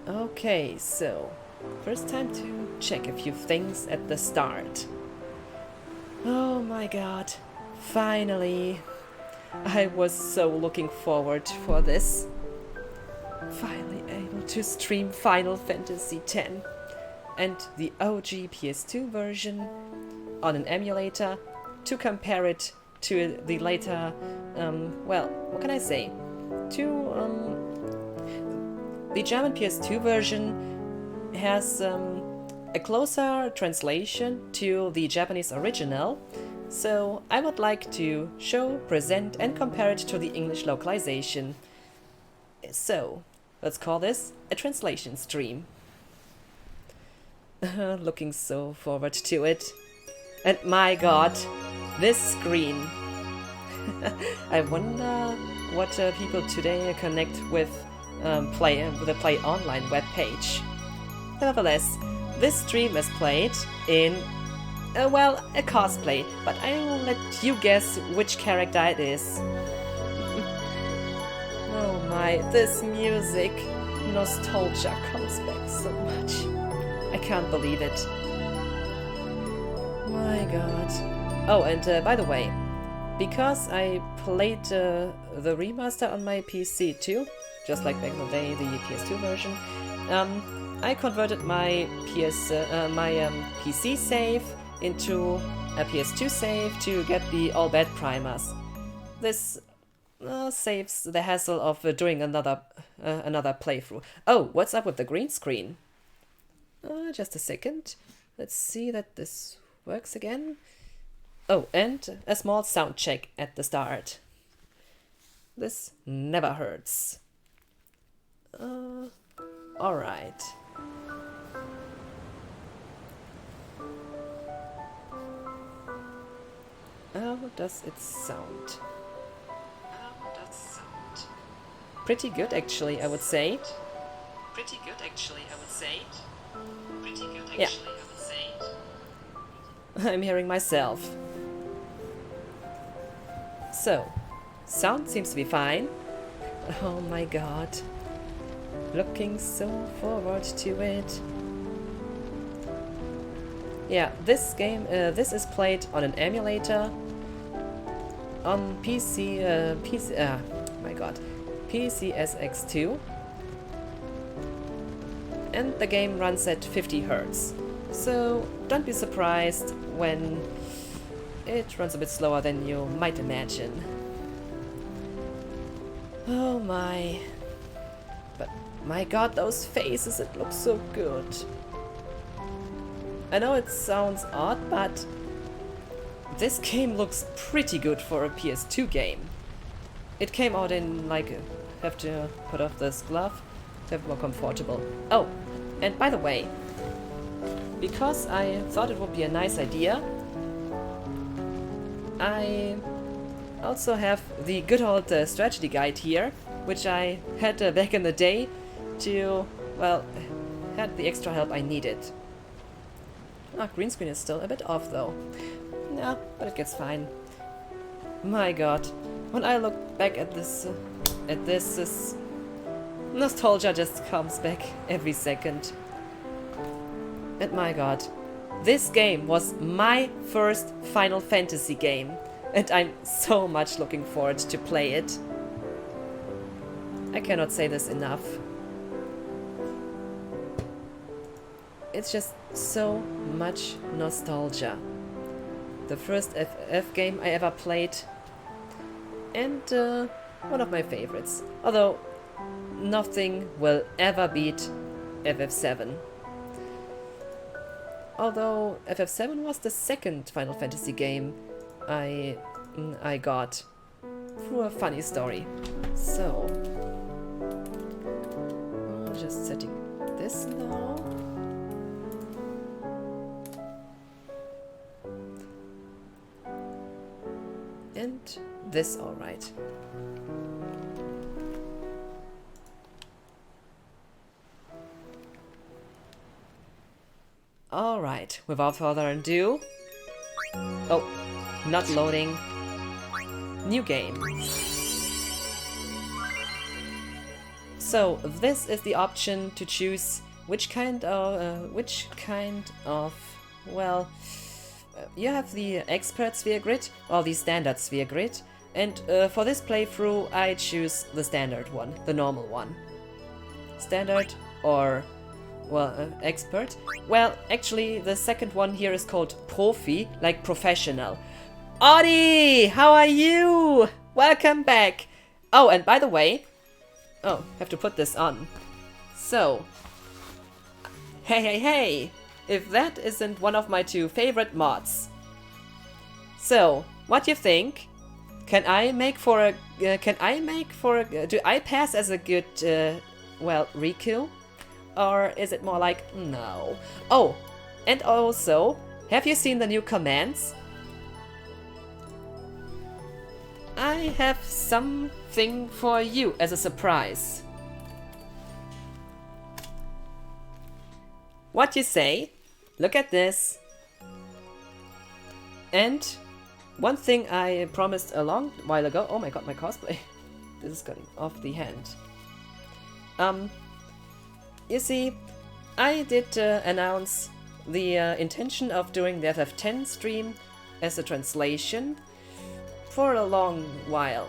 Okay, so first time to check a few things at the start. Oh my god, finally. I was so looking forward for this. Finally able to stream Final Fantasy X and the OG PS2 version on an emulator to compare it to the later, well, what can I say? To the German PS2 version has a closer translation to the Japanese original, so I would like to show, present, and compare it to the English localization. So, let's call this a translation stream. Looking so forward to it. And my god, this screen. I wonder what people today connect with the Play Online webpage. Nevertheless, this stream is played in, well, a cosplay, but I will let you guess which character it is. Oh my, this music, nostalgia comes back so much. I can't believe it. My god. Oh, and by the way, because I played the remaster on my PC too, just like back in the day, the PS2 version, I converted my PC save into a PS2 save to get the all bad primers. This saves the hassle of doing another playthrough. Oh, what's up with the green screen? Just a second. Let's see that this works again. Oh, and a small sound check at the start. This never hurts. Alright. How does it sound? Pretty good, actually, I would say. Yeah. I'm hearing myself. So, sound seems to be fine. Oh my god. Looking so forward to it. Yeah, this game, this is played on an emulator on my god, PCSX2, and the game runs at 50 Hz. So don't be surprised when it runs a bit slower than you might imagine. Oh my. But my god, those faces, it looks so good. I know it sounds odd, but this game looks pretty good for a PS2 game. It came out in, like, have to put off this glove to have it more comfortable. Oh, and by the way, because I thought it would be a nice idea, I also have the good old strategy guide here, which I had back in the day to, well, had the extra help I needed. Green screen is still a bit off though. Yeah, but it gets fine. My god, when I look back at this, nostalgia just comes back every second. And my god, this game was my first Final Fantasy game, and I'm so much looking forward to play it. I cannot say this enough. It's just so much nostalgia. The first FF game I ever played, and one of my favorites. Although nothing will ever beat FF7. Although FF7 was the second Final Fantasy game I got through a funny story. So, just setting this now. And this, alright. Alright, without further ado. Oh, not loading. New game. So this is the option to choose which kind of, well, you have the expert sphere grid or the standard sphere grid, and for this playthrough I choose the standard one, the normal one. Standard or, well, expert. Well, actually the second one here is called Profi, like professional. Audie, how are you? Welcome back. Oh, and by the way, oh, have to put this on. So, hey, if that isn't one of my two favorite mods. So, what do you think? Can I make for a, do I pass as a good, well, Riku? Or is it more like, no? Oh, and also, have you seen the new commands? I have something for you as a surprise. What you say? Look at this. And one thing I promised a long while ago. Oh my god, my cosplay. This is getting off the hand. You see, I did announce the intention of doing the FF10 stream as a translation for a long while.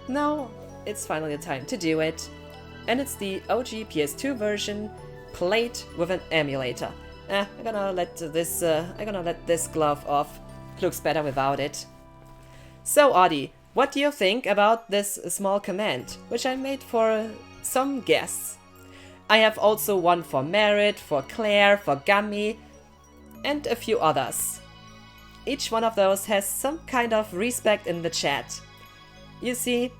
Now it's finally the time to do it. And it's the OG PS2 version played with an emulator. I'm gonna let this glove off. Looks better without it. So Audie, what do you think about this small command, which I made for some guests? I have also one for Merit, for Claire, for Gummy, and a few others. Each one of those has some kind of respect in the chat. You see,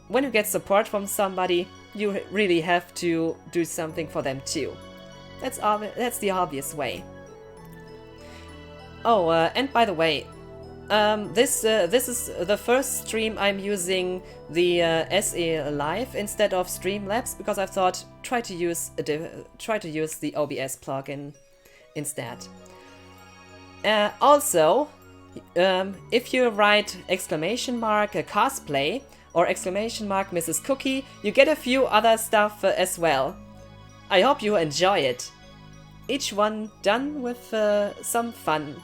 when you get support from somebody, you really have to do something for them too. That's the obvious way. Oh, and by the way, this is the first stream I'm using the SE Live instead of Streamlabs, because I thought try to use the OBS plugin instead. Also, if you write exclamation mark cosplay or exclamation mark Mrs. Cookie, you get a few other stuff as well. I hope you enjoy it. Each one done with some fun.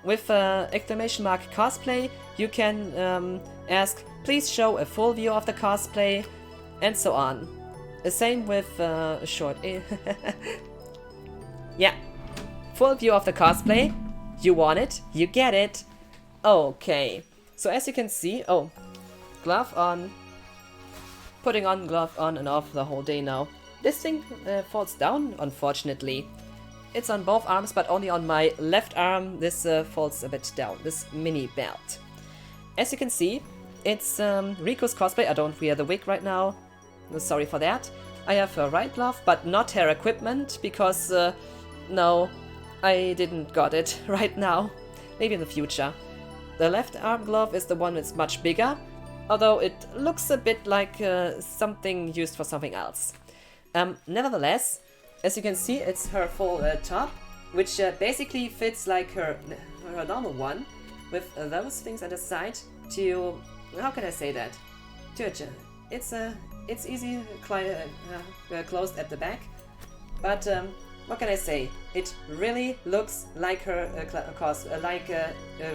With exclamation mark cosplay, you can ask, please show a full view of the cosplay, and so on. The same with short. Yeah, full view of the cosplay. You want it, you get it. Okay, so as you can see, oh, glove on. Putting on glove on and off the whole day now. This thing falls down, unfortunately. It's on both arms, but only on my left arm this falls a bit down, this mini belt. As you can see, it's Riku's cosplay. I don't wear the wig right now, sorry for that. I have her right glove, but not her equipment, because no, I didn't got it right now. Maybe in the future. The left arm glove is the one that's much bigger, although it looks a bit like something used for something else. Nevertheless, as you can see, it's her full top, which basically fits like her normal one, with those things at the side to, how can I say that? To adjust. It's easy closed at the back, but what can I say? It really looks like her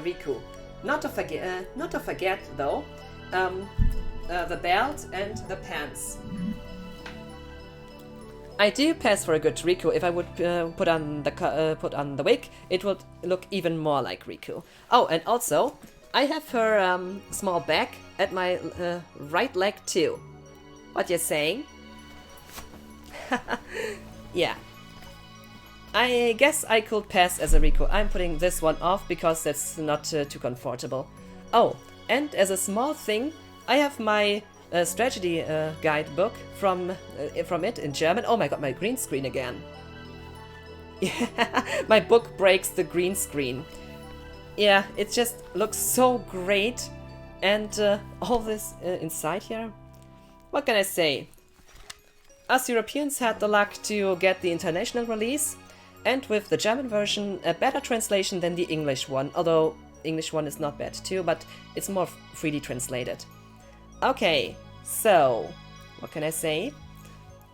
Riku. Not to forget though, the belt and the pants. I do pass for a good Riku. If I would put on the wig, it would look even more like Riku. Oh, and also, I have her small bag at my right leg too. What you saying? Yeah. I guess I could pass as a Riku. I'm putting this one off because that's not too comfortable. Oh, and as a small thing, I have my strategy guidebook from it in German. Oh my god, my green screen again. Yeah, my book breaks the green screen. Yeah, it just looks so great. And all this inside here. What can I say? Us Europeans had the luck to get the international release, and with the German version, a better translation than the English one, although English one is not bad too, but it's more 3D translated. Okay, so What can I say?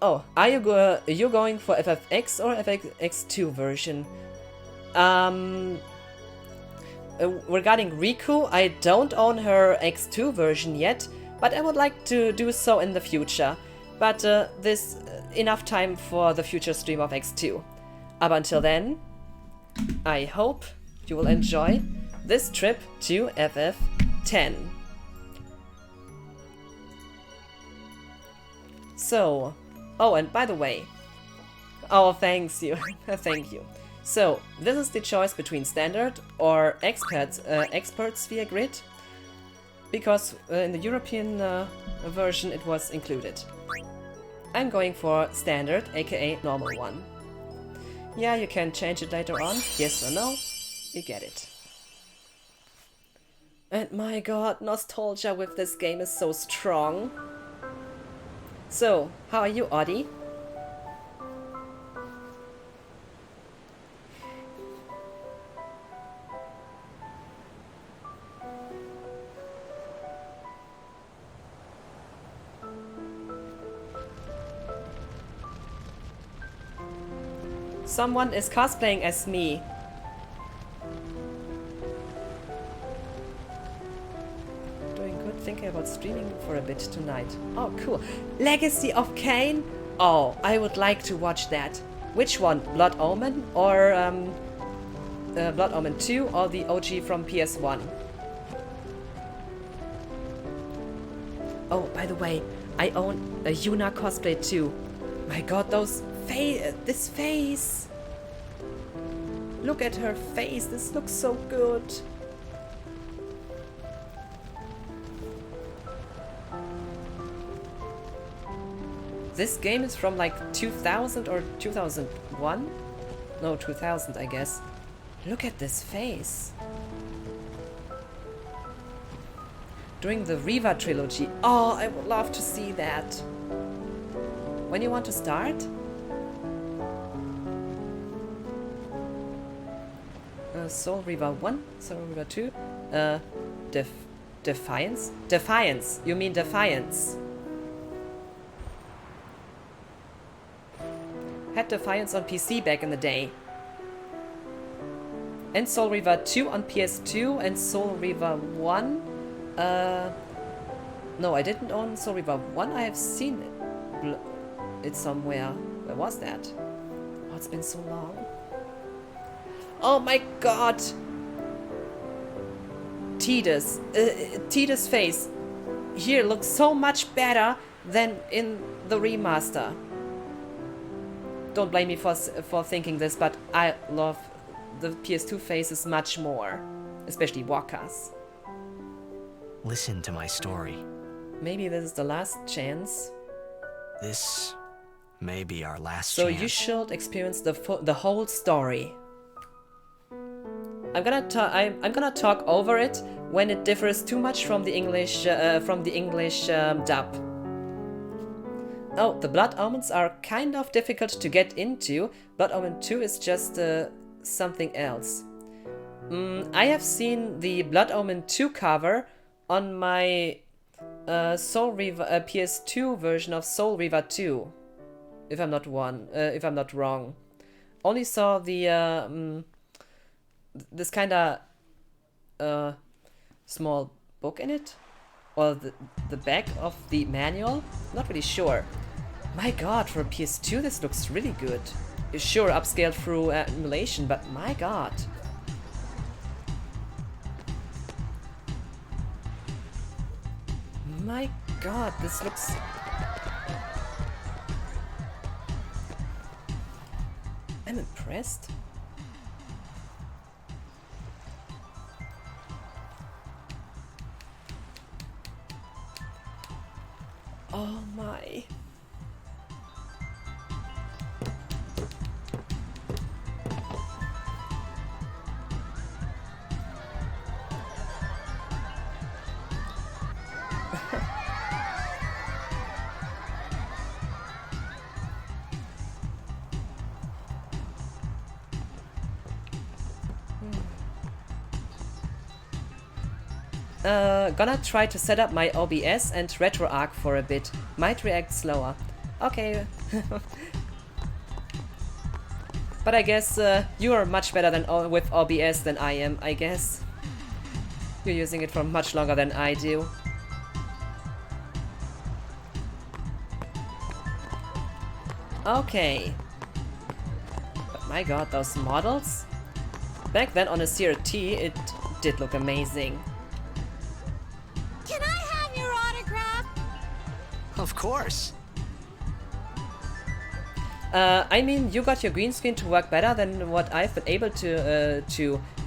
Oh, are you going for FFX or FFX2 version? Regarding Riku, I don't own her X2 version yet, but I would like to do so in the future. But this enough time for the future stream of X2. Up until then, I hope you will enjoy this trip to FF10. So, oh, and by the way, oh, thanks you, thank you. So, this is the choice between standard or expert sphere grid, because in the European version it was included. I'm going for standard, aka normal one. Yeah, you can change it later on, yes or no, you get it. And my god, nostalgia with this game is so strong. So, how are you, Audie? Someone is cosplaying as me. Doing good, thinking about streaming for a bit tonight. Oh, cool. Legacy of Kain? Oh, I would like to watch that. Which one? Blood Omen or Blood Omen 2 or the OG from PS1? Oh, by the way, I own a Yuna cosplay too. My god, this face! Look at her face, this looks so good. This game is from like 2000 or 2001? No, 2000 I guess. Look at this face. During the Riva trilogy. Oh, I would love to see that. When you want to start? Soul Reaver 1, Soul Reaver 2, Defiance? Defiance, you mean Defiance. Had Defiance on PC back in the day. And Soul Reaver 2 on PS2 and Soul Reaver 1. No, I didn't own Soul Reaver 1, I have seen it somewhere. Where was that? Oh, it's been so long. Oh my god! Tidus' face here looks so much better than in the remaster. Don't blame me for thinking this, but I love the PS2 faces much more. Especially Waka's. Listen to my story. Maybe this is the last chance. This may be our last so chance. You should experience the whole story. I'm gonna talk over it when it differs too much from the English dub. Oh, the Blood Omens are kind of difficult to get into. Blood Omen 2 is just something else. I have seen the Blood Omen 2 cover on my Soul Reaver PS2 version of Soul Reaver 2, if I'm not wrong. Only saw the this kind of small book in it, or the back of the manual. Not really sure. My god, for a PS2 this looks really good. Sure, upscaled through emulation, but my god. My god, this looks... I'm impressed. Oh my. Gonna try to set up my OBS and RetroArch for a bit. Might react slower. Okay. But I guess you are much better than with OBS than I am, I guess. You're using it for much longer than I do. Okay. But my god, those models? Back then on a CRT, it did look amazing. Can I have your autograph? Of course. I mean, you got your green screen to work better than what I've been able to,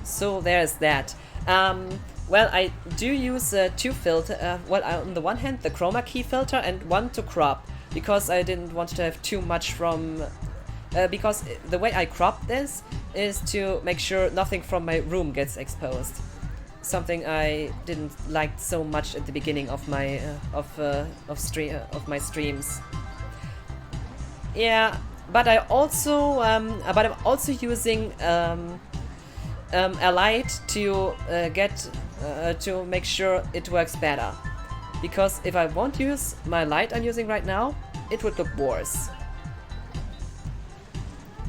so there's that. Well, I do use two filters. Well, on the one hand, the chroma key filter and one to crop, because I didn't want to have too much from... because the way I crop this is to make sure nothing from my room gets exposed. Something I didn't like so much at the beginning of my of my streams. Yeah, but I'm also using a light to to make sure it works better. Because if I won't use my light I'm using right now, it would look worse.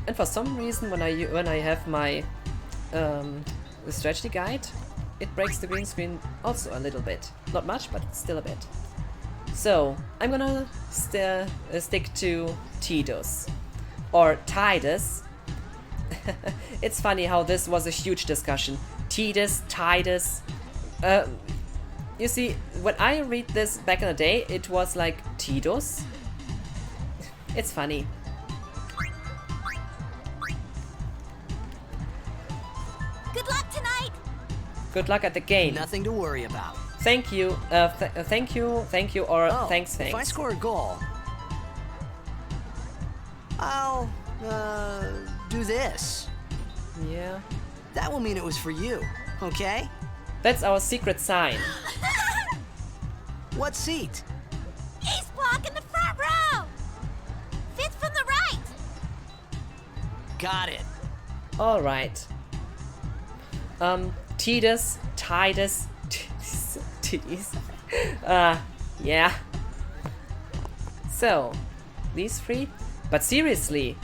And for some reason, when I have my strategy guide, it breaks the green screen also a little bit. Not much, but still a bit. So I'm gonna stick to Tidus or Tidus. It's funny how this was a huge discussion. Tidus, Tidus. You see, when I read this back in the day, it was like Tidus. It's funny. Good luck tonight. Good luck at the game. Nothing to worry about. Thank you, thank you, or Oh, thanks. if I score a goal, I'll, do this. Yeah. That will mean it was for you, okay? That's our secret sign. What seat? Ace block in the front row. Fifth from the right. Got it. Alright. Tidus, Tidus. Yeah. So, these three? But seriously,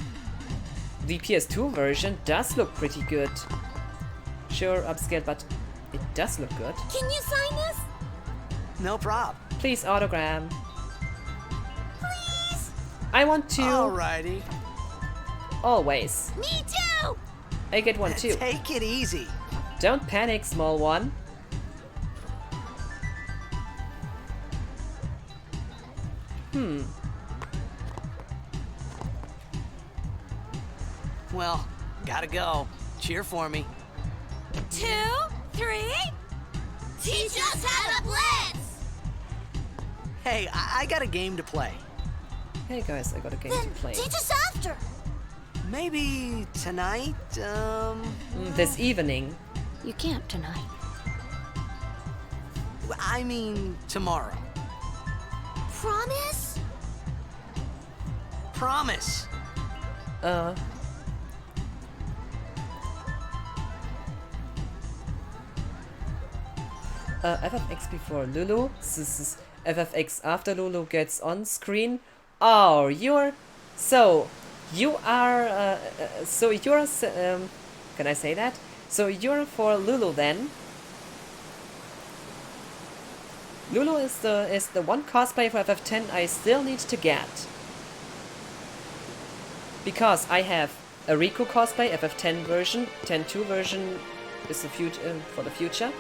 the PS2 version does look pretty good. Sure, upscaled, but it does look good. Can you sign this? No prob. Please autogram. Please. I want to. Alrighty. Always. Me too. I get one too. Take it easy. Don't panic, small one. Well, gotta go. Cheer for me. 2, 3. Teach us how to blitz. Hey, I got a game to play. Hey guys, I got a game Then to play. teach us after. Maybe tonight, This evening. You can't tonight. I mean tomorrow. Promise? Promise. FFX before Lulu. This is FFX after Lulu gets on screen. Oh, you're... So, you are... so you're... can I say that? So you're for Lulu then? Lulu is the one cosplay for FF10 I still need to get. Because I have a Riku cosplay, FF10 version, 10.2 version is the for the future.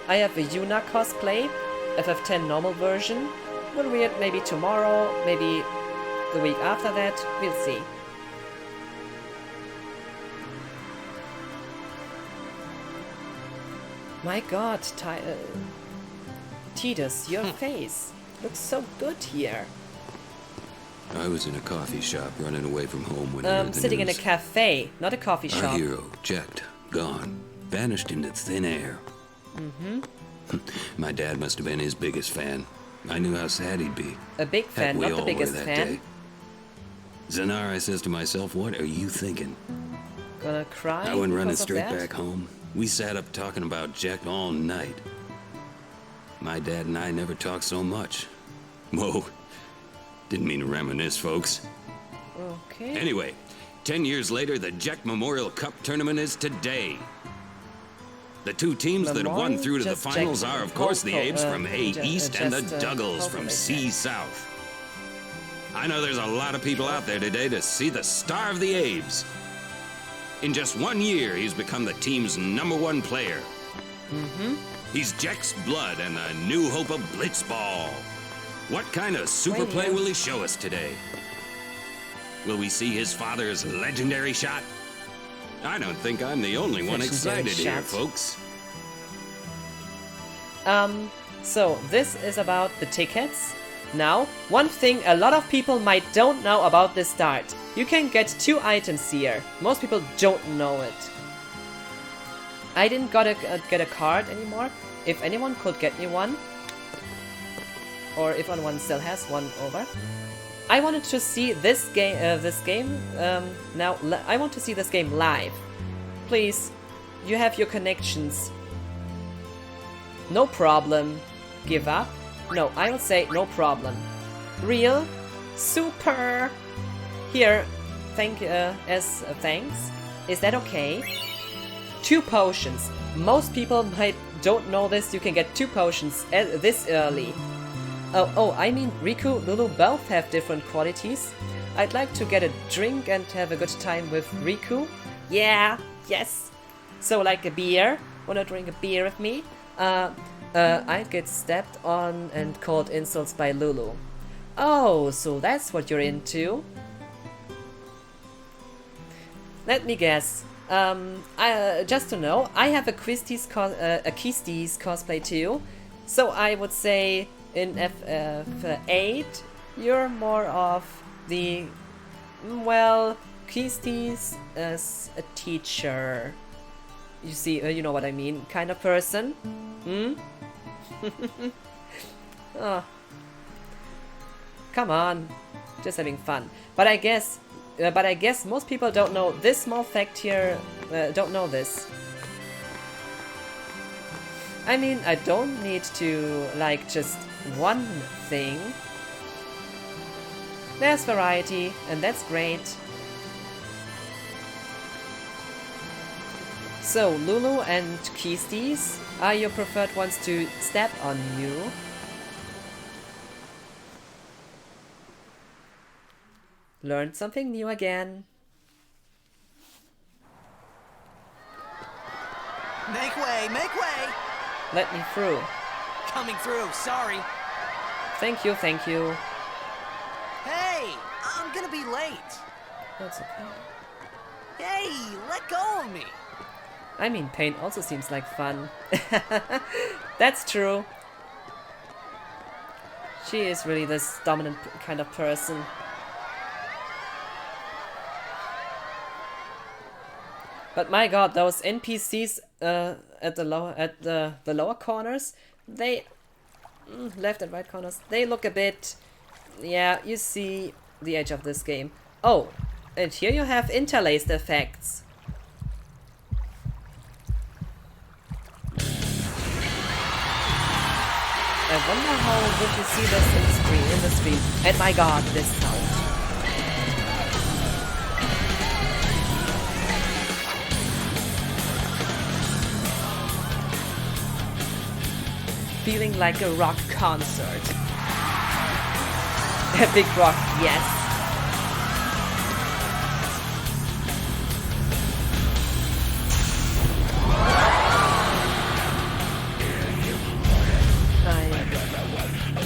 I have a Yuna cosplay, FF10 normal version. We'll read it maybe tomorrow, maybe the week after that, we'll see. My god, Tidus, your face looks so good here. I was in a coffee shop running away from home when I heard the Sitting in a news. cafe, not a coffee Our shop. hero, checked, gone, vanished into thin air. My dad must have been his biggest fan. I knew how sad he'd be. A big Heck, fan, we not the all were biggest that fan. day. Zanar, I says to myself, what are you thinking? Gonna cry I went running because of straight that? back home. We sat up talking about Jack all night. My dad and I never talked so much. Whoa. Didn't mean to reminisce, folks. Okay. Anyway, 10 years later, the Jack Memorial Cup tournament is today. The two teams that have won through to the finals are, of course, the Abes from A East and the Duggles from C South. I know there's a lot of people out there today to see the star of the Abes. In just 1 year, he's become the team's #1 player. He's Jack's blood and the new hope of Blitzball. What kind of super play will he show us today? Will we see his father's legendary shot? I don't think I'm the only one excited here, folks. So this is about the tickets. Now, one thing a lot of people might don't know about this start. You can get 2 items here. Most people don't know it. I didn't get a card anymore. If anyone could get me one, or if anyone still has one over, I wanted to see this game. Now I want to see this game live. Please, you have your connections. No problem. Give up? No, I would say no problem. Real? Super. Here, thanks. Is that okay? 2 potions. Most people don't know this. You can get 2 potions this early. Oh, I mean, Riku, Lulu both have different qualities. I'd like to get a drink and have a good time with Riku. Yeah, yes. So like a beer. Wanna drink a beer with me? I'd get stepped on and called insults by Lulu. Oh, so that's what you're into. Let me guess. Just to know, I have a Kisties cosplay too. So I would say in F8, you're more of the, well, Kisties as a teacher. You see, you know what I mean, kind of person. Oh. Come on, just having fun. But I guess most people don't know this small fact here. Don't know this. I mean, I don't need to like just one thing. There's variety, and that's great. So, Lulu and Kisties are your preferred ones to step on you. Learned something new again. Make way, make way! Let me through. Coming through, sorry. Thank you, thank you. Hey, I'm gonna be late. That's okay. Hey, let go of me. I mean, paint also seems like fun. That's true. She is really this dominant kind of person. But my god, those NPCs at the lower corners, they left and right corners, they look a bit, yeah, you see the edge of this game. Oh, and here you have interlaced effects. I wonder how would you see this in the stream. And my god, this sound. Feeling like a rock concert. Epic rock, yes.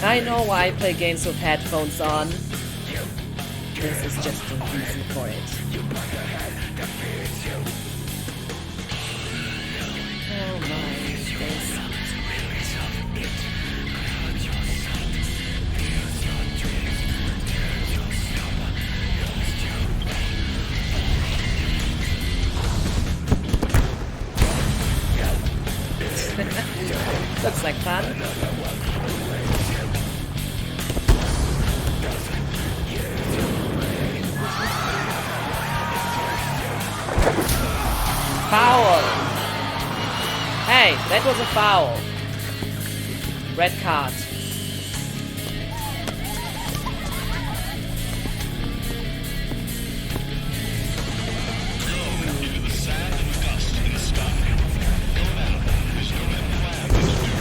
I know why I play games with headphones on. This is just the reason for it. Oh my goodness. Looks like fun. Foul! Hey, that was a foul. red card.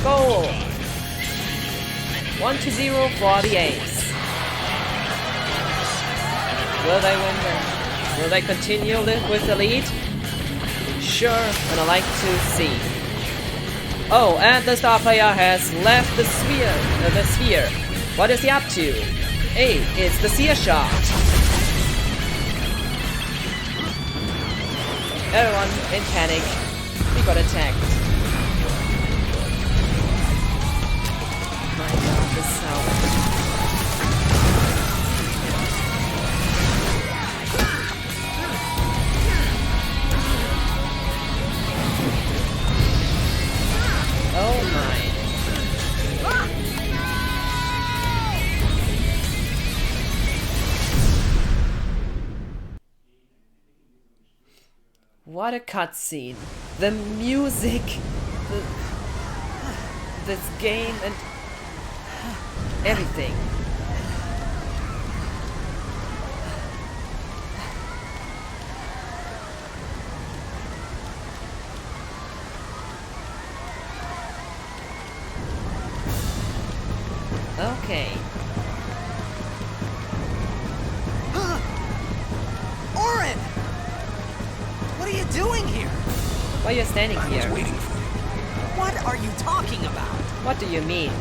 Goal! 1-0 for the A's. Will they win then? Will they continue with the lead? Sure, and I like to see. Oh, and the star player has left the sphere. What is he up to? Hey, it's the seer shot. Everyone in panic. We got attacked. My god, the sound. Oh my. What a cutscene. The music, this game, and everything. Okay. Orin! What are you doing here? Why are you standing here? I was waiting for you. What are you talking about? What do you mean?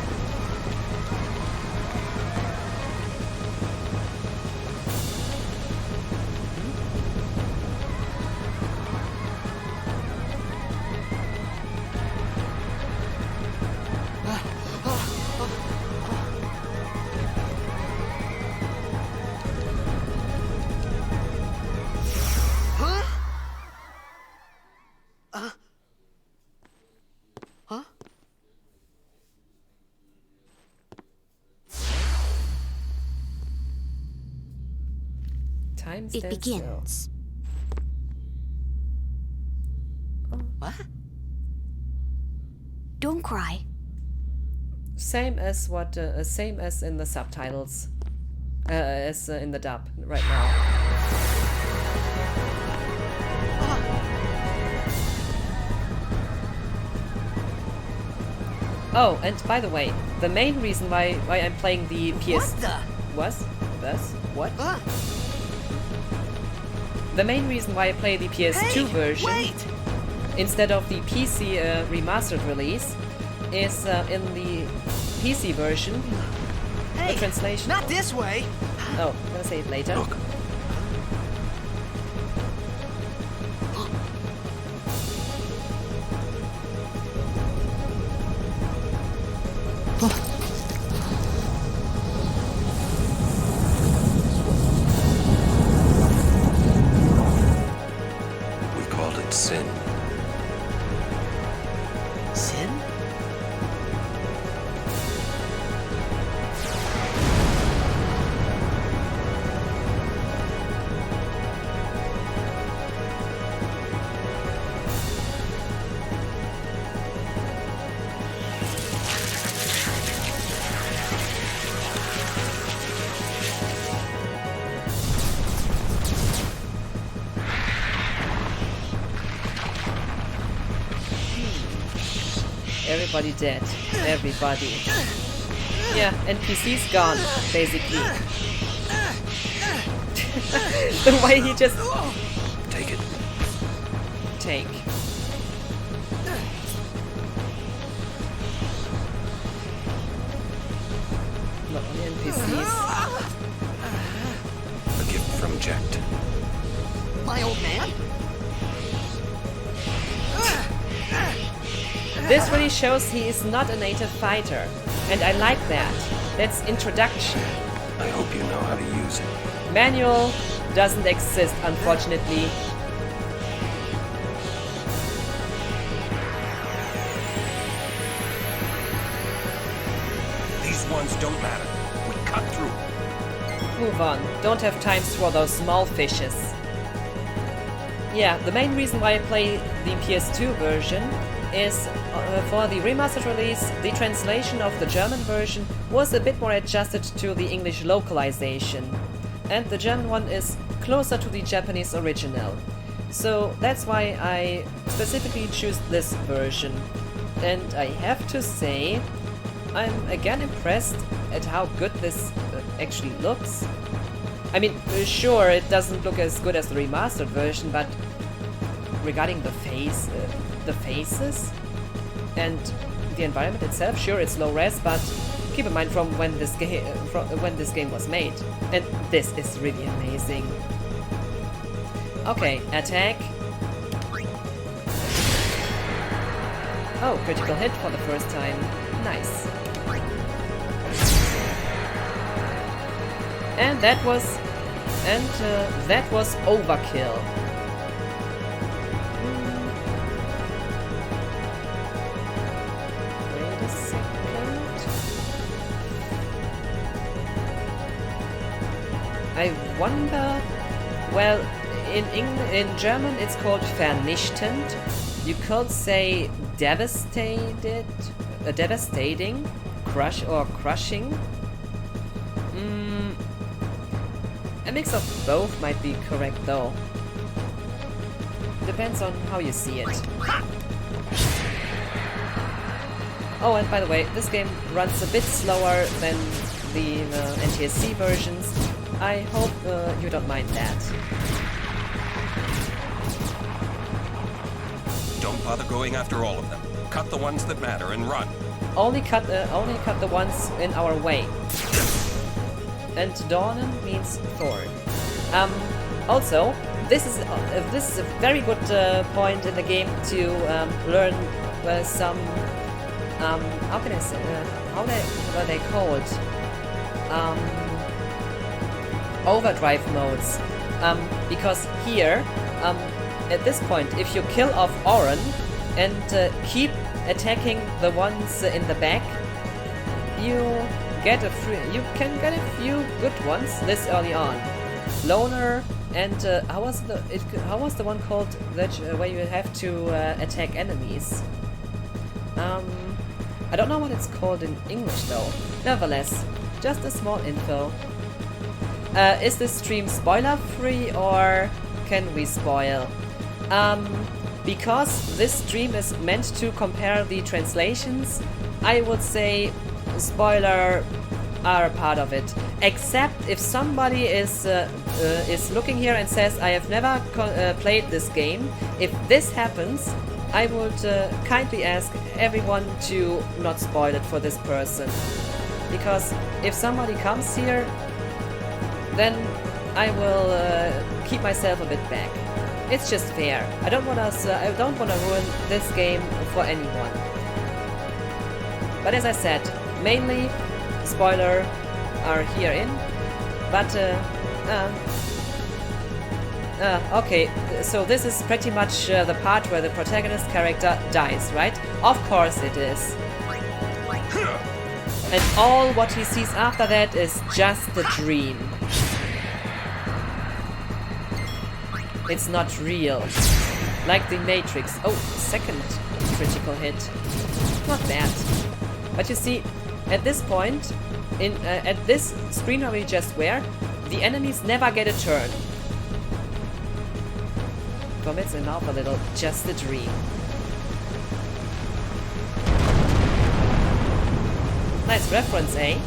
Time It stands begins. still. What? Don't cry. Same as in the subtitles, as in the dub right now. Oh, and by the way, the main reason why I'm playing the PS What? The main reason why I play the PS2 version Wait! instead of the PC remastered release is in the PC version. Hey, The translation. not this way! Oh, I'm gonna say it later. Look. We called it sin. Sin? Everybody dead. Everybody. Yeah, NPC's gone, basically. The way he just Take it. take. Not only NPCs. A gift from Jekt. My old man? This really shows he is not a native fighter. And I like that. That's introduction. I hope you know how to use it. Manual doesn't exist, unfortunately. These ones don't matter. We cut through. Move on. Don't have time for those small fishes. Yeah, the main reason why I play the PS2 version is for the remastered release, the translation of the German version was a bit more adjusted to the English localization, and the German one is closer to the Japanese original. So that's why I specifically choose this version. And I have to say, I'm again impressed at how good this actually looks. I mean, sure, it doesn't look as good as the remastered version, but regarding the faces and the environment itself, sure, it's low res, but keep in mind from when this game was made, and this is really amazing. Okay, attack. Oh, critical hit for the first time. Nice. And that was overkill. Wait a second. I wonder. Well, in German it's called vernichtend. You could say devastating, crushing. A mix of both might be correct though. Depends on how you see it. Oh, and by the way, this game runs a bit slower than the NTSC versions. I hope you don't mind that. Don't bother going after all of them. Cut the ones that matter and run. Only cut the ones in our way. And Dornen means thorn. Also, this is a very good point in the game to learn some how can I say how are they called? Overdrive modes. Because here, at this point, if you kill off Oren and keep attacking the ones in the back, you can get a few good ones this early on. Loner and how was the one called that where you have to attack enemies? I don't know what it's called in English though. Nevertheless, just a small info. Is this stream spoiler free or can we spoil? Because this stream is meant to compare the translations, I would say spoiler are a part of it. Except if somebody is looking here and says, I have never played this game. If this happens, I would kindly ask everyone to not spoil it for this person. Because if somebody comes here, then I will keep myself a bit back. It's just fair. I don't want to ruin this game for anyone. But as I said, mainly spoiler are herein. But okay, so this is pretty much the part where the protagonist character dies, right? Of course it is. And all what he sees after that is just a dream. It's not real. Like the Matrix. Oh, second critical hit. Not bad. But you see, at this point, at this screen where we just were, the enemies never get a turn. Commits in mouth a little, just a dream. Nice reference, eh?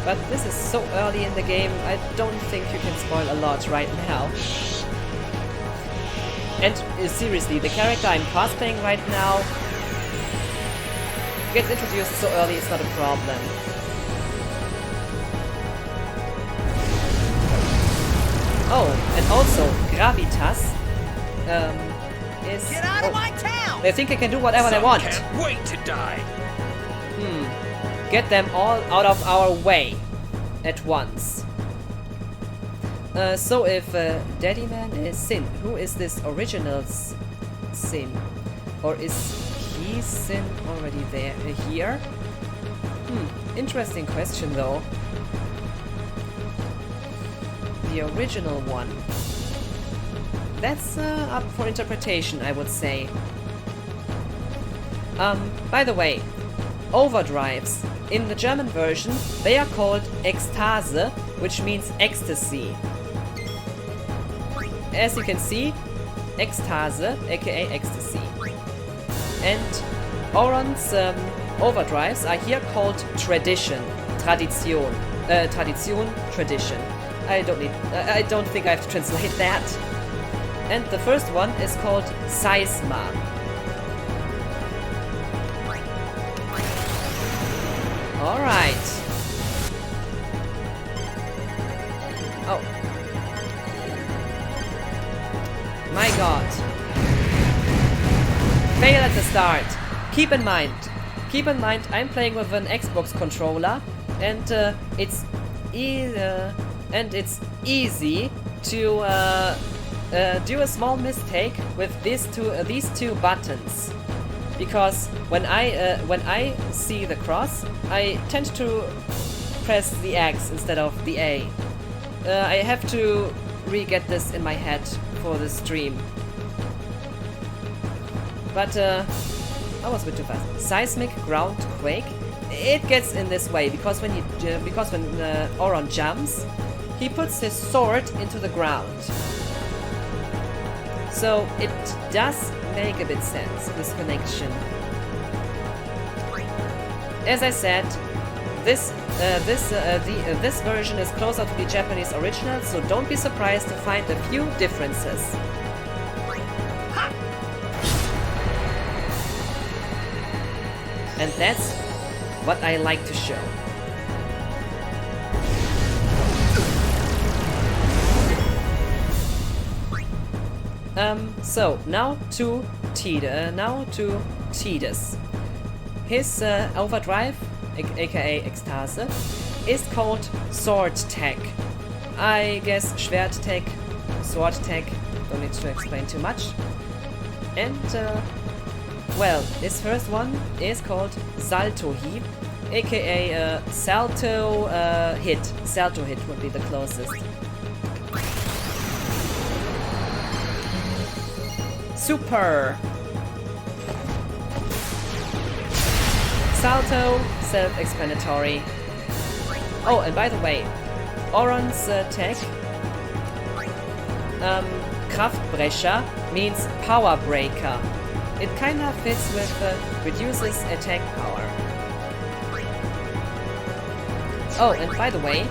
But this is so early in the game, I don't think you can spoil a lot right now. And seriously, the character I'm cosplaying right now gets introduced so early, it's not a problem. Oh, and also, Gravitas is... Get out of my town! They think they can do whatever they want. Can't wait to die. Get them all out of our way at once. So if Daddy Man is Sin, who is this original Sin? Or is he Sin already there here? Interesting question though. the original one? That's up for interpretation, I would say. By the way, overdrives. In the German version, they are called Ekstase, which means ecstasy. As you can see, Ekstase, aka ecstasy. And Oron's overdrives are here called tradition, tradition, tradition. I don't think I have to translate that. And the first one is called seisma. All right. Oh. My god. Fail at the start. Keep in mind, I'm playing with an Xbox controller, and it's easy to do a small mistake with these two buttons, because when I see the cross, I tend to press the X instead of the A. I have to re-get this in my head for the stream. But I was a bit too fast. Seismic ground quake. It gets in this way because when Oron jumps, he puts his sword into the ground. So it does make a bit sense, this connection. As I said, this version is closer to the Japanese original, so don't be surprised to find a few differences. And that's what I like to show. So now to Tidus. His overdrive, aka Ekstase, is called Sword Tech. I guess Schwert Tech, Sword Tech, don't need to explain too much. And well, this first one is called Salto Heap, aka Salto Hit. Salto Hit would be the closest. Super! Salto, self-explanatory. Oh, and by the way, Oron's tech, Kraftbrecher, means power breaker. It kinda fits with reduces attack power. Oh, and by the way,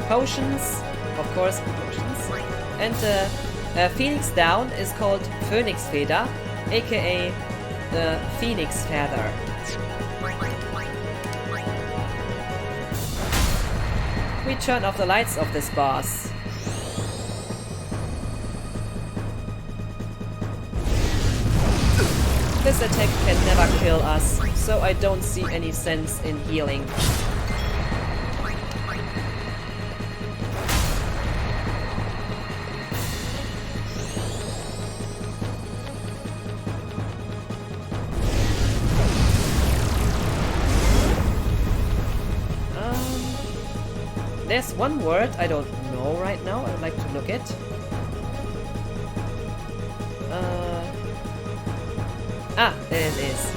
potions, of course, potions. And Phoenix Down is called Phoenix Feder, aka the Phoenix Feather. We turn off the lights of this boss. This attack can never kill us, so I don't see any sense in healing. There's one word I don't know right now, I'd like to look at. There it is.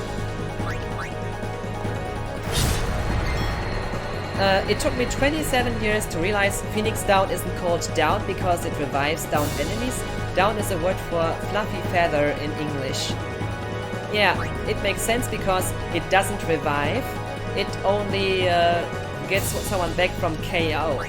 It took me 27 years to realize Phoenix Down isn't called down because it revives downed enemies. Down is a word for fluffy feather in English. Yeah, it makes sense because it doesn't revive, it only gets someone back from KO.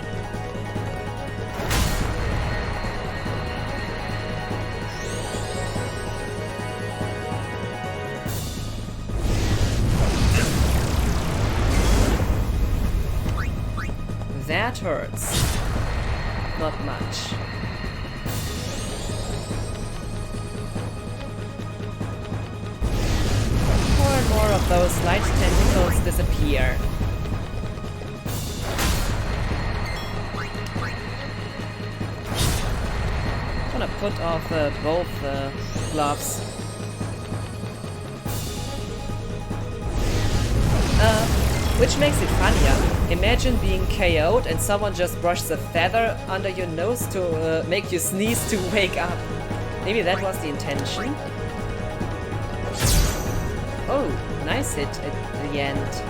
That hurts. Not much. More and more of those light tentacles disappear. I'm gonna put off both gloves. Which makes it funnier. Imagine being KO'd and someone just brushes a feather under your nose to make you sneeze to wake up. Maybe that was the intention. Oh, nice hit at the end.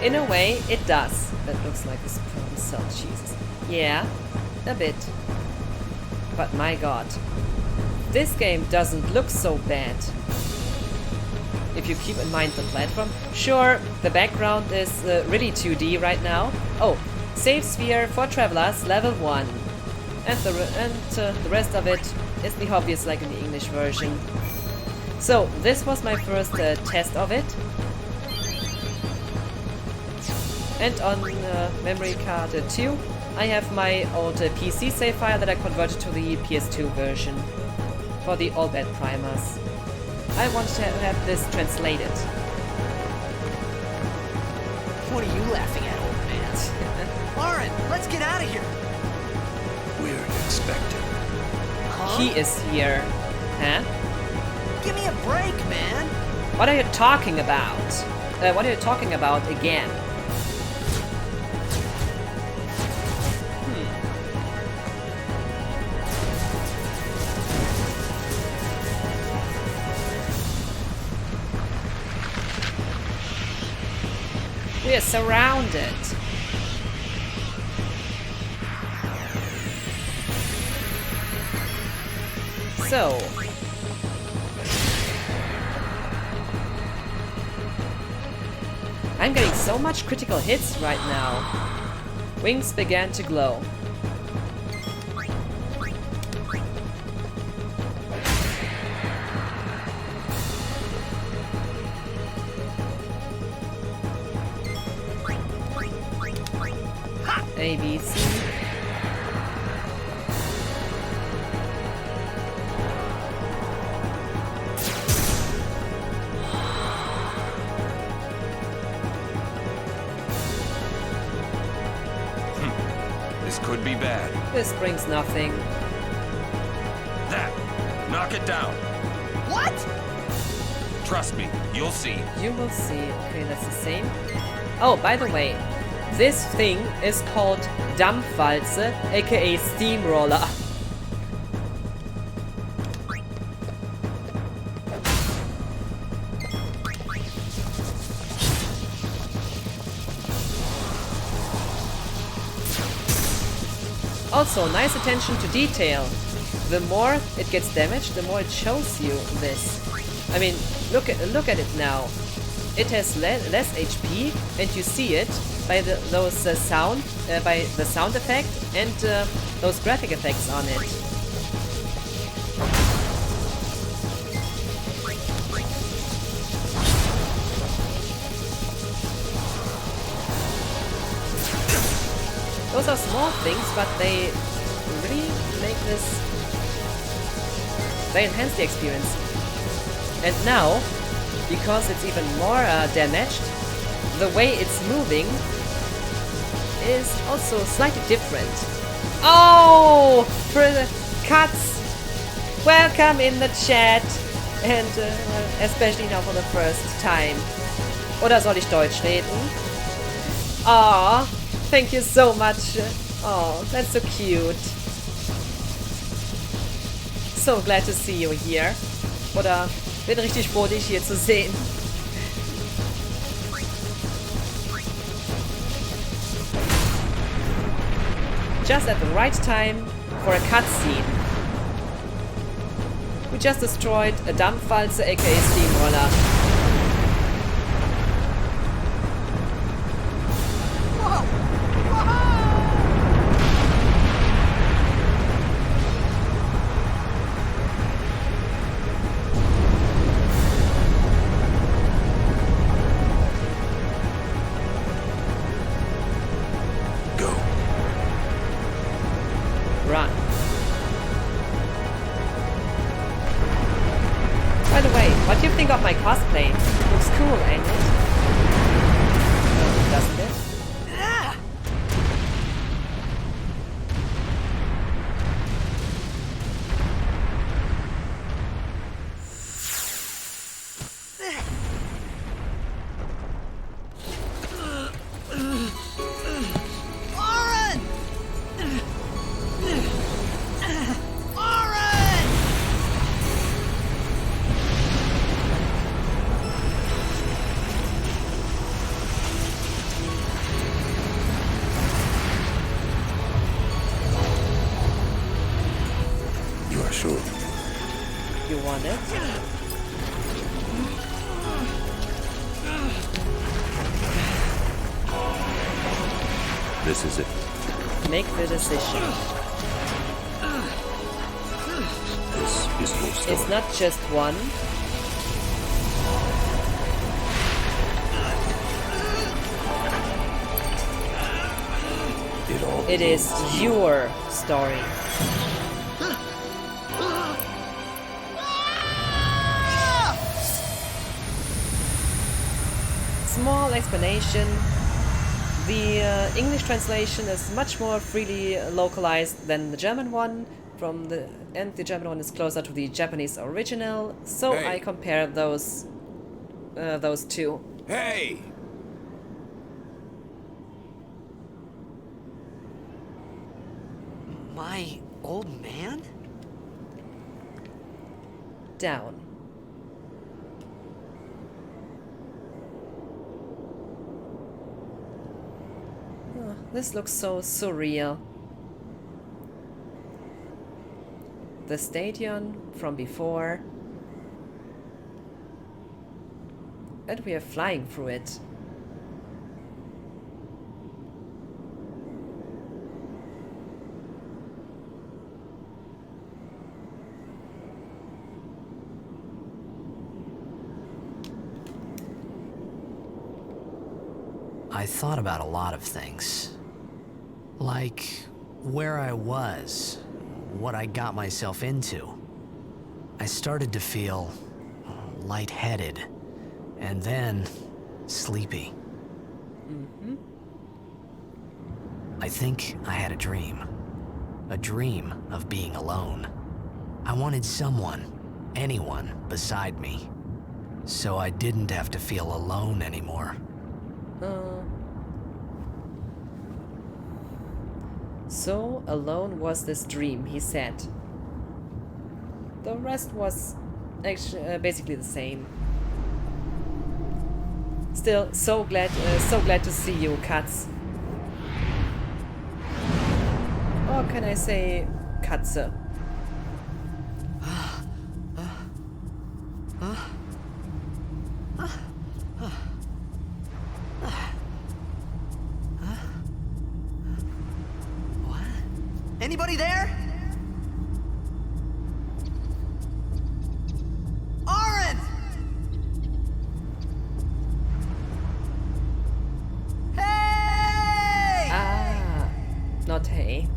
In a way, it does. That looks like a spawn cell, Jesus. Yeah, a bit. But my god. This game doesn't look so bad. If you keep in mind the platform. Sure, the background is really 2D right now. Oh, save sphere for travelers, level 1. And the rest of it is the obvious like in the English version. So, this was my first test of it. And on memory card 2, I have my old PC save file that I converted to the PS2 version for the all bad primers. I want to have this translated. What are you laughing at, old man? Lauren, let's get out of here. We're expected. Huh? He is here. Huh? Give me a break, man. What are you talking about? What are you talking about again? We are surrounded. So. I'm getting so much critical hits right now. Wings began to glow. A, B, C. This could be bad. This brings nothing. That. Knock it down. What? Trust me, you'll see. You will see. Okay, that's the same. Oh, by the way, this thing is called Dampfwalze, aka Steamroller. Also, nice attention to detail. The more it gets damaged, the more it shows you this. I mean, look at it now. It has less HP, and you see it by the sound effect and those graphic effects on it. Those are small things, but they really make this. They enhance the experience. And now, because it's even more damaged, the way it's moving is also slightly different. Oh! For the cuts! Welcome in the chat! And especially now for the first time. Oder soll ich Deutsch reden? Aw, thank you so much. Oh, that's so cute. So glad to see you here. Oder bin richtig froh, dich hier zu sehen. Just at the right time for a cutscene. We just destroyed a Dampfwalze aka Steamroller. Whoa! Go. Run. way, what do you think of my cosplay? Looks cool, ain't it? Doesn't it? Sure. You want it? This is it. Make the decision. This is your story. It's not just one. It is your story. Small explanation. The English translation is much more freely localized than the German one, and the German one is closer to the Japanese original, so Hey. I compare those two. Hey! My old man? Down. Oh, this looks so surreal. The stadium from before. And we are flying through it. I thought about a lot of things. Like where I was, what I got myself into. I started to feel lightheaded, and then sleepy. I think I had a dream of being alone. I wanted someone, anyone beside me, so I didn't have to feel alone anymore. So alone was this dream, he said. The rest was actually basically the same. Still, so glad to see you, Katz. Or can I say Katze? Anybody there? Oren! Hey! Ah, not hey.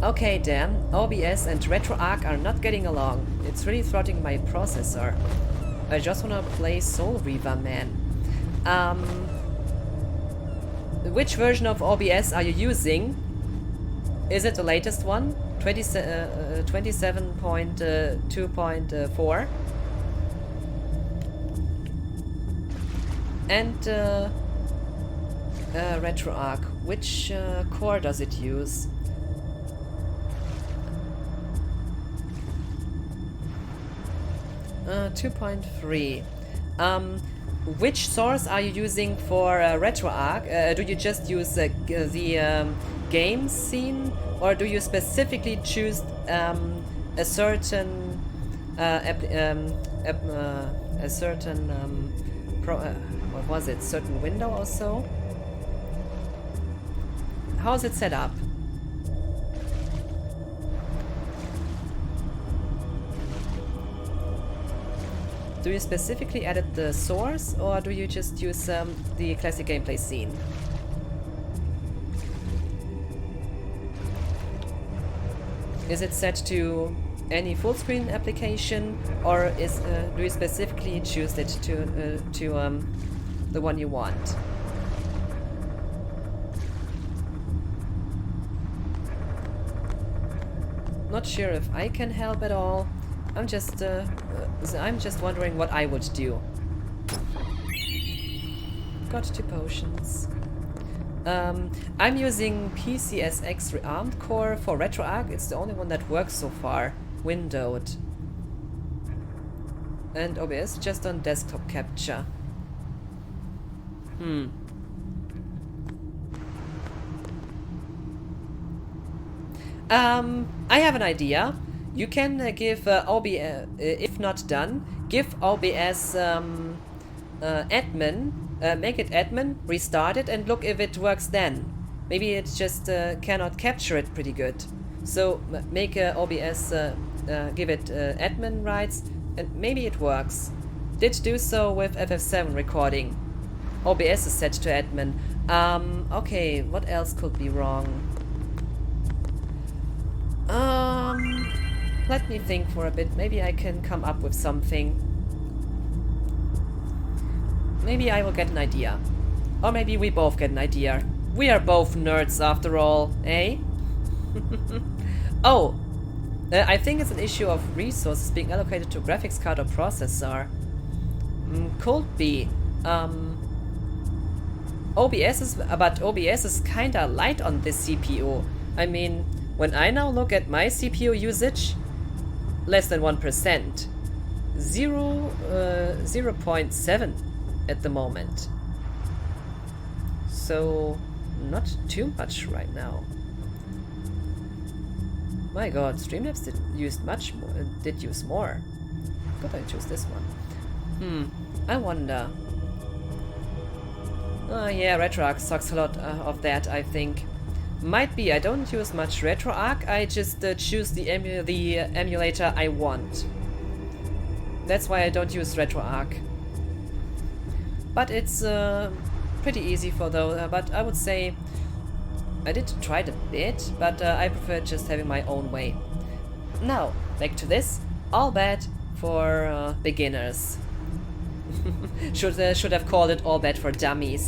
Okay, damn. OBS and RetroArch are not getting along. It's really throttling my processor. I just wanna play Soul Reaver, man. Which version of OBS are you using? Is it the latest one? 27.2.4? And RetroArch, which core does it use? Uh, 2.3. Which source are you using for RetroArch? Do you just use the game scene, or do you specifically choose a certain what was it? Certain window or so? How is it set up? Do you specifically edit the source, or do you just use the classic gameplay scene? Is it set to any full screen application, or do you specifically choose it to the one you want? Not sure if I can help at all. I'm just wondering what I would do. Got 2 potions. I'm using PCSX Rearmed Core for RetroArch. It's the only one that works so far. Windowed. And OBS just on desktop capture. I have an idea. You can give OBS, if not done, give OBS admin, make it admin, restart it, and look if it works then. Maybe it just cannot capture it pretty good. So make OBS, give it admin rights, and maybe it works. Did do so with FF7 recording. OBS is set to admin. Okay, what else could be wrong? Let me think for a bit. Maybe I can come up with something. Maybe I will get an idea. Or maybe we both get an idea. We are both nerds after all, eh? Oh, I think it's an issue of resources being allocated to graphics card or processor. Could be. But OBS is kinda light on this CPU. I mean, when I now look at my CPU usage, less than 1%. 0.7 at the moment. So, not too much right now. My god, Streamlabs did use much more, did use more. Could I choose this one? I wonder. Oh yeah, RetroArch sucks a lot of that, I think. Might be. I don't use much RetroArch. I just choose the emulator I want. That's why I don't use RetroArch. But it's pretty easy for those. But I would say I did try it a bit, but I prefer just having my own way. Now back to this. All bad for beginners. should have called it all bad for dummies.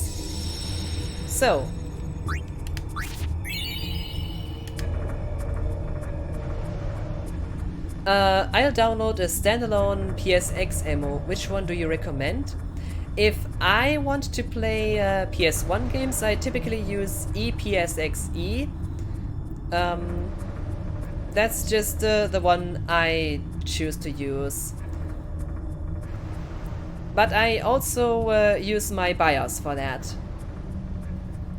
So. I'll download a standalone PSX ammo. Which one do you recommend? If I want to play PS1 games, I typically use ePSXE. That's just the one I choose to use. But I also use my BIOS for that.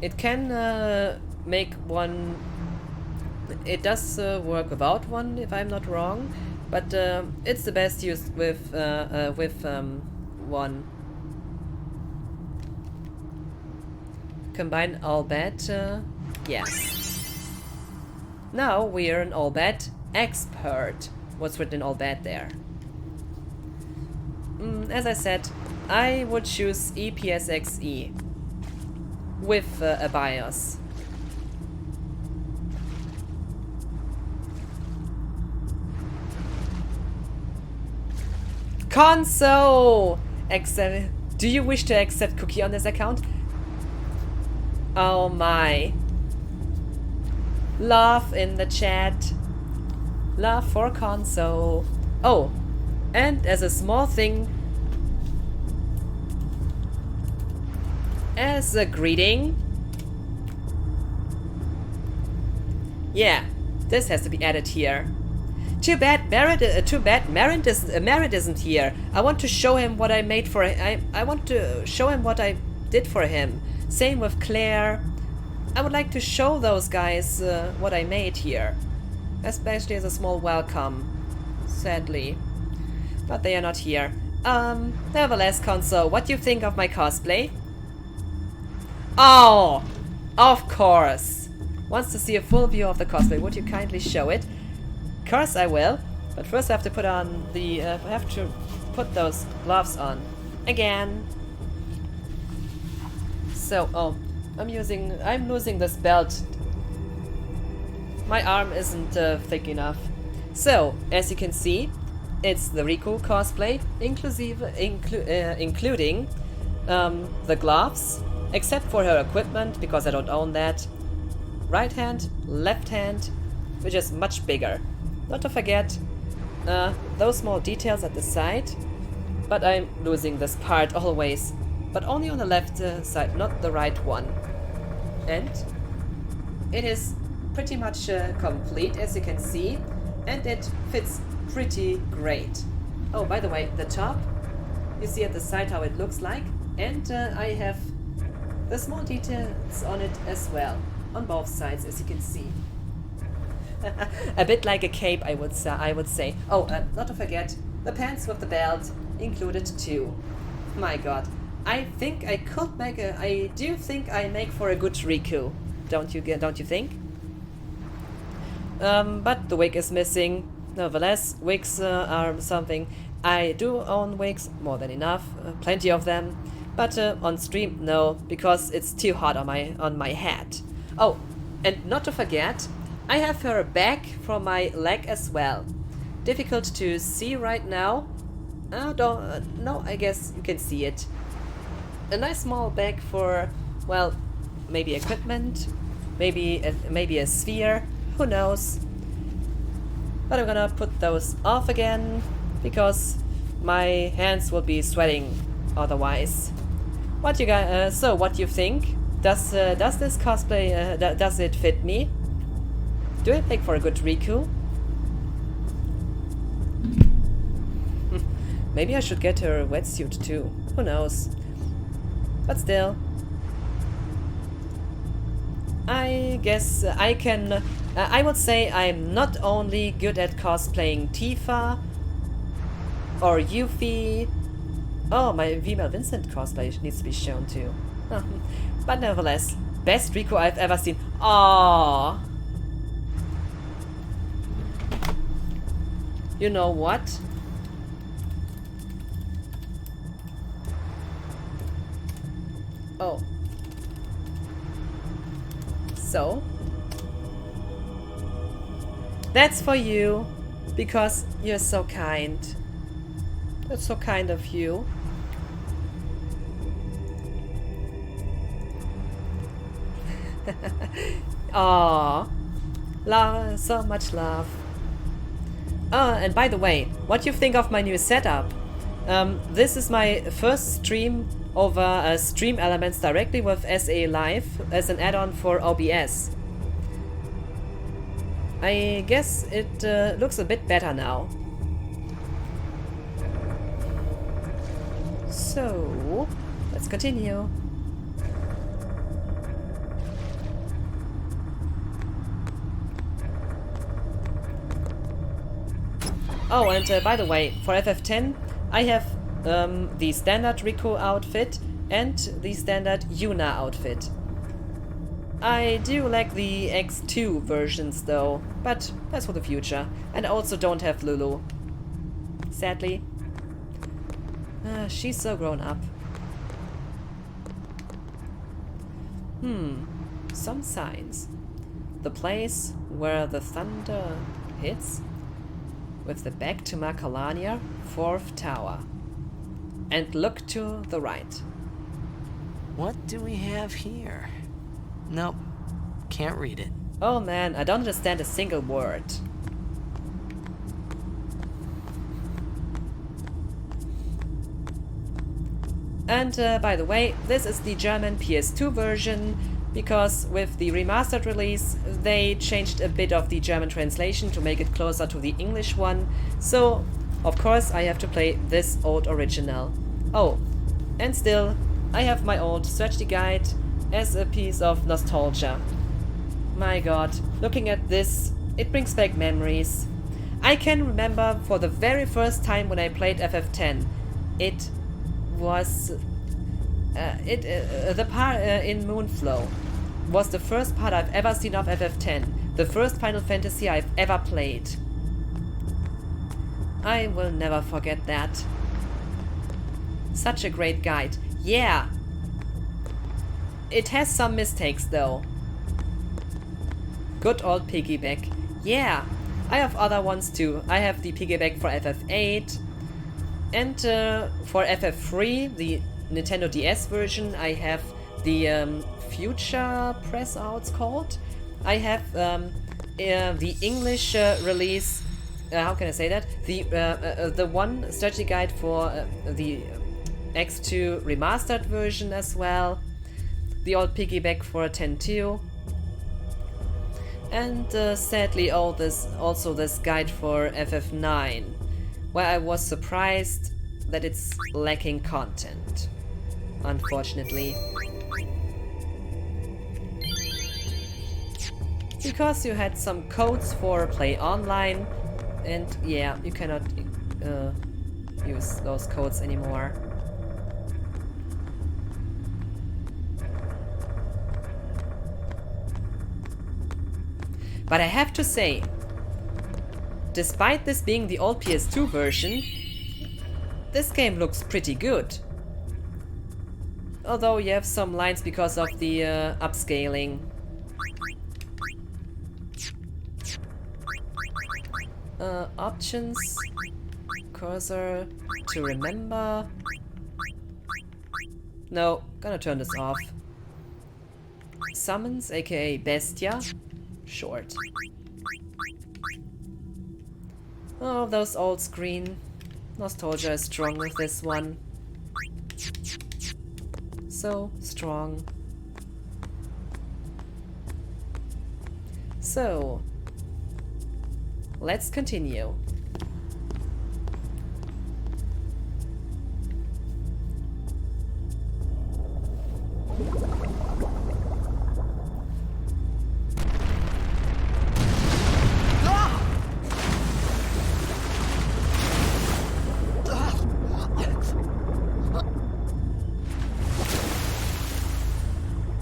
It can make one. It does work without one, if I'm not wrong, but it's the best used with one. Combine all bad, yes. Now we are an all bad expert. What's written in all bad there? As I said, I would choose ePSXE with a BIOS. Console! Do you wish to accept cookie on this account? Oh my. Love in the chat. Love for console. Oh, and as a small thing, as a greeting, yeah, this has to be added here. Too bad Merritt isn't here. I want to show him what I made for him. I want to show him what I did for him. Same with Claire. I would like to show those guys what I made here. Especially as a small welcome. Sadly. But they are not here. Nevertheless, Console, what do you think of my cosplay? Oh! Of course! Wants to see a full view of the cosplay. Would you kindly show it? Of course I will, but first I have to put on the I have to put those gloves on again. So, oh, I'm losing this belt. My arm isn't thick enough. So, as you can see, it's the Riku cosplay, including the gloves, except for her equipment, because I don't own that. Right hand, left hand, which is much bigger. Not to forget those small details at the side, but I'm losing this part always. But only on the left side, not the right one. And it is pretty much complete, as you can see, and it fits pretty great. Oh, by the way, the top, you see at the side how it looks like, and I have the small details on it as well, on both sides, as you can see. A bit like a cape, I would say. Oh, not to forget, the pants with the belt included too. My god. I think I could make I do think I make for a good Riku. Don't you think? But the wig is missing. Nevertheless, wigs are something. I do own wigs, more than enough, plenty of them. But on stream, no, because it's too hot on my head. Oh, and not to forget, I have her bag for my leg as well. Difficult to see right now. No, I guess you can see it. A nice small bag for, well, maybe equipment, maybe a sphere, who knows. But I'm gonna put those off again, because my hands will be sweating otherwise. What you guys? So what do you think? Does this cosplay does it fit me? Do I make for a good Riku? Maybe I should get her a wetsuit too. Who knows? But still, I guess I can. I would say I'm not only good at cosplaying Tifa or Yuffie. Oh, my female Vincent cosplay needs to be shown too. But nevertheless, best Riku I've ever seen. Aww. You know what? Oh. So? That's for you, because you're so kind. That's so kind of you. Aww. Love, so much love. Oh, and by the way, what do you think of my new setup? This is my first stream over stream elements directly with SA Live as an add-on for OBS. I guess it looks a bit better now. So, let's continue. Oh, and by the way, for FF10, I have the standard Riku outfit and the standard Yuna outfit. I do like the X2 versions though, but that's for the future. And I also don't have Lulu. Sadly. She's so grown up. Some signs. The place where the thunder hits, with the back to Makalania, 4th tower. And look to the right. What do we have here? Nope, can't read it. Oh man, I don't understand a single word. And by the way, this is the German PS2 version, because with the remastered release they changed a bit of the German translation to make it closer to the English one, so of course I have to play this old original. Oh, and still, I have my old strategy guide as a piece of nostalgia. My god, looking at this, it brings back memories. I can remember for the very first time when I played FF10, it was the part in Moonflow was the first part I've ever seen of FF10, the first Final Fantasy I've ever played. I will never forget that. Such a great guide. Yeah! It has some mistakes though. Good old piggyback. Yeah! I have other ones too. I have the piggyback for FF8 and for FF3, the Nintendo DS version, I have the Future Press, how it's called. I have the English release. How can I say that? The one strategy guide for the X2 remastered version as well. The old piggyback for 10.2. And sadly also this guide for FF9, where I was surprised that it's lacking content, unfortunately. Because you had some codes for play online, and yeah, you cannot use those codes anymore. But I have to say, despite this being the old PS2 version, this game looks pretty good. Although you have some lines because of the upscaling. Options, cursor, to remember. No, gonna turn this off. Summons, aka Bestia. Short. Oh, those old screen. Nostalgia is strong with this one. So strong. So, let's continue.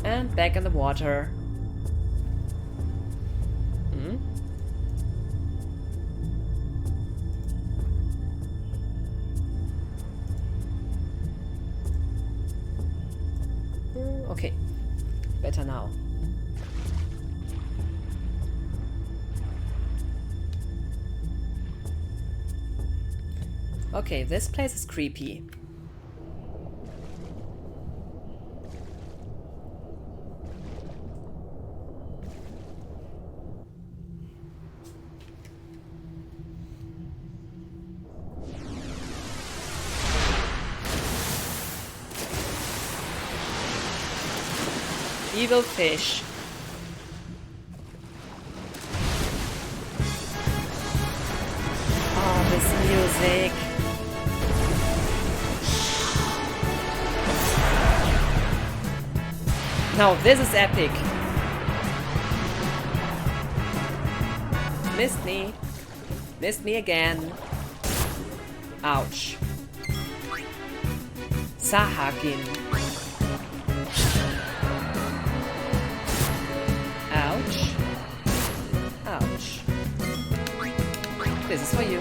And back in the water. Okay, better now. Okay, this place is creepy. Evil fish. Oh, this music. Now this is epic. Missed me. Missed me again. Ouch. Sahakin. Ouch. Ouch. This is for you.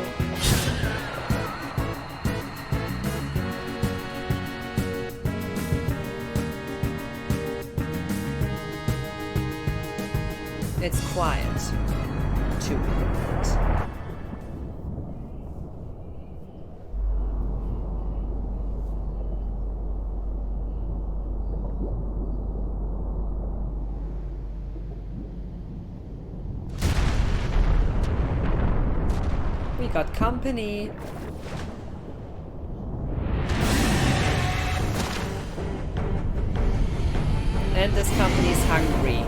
It's quiet. Too quiet. We got company. And this company is hungry.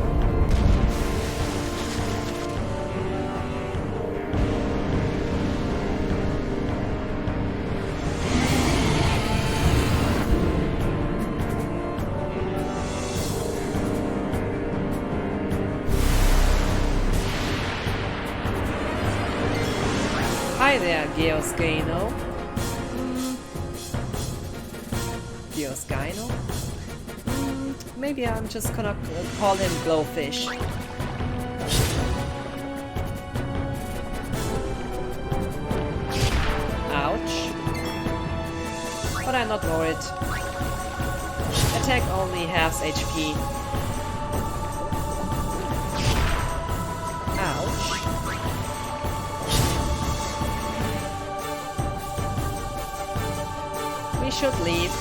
Hi there, Geosgano. Geosgano? Maybe I'm just gonna call him Glowfish. Ouch. But I'm not worried. Attack only halves HP. Ouch. we should leave.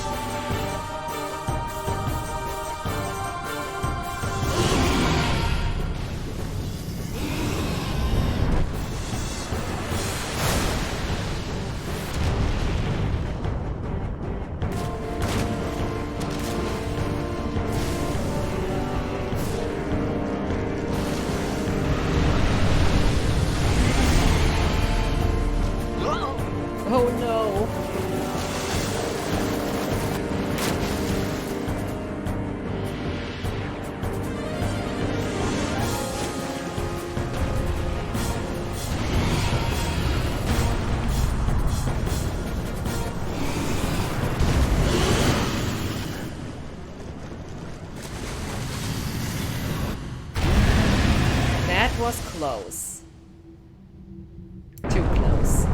Oh no. That was close. Too close.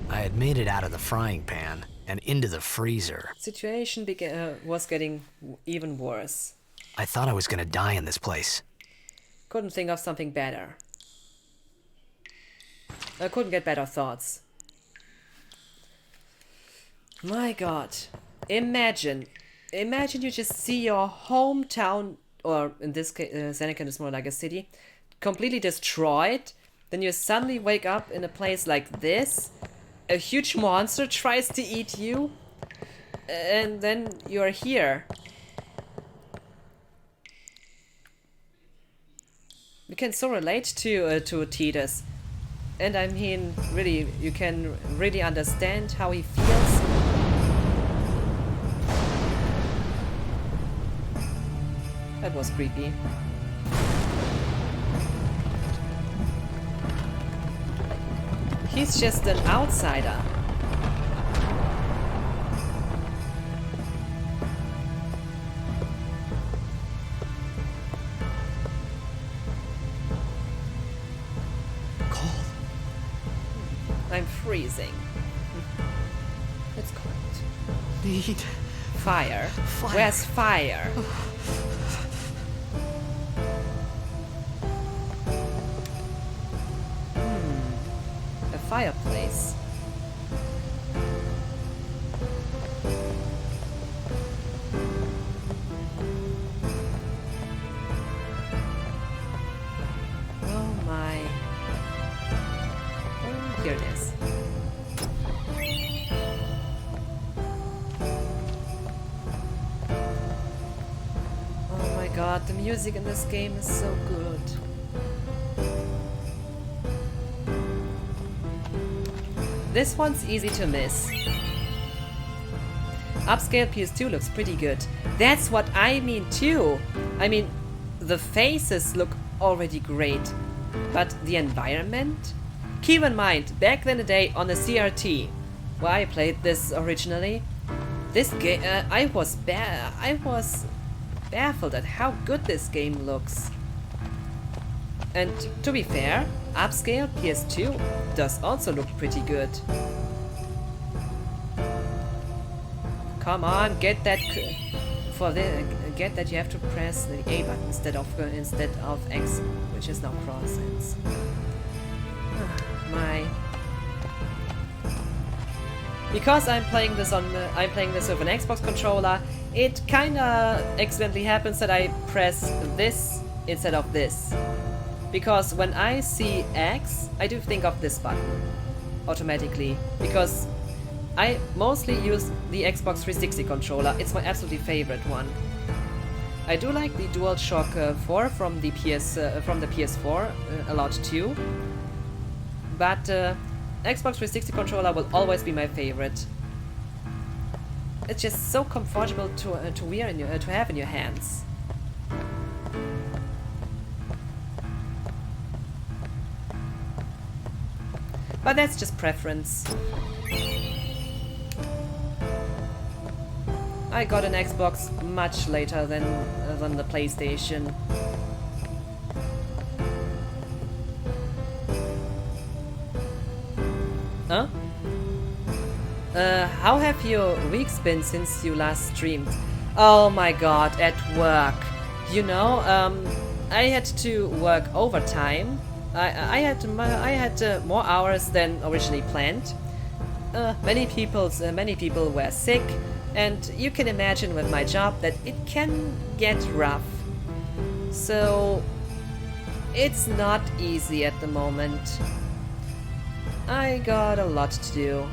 I had made it out of the frying pan and into the freezer. Situation was getting even worse. I thought I was gonna die in this place. Couldn't think of something better. I couldn't get better thoughts. My god. Imagine you just see your hometown, or in this case, Senecan is more like a city, completely destroyed. Then you suddenly wake up in a place like this. A huge monster tries to eat you. And then you're here. You can so relate to Titus. And I mean, really, you can really understand how he feels. That was creepy. He's just an outsider. Cold. I'm freezing. It's cold. Need Fire. Fire. Where's fire? A fireplace. Oh my. Oh, here it is. Oh my god, the music in this game is so good. This one's easy to miss. Upscale PS2 looks pretty good. That's what I mean too. I mean, the faces look already great, but the environment? Keep in mind, back in the day on the CRT, where I played this originally, this game, I was baffled at how good this game looks. And to be fair, upscale PS2 does also look pretty good. Come on, get that get that you have to press the A button instead of X, which is now cross. Because I'm playing this with an Xbox controller, it kinda accidentally happens that I press this instead of this. Because when I see X, I do think of this button automatically. Because I mostly use the Xbox 360 controller. It's my absolutely favorite one. I do like the DualShock 4 from the PS4 a lot too. But Xbox 360 controller will always be my favorite. It's just so comfortable to wear to have in your hands. But that's just preference. I got an Xbox much later than the PlayStation. Huh? How have your weeks been since you last streamed? Oh my god, at work. You know, I had to work overtime. I had more hours than originally planned. Many people were sick, and you can imagine with my job that it can get rough. So it's not easy at the moment. I got a lot to do.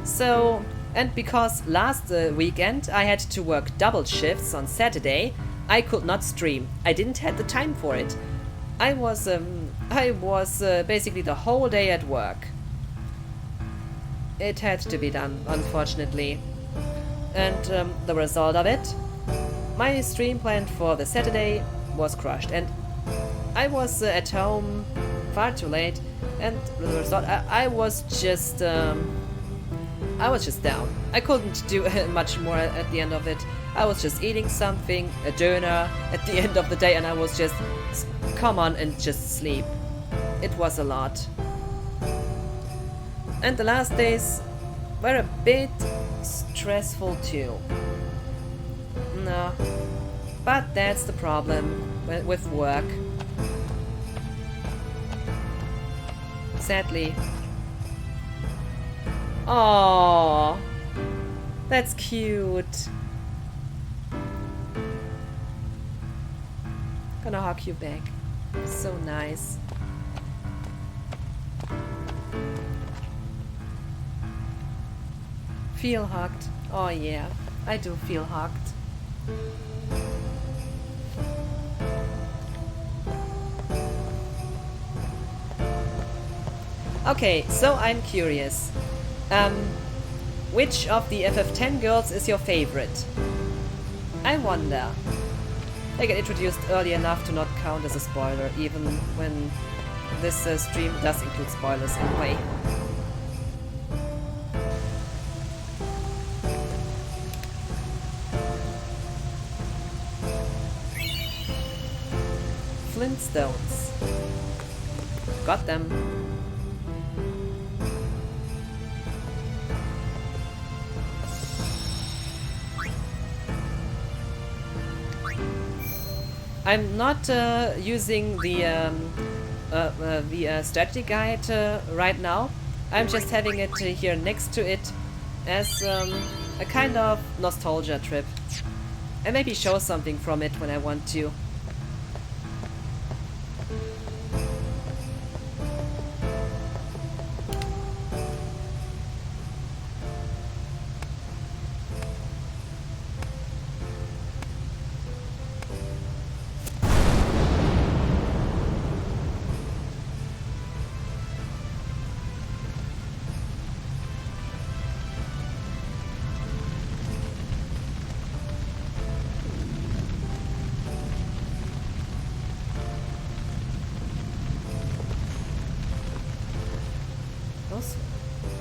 So, and because last weekend I had to work double shifts on Saturday, I could not stream. I didn't have the time for it. I was basically the whole day at work. It had to be done, unfortunately. And the result of it, my stream planned for the Saturday was crushed, and I was at home far too late, and the result, I was just down. I couldn't do much more at the end of it. I was just eating something, a dinner at the end of the day, and I was just, come on and just sleep. It was a lot. And the last days were a bit stressful too. No, but that's the problem with work. Sadly. Aww, that's cute. Gonna hug you back. So nice. Feel hugged. Oh yeah, I do feel hugged. Okay, so I'm curious. Which of the FF10 girls is your favorite? I wonder. They get introduced early enough to not count as a spoiler, even when this stream does include spoilers in a way. Flintstones. Got them. I'm not using the strategy guide right now. I'm just having it here next to it as a kind of nostalgia trip. And maybe show something from it when I want to.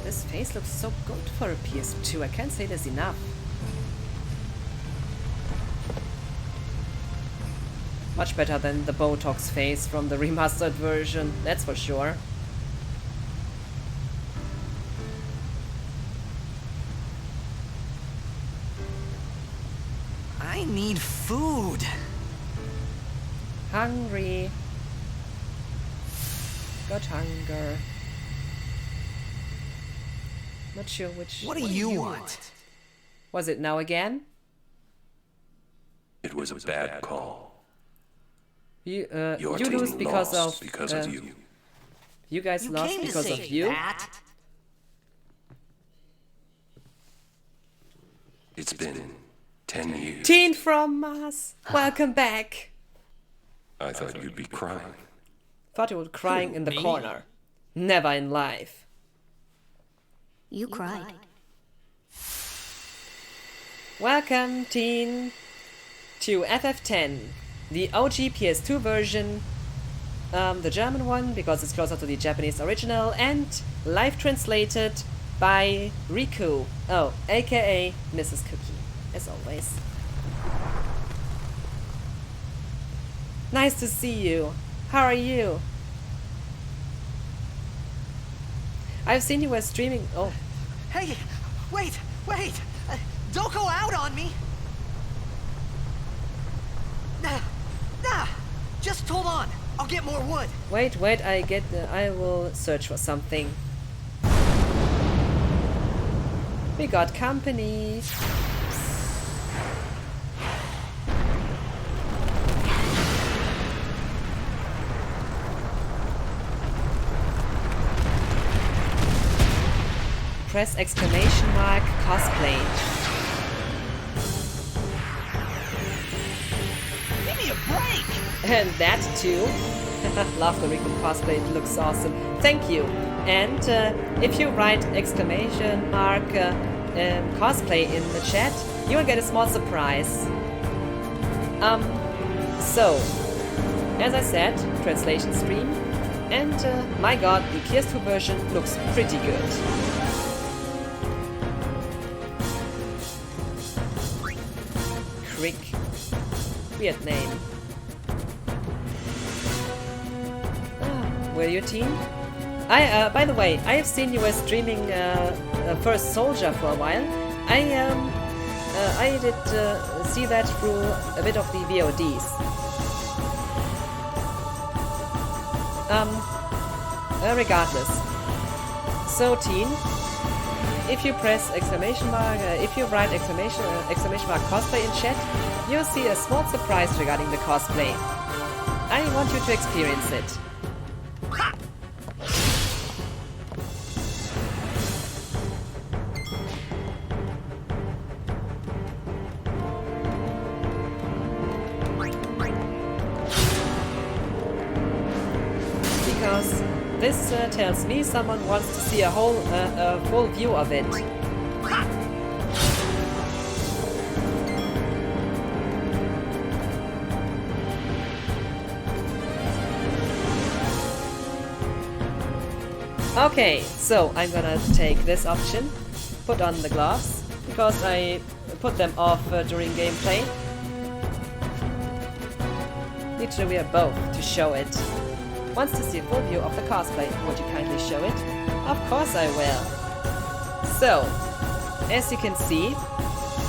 This face looks so good for a PS2, I can't say this enough. Much better than the Botox face from the remastered version, that's for sure. I need food. Hungry. Got hunger. Not sure which... What do you want? Was it now again? It was a bad call. You Your you team lose because lost of... because of you. You guys You lost came to because say of you? that? It's been 10 years. Teen from Mars! Welcome back! I thought you'd be crying. Thought you were crying in the Me? corner. Never in life. You cried. Welcome, Teen, to FF10, the OG PS2 version, the German one because it's closer to the Japanese original, and live translated by Riku, aka Mrs. Cookie, as always. Nice to see you. How are you? I've seen you were streaming. Oh, Hey, wait! Don't go out on me! Nah, just hold on. I'll get more wood. wait, I will search for something. We got company. Press exclamation mark cosplay. Give me a break! And that too. Love the Rico cosplay, it looks awesome. Thank you. And if you write exclamation mark cosplay in the chat, you will get a small surprise. So, as I said, translation stream. And my god, the PS2 version looks pretty good. Crick. Weird name. Were you team? By the way, I have seen you were streaming First Soldier for a while. I did see that through a bit of the VODs. Regardless. So, teen, if you press exclamation mark, if you write exclamation mark cosplay in chat, you'll see a small surprise regarding the cosplay. I want you to experience it. Because this tells me someone wants to see a whole, full view of it. Okay, so I'm gonna take this option, put on the gloves, because I put them off during gameplay. Need to wear both to show it. Wants to see a full view of the cosplay. Would you kindly show it? Of course I will. So, as you can see,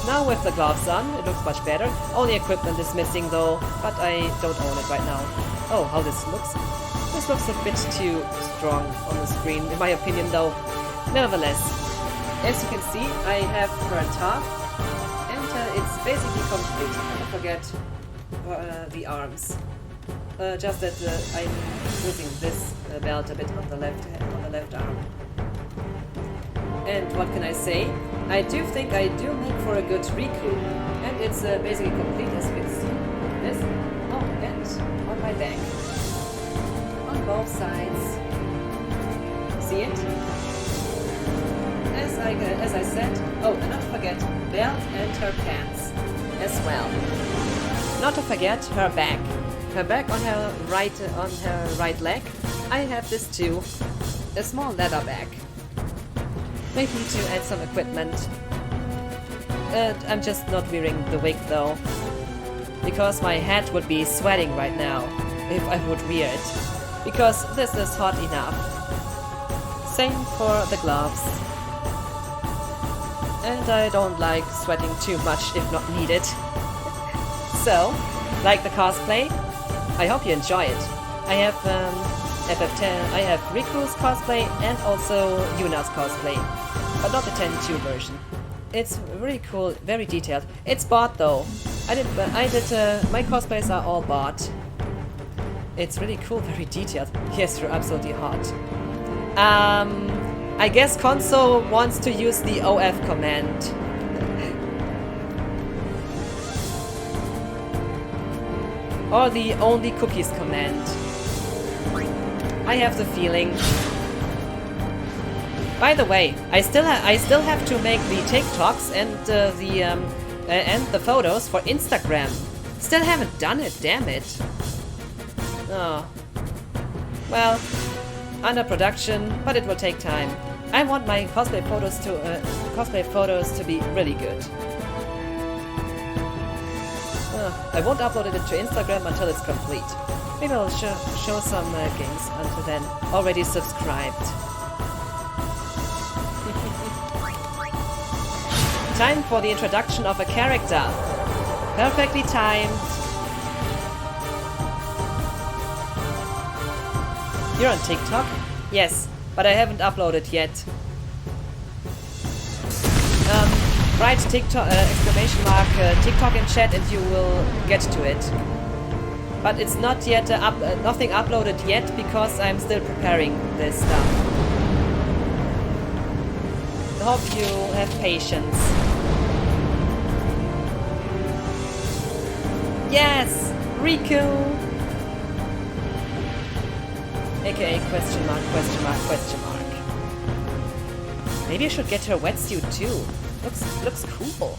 now with the gloves on, it looks much better. Only equipment is missing though, but I don't own it right now. Oh, how this looks. This looks a bit too strong on the screen, in my opinion though. Nevertheless, as you can see, I have her top, and it's basically complete. Don't forget the arms. Just that I'm using this belt a bit on the left arm. And what can I say? I do think I do make for a good Riku, and it's basically complete as you can see. This, oh, and on my back, on both sides. See it? As I said. Oh, and not forget belt and her pants as well. Not to forget her bag. Her bag on her right leg. I have this too. A small leather bag. Maybe to add some equipment. I'm just not wearing the wig though. Because my head would be sweating right now if I would wear it. Because this is hot enough. Same for the gloves. And I don't like sweating too much if not needed. So, like the cosplay? I hope you enjoy it. I have FF10, I have Riku's cosplay and also Yuna's cosplay, but not the 10.2 version. It's really cool, very detailed. It's bought though. My cosplays are all bought. It's really cool, very detailed. Yes, you're absolutely hot. I guess console wants to use the OF command. Or the only cookies command. I have the feeling. By the way, I still have to make the TikToks and the photos for Instagram. Still haven't done it, damn it. Oh. Well, under production, but it will take time. I want my cosplay photos to be really good. I won't upload it to Instagram until it's complete. Maybe I'll show some games until then. Already subscribed. time for the introduction of a character. Perfectly timed. You're on TikTok? Yes, but I haven't uploaded yet. Write TikTok exclamation mark TikTok in chat and you will get to it. But it's not yet nothing uploaded yet because I'm still preparing this stuff. I hope you have patience. Yes, Riku. AKA question mark, question mark, question mark. Maybe I should get her wetsuit too. Looks cool.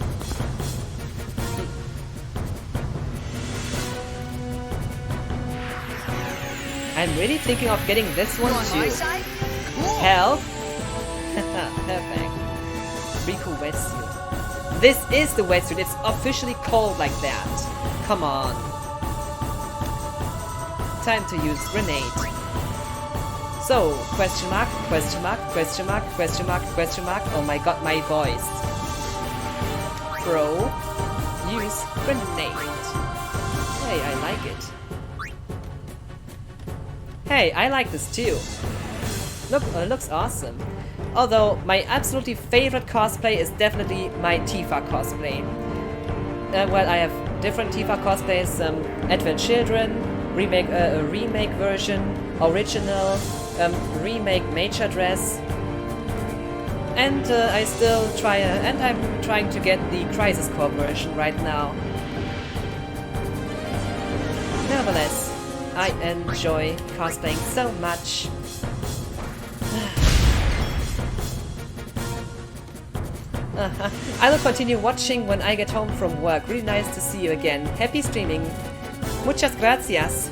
I'm really thinking of getting this one too. Hell. Perfect. Riku wetsuit. This is the wetsuit. It's officially called like that. Come on. Time to use grenade. So, question mark, question mark, question mark, question mark, question mark. Oh my god, my voice. Pro. Use grenade. Hey, I like it. Hey, I like this too. Look, looks awesome. Although, my absolutely favorite cosplay is definitely my Tifa cosplay. Well, I have different Tifa cosplays. Advent Children, remake version, original, remake major dress. And I still try, and I'm trying to get the Crisis Core version right now. Nevertheless, I enjoy cosplaying so much. I will continue watching when I get home from work. Really nice to see you again. Happy streaming. Muchas gracias.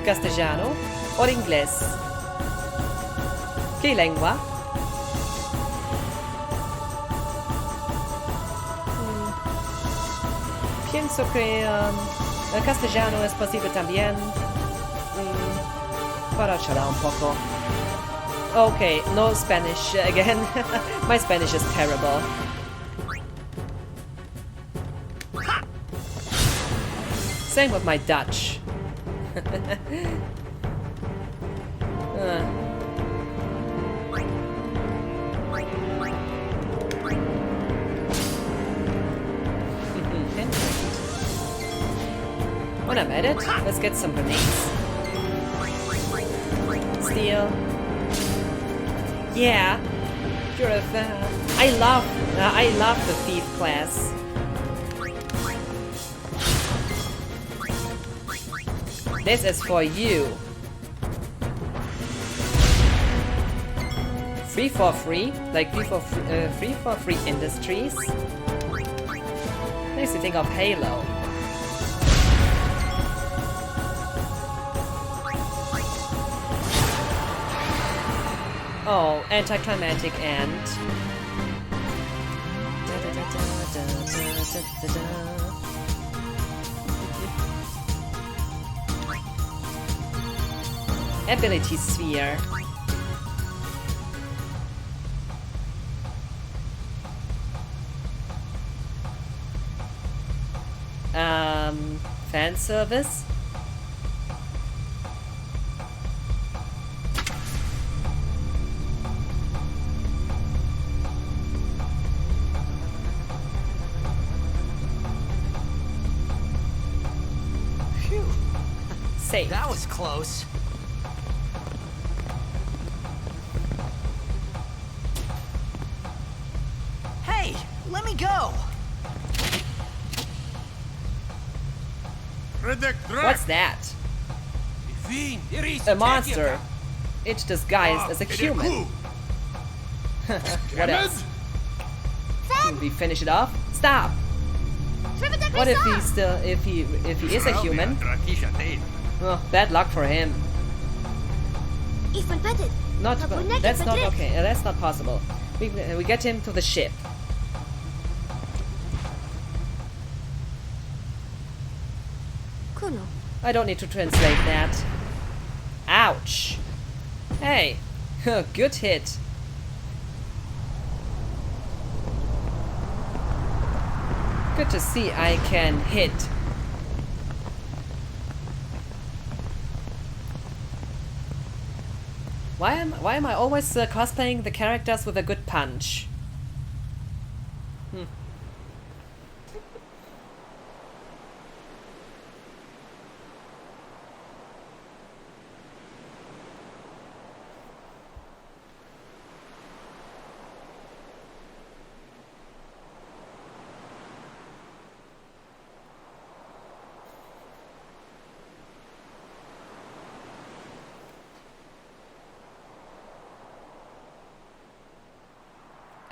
Castellano or inglés? ¿Qué lengua? Pienso que el castellano es posible también. Para charlar un poco. Okay, no Spanish again. My Spanish is terrible. Same with my Dutch. When I'm at it, let's get some grenades. Steal. Yeah, you're a fan. I love the thief class. This is for you. Free for free, like free for free industries. Makes me think of Halo. Oh, anticlimactic end. Ability sphere. Fan service. Phew. Safe. That was close. Hey, let me go. What's that? A monster. It's disguised as a human. What else? Can we finish it off? Stop! What if he still if he is a human? Oh, bad luck for him. Not that's not okay. That's not possible. We get him to the ship. I don't need to translate that. Ouch. Hey, good hit. good to see I can hit. Why am I always cosplaying the characters with a good punch?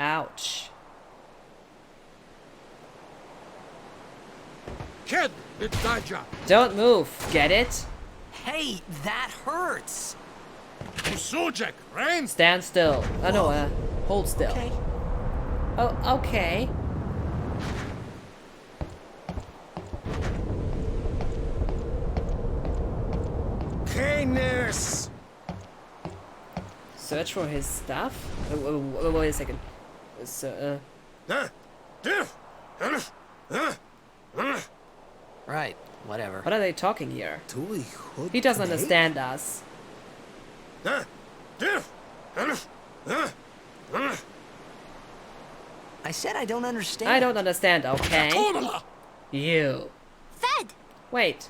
Ouch. Kid, it's Dodger. Don't move, get it? Hey, that hurts. Sujek, right? Stand still. Oh no, hold still. Okay. Oh, okay. Hey, nurse. Search for his stuff? Wait a second. So, Right, whatever. what are they talking here? He doesn't understand us. I said I don't understand. I don't understand, okay? You. Fed! Wait.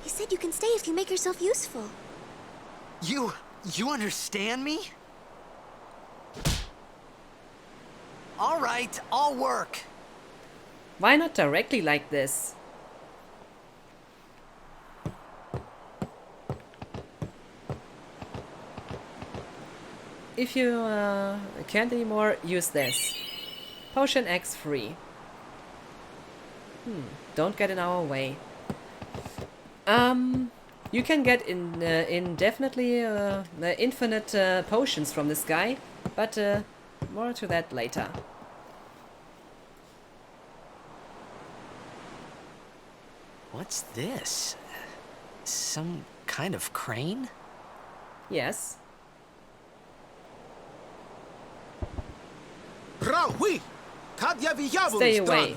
He said you can stay if you make yourself useful. You understand me? All right, I'll work. Why not directly like this? If you can't anymore, use this. Potion X free. Don't get in our way. You can get indefinitely infinite potions from this guy, but more to that later. What's this? Some kind of crane? Yes. Stay away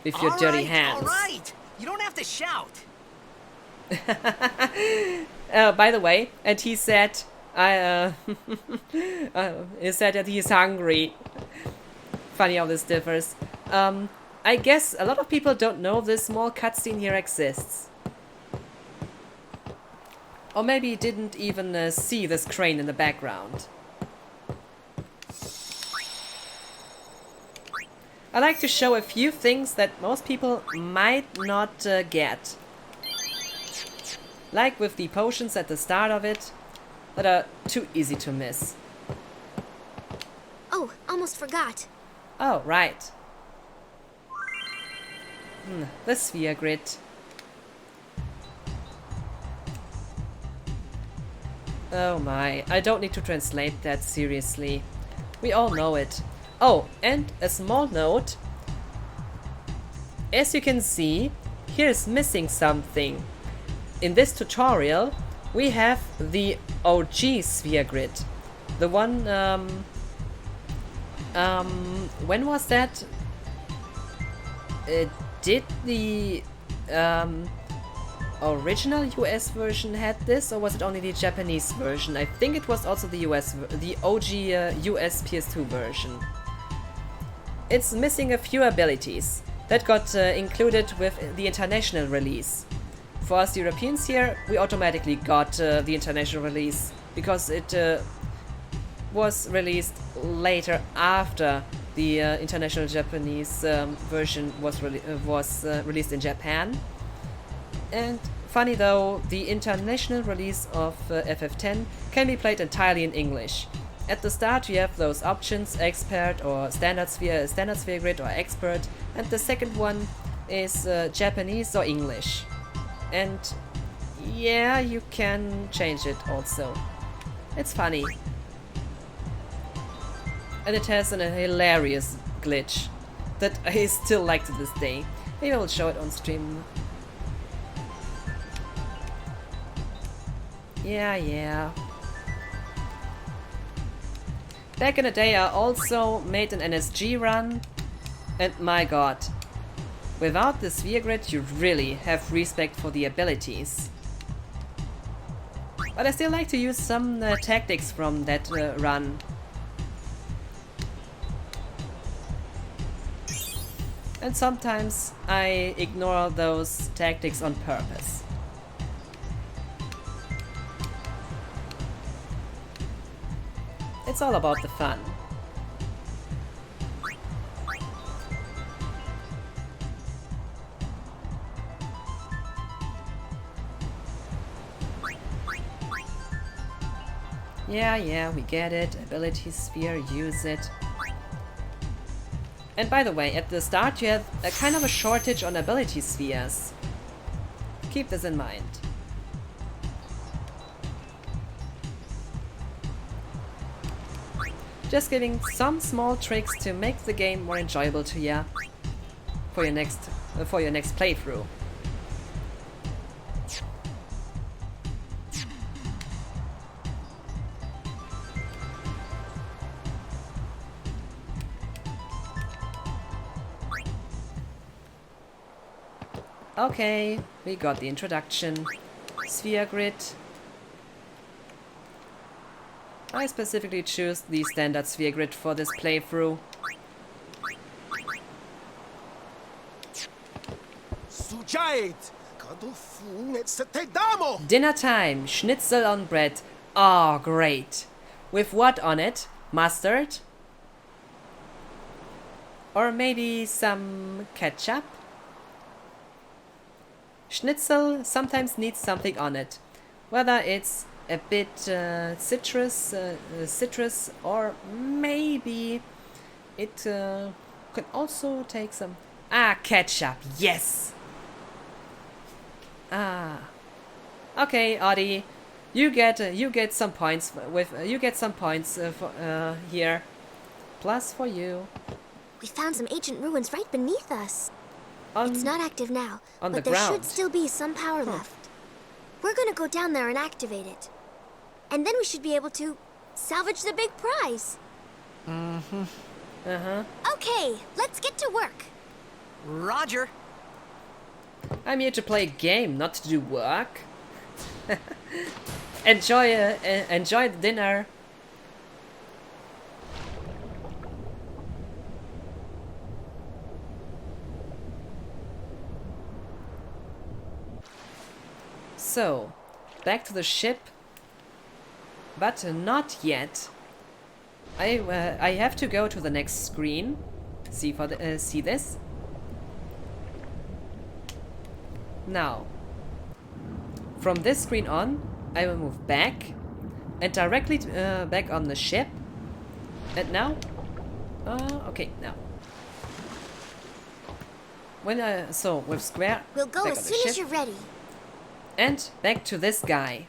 with your dirty hands. All right. You don't have to shout. By the way, and he said, he said that he's hungry. Funny how this differs. I guess a lot of people don't know this small cutscene here exists. Or maybe didn't even see this crane in the background. I like to show a few things that most people might not get. Like with the potions at the start of it, that are too easy to miss. Oh, almost forgot. Oh, right. The sphere grid. Oh my, I don't need to translate that seriously. We all know it. Oh, and a small note. As you can see, here's missing something. In this tutorial, we have the OG sphere grid. The one, when was that? Did the original US version had this, or was it only the Japanese version? I think it was also the OG US PS2 version. It's missing a few abilities that got included with the international release. For us Europeans here, we automatically got the international release because it was released later after the international Japanese version was released in Japan. And funny though, the international release of FF10 can be played entirely in English. At the start you have those options, expert or standard sphere grid or expert, and the second one is Japanese or English. And yeah, you can change it also. It's funny. And it has a hilarious glitch that I still like to this day. Maybe I will show it on stream. Yeah. Back in the day I also made an NSG run, and my god, Without the sphere grid, you really have respect for the abilities. But I still like to use some tactics from that run. And sometimes I ignore those tactics on purpose. It's all about the fun. Yeah, we get it. Ability sphere, use it. And by the way, at the start you have a kind of a shortage on ability spheres. Keep this in mind. Just giving some small tricks to make the game more enjoyable to you for your next playthrough. Okay, we got the introduction. Sphere grid. I specifically choose the standard sphere grid for this playthrough. Dinner time! Schnitzel on bread. Oh, great. With what on it? Mustard? Or maybe some ketchup? Schnitzel sometimes needs something on it. Whether it's a bit citrus or maybe it could also take some ketchup. Yes. Okay, Audie, you get some points for here. Plus for you. We found some ancient ruins right beneath us. It's not active now, but there should still be some power left. We're gonna go down there and activate it. And then we should be able to salvage the big prize. Okay, let's get to work. Roger. I'm here to play a game, not to do work. Enjoy the dinner. So, back to the ship, but not yet. I have to go to the next screen. See this? Now, from this screen on, I will move back and directly back on the ship. And now, okay, now. So with square, we'll go as soon as you're ready. And back to this guy.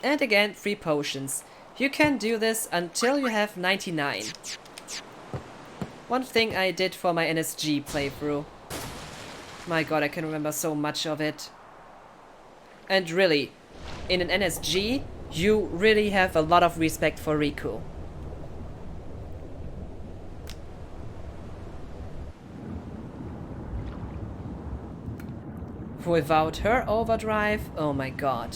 And again, 3 potions. You can do this until you have 99. One thing I did for my NSG playthrough. My god, I can remember so much of it. And really, in an NSG, you really have a lot of respect for Riku. Without her overdrive, oh my god.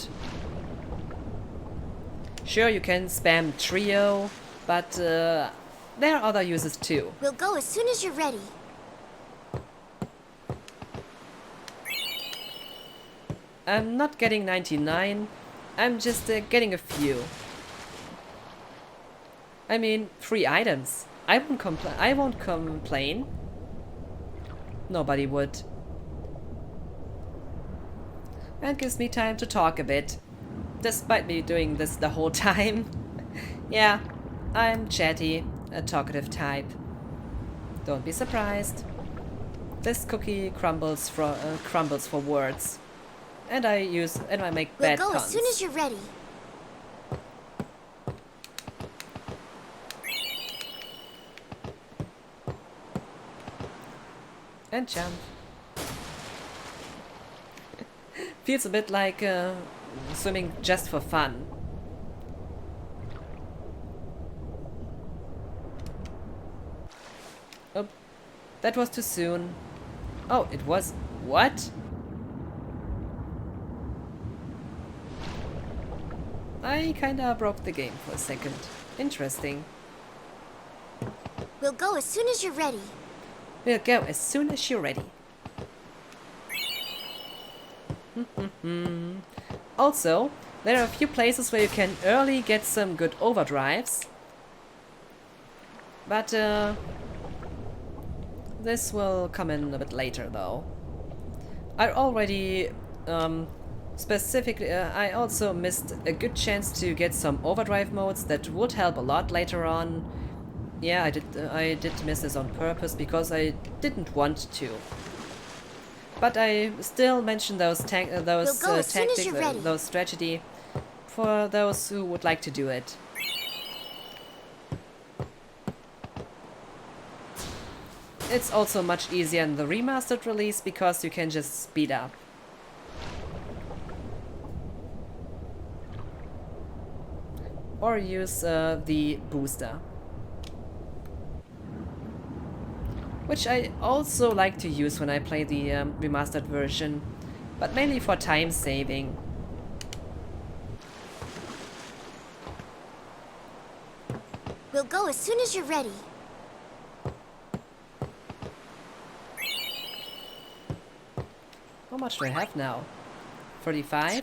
Sure, you can spam trio, but there are other uses too. We'll go as soon as you're ready. I'm not getting 99, I'm just getting a few. I mean, 3 items. I won't complain. Nobody would. And gives me time to talk a bit, despite me doing this the whole time. Yeah, I'm chatty, a talkative type. Don't be surprised. This cookie crumbles for words, and I make bad puns. We'll go as soon as you're ready. And jump. Feels a bit like swimming just for fun. Oh, that was too soon. Oh, it was... What? I kinda broke the game for a second. Interesting. We'll go as soon as you're ready. We'll go as soon as you're ready. Also, there are a few places where you can early get some good overdrives. But this will come in a bit later though. I already specifically I also missed a good chance to get some overdrive modes that would help a lot later on. Yeah, I did miss this on purpose because I didn't want to. But I still mention those tactics, those strategy for those who would like to do it. It's also much easier in the remastered release because you can just speed up. Or use the booster. Which I also like to use when I play the remastered version, but mainly for time saving. We'll go as soon as you're ready. How much do I have now? 35?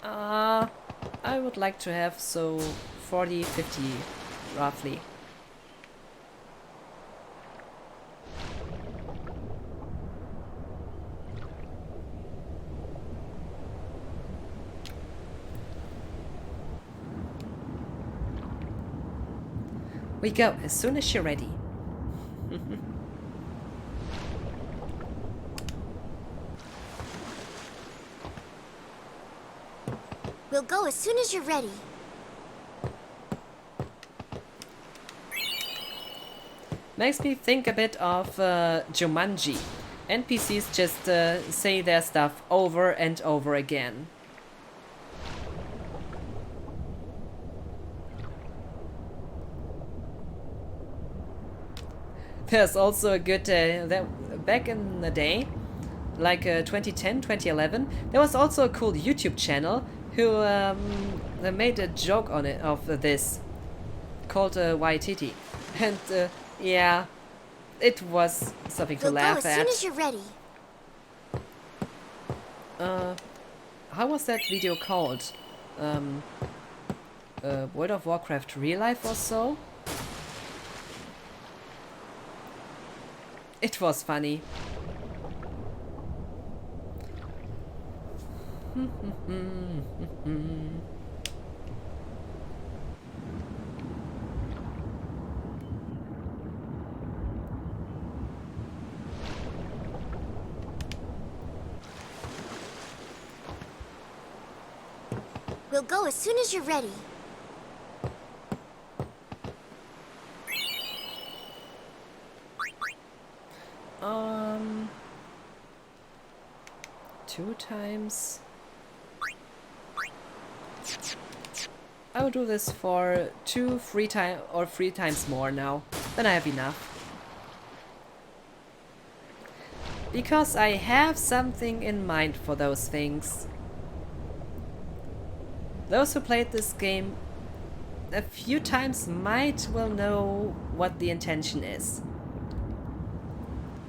I would like to have 40, 50 roughly. We go as soon as you're ready. We'll go as soon as you're ready. Makes me think a bit of Jumanji. NPCs just say their stuff over and over again. There's also a good, back in the day, like 2010, 2011, there was also a cool YouTube channel who made a joke on it, of this, called YTT. And yeah, it was something to laugh at. We'll go as soon as you're ready. How was that video called? World of Warcraft Real Life or so? It was funny. We'll go as soon as you're ready. Two times. I will do this for 3 times more now. Then I have enough. Because I have something in mind for those things. Those who played this game a few times might well know what the intention is.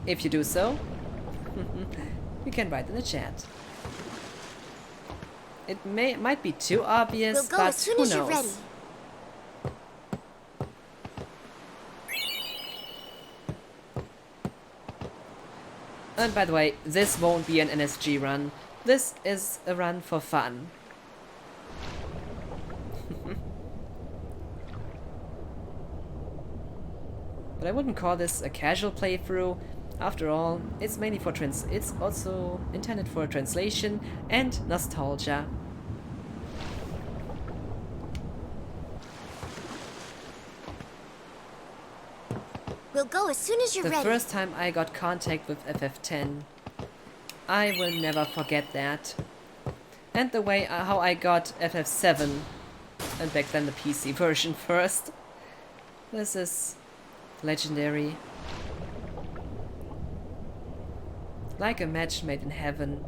If you do so, you can write in the chat. It might be too obvious, we'll go but as soon who as knows? You're ready. And by the way, this won't be an NSG run. This is a run for fun. But I wouldn't call this a casual playthrough. After all, it's mainly for it's also intended for translation and nostalgia. We'll go as soon as you're ready. The first time I got contact with FF10, I will never forget that. And the way how I got FF7, and back then the PC version first. This is legendary. Like a match made in heaven.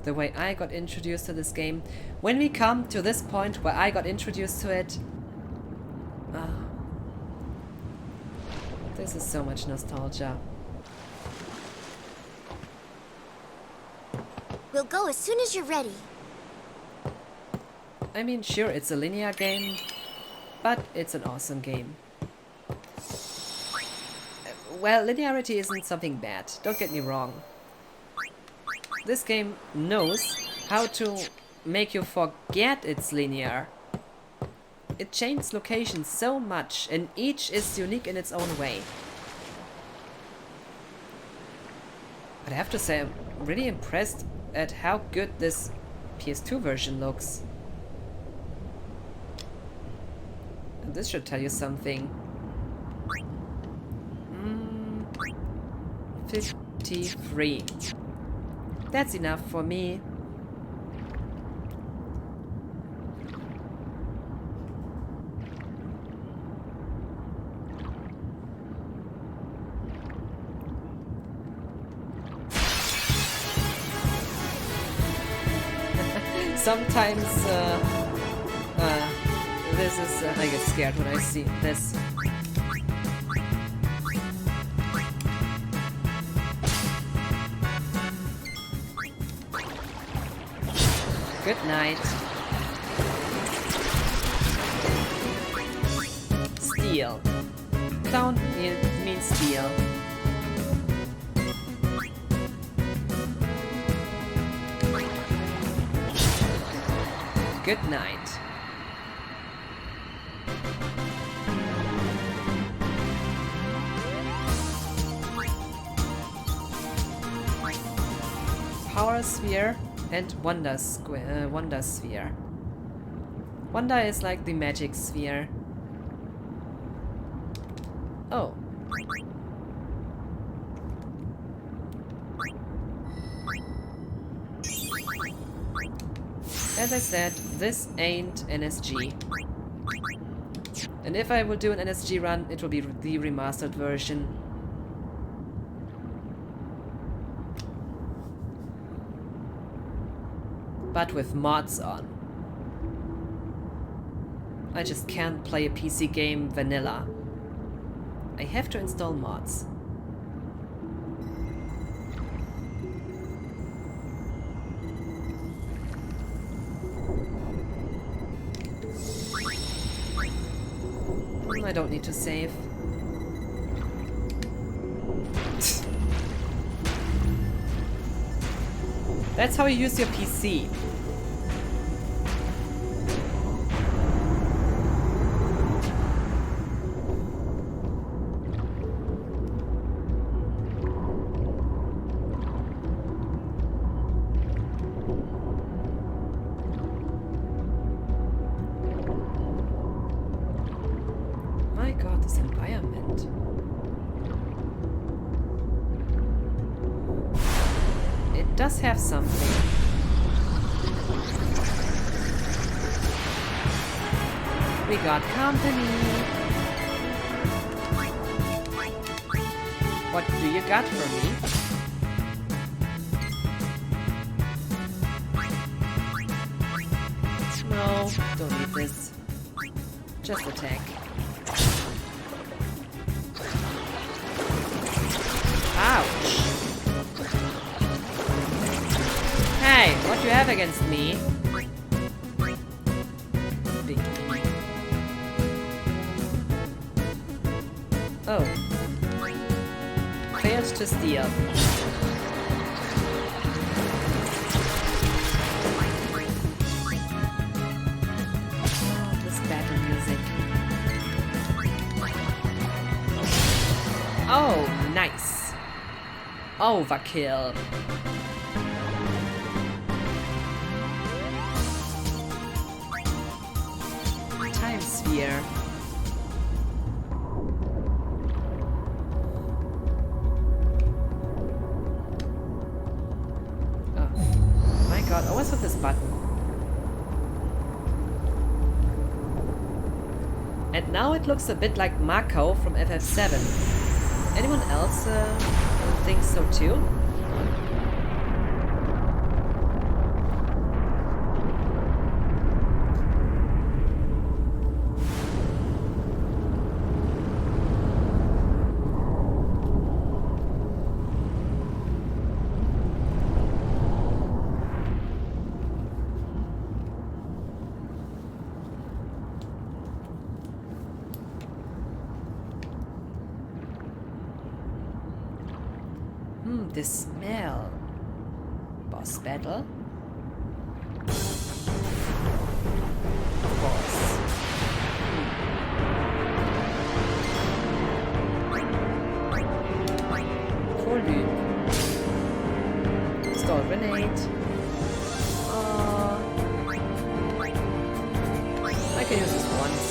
The way I got introduced to this game. When we come to this point where I got introduced to it... this is so much nostalgia. We'll go as soon as you're ready. I mean, sure, it's a linear game, but it's an awesome game. Well, linearity isn't something bad, don't get me wrong. This game knows how to make you forget it's linear. It changes locations so much, and each is unique in its own way. But I have to say, I'm really impressed at how good this PS2 version looks. And this should tell you something. 53. That's enough for me. Sometimes this is I get scared when I see this. Good night. Steal. Clown means steal. Good night. Power Sphere and Wonder Sphere. Wonder is like the magic sphere. Oh. As I said, this ain't NSG. And if I will do an NSG run, it will be the remastered version. But with mods on. I just can't play a PC game vanilla. I have to install mods. I don't need to save. That's how you use your PC. My god, this environment. It does have something. We got company. What do you got for me? No, don't need this. Just attack. Ouch! Hey, what do you have against me? Big. Oh. Failed to steal. Oh, this battle music. Oh, nice. Overkill. Time sphere. Oh my god, always with this button. And now it looks a bit like Mako from FF7. Anyone else think so too. The smell. Boss battle? Of course. For loop. Stall grenade. I can use this once.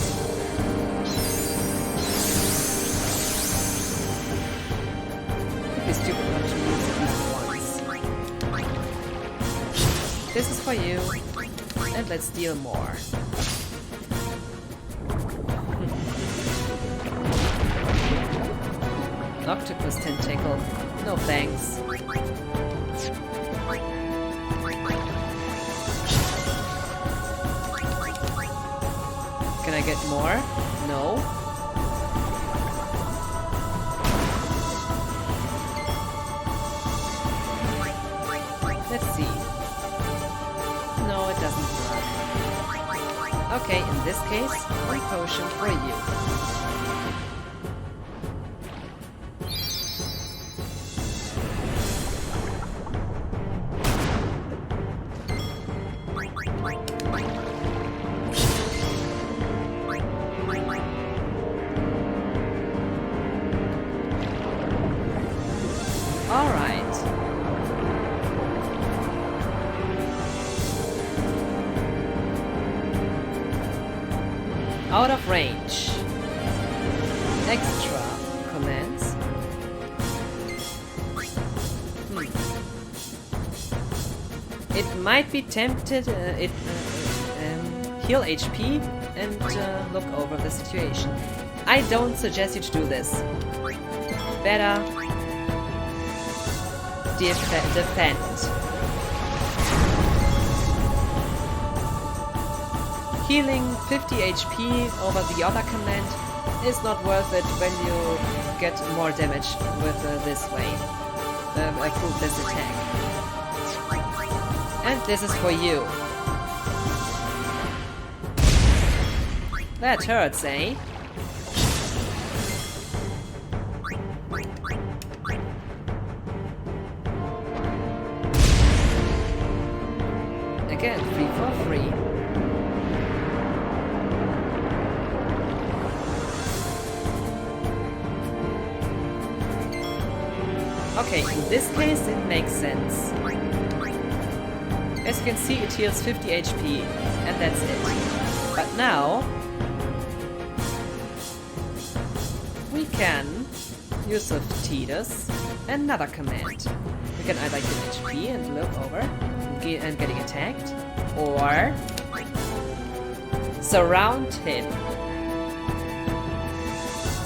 It's stupid not to use it once. This is for you, and let's deal more. Octopus tentacle, no thanks. Can I get more? No. Let's see. No, it doesn't work. Okay, in this case, one potion for you. All right. Out of range. Extra commands. It might be tempted. Heal HP and look over the situation. I don't suggest you to do this. Better defend. Healing 50 HP over the other command is not worth it when you get more damage with this way. Through this attack. And this is for you. That hurts, eh? Again, 3 for 3. Okay, in this case it makes sense. As you can see, it heals 50 HP, and that's it. But now we can use of Tidus another command. We can either heal HP and look over and getting attacked, or surround him.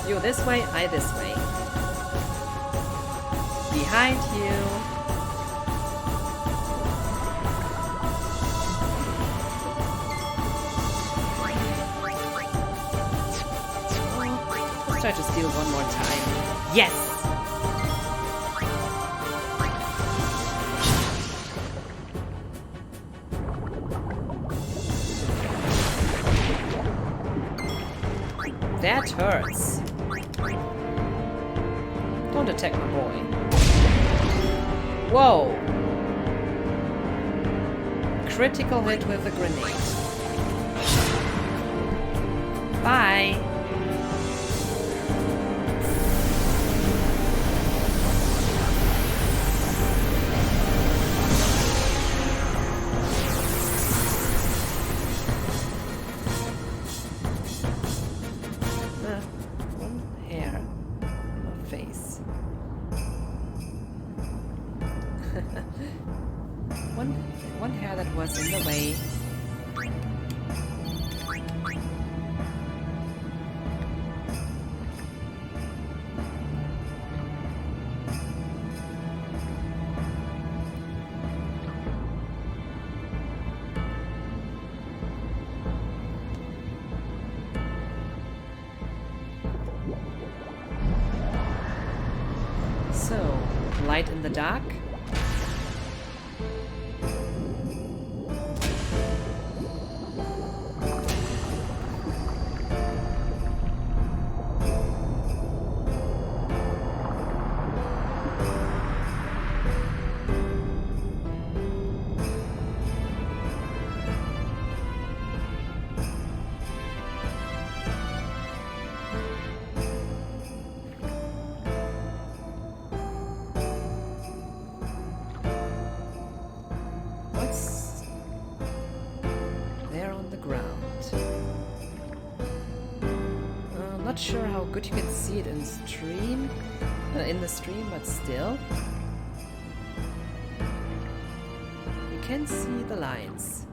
You this way, I this way. Behind you. Let's try to steal one more time. Yes! That hurts. Don't attack my boy. Whoa! Critical hit with a grenade. Bye! One hair on my face. One hair that was in the way. light in the dark. Not sure how good you can see it in the stream, but still, you can see the lines.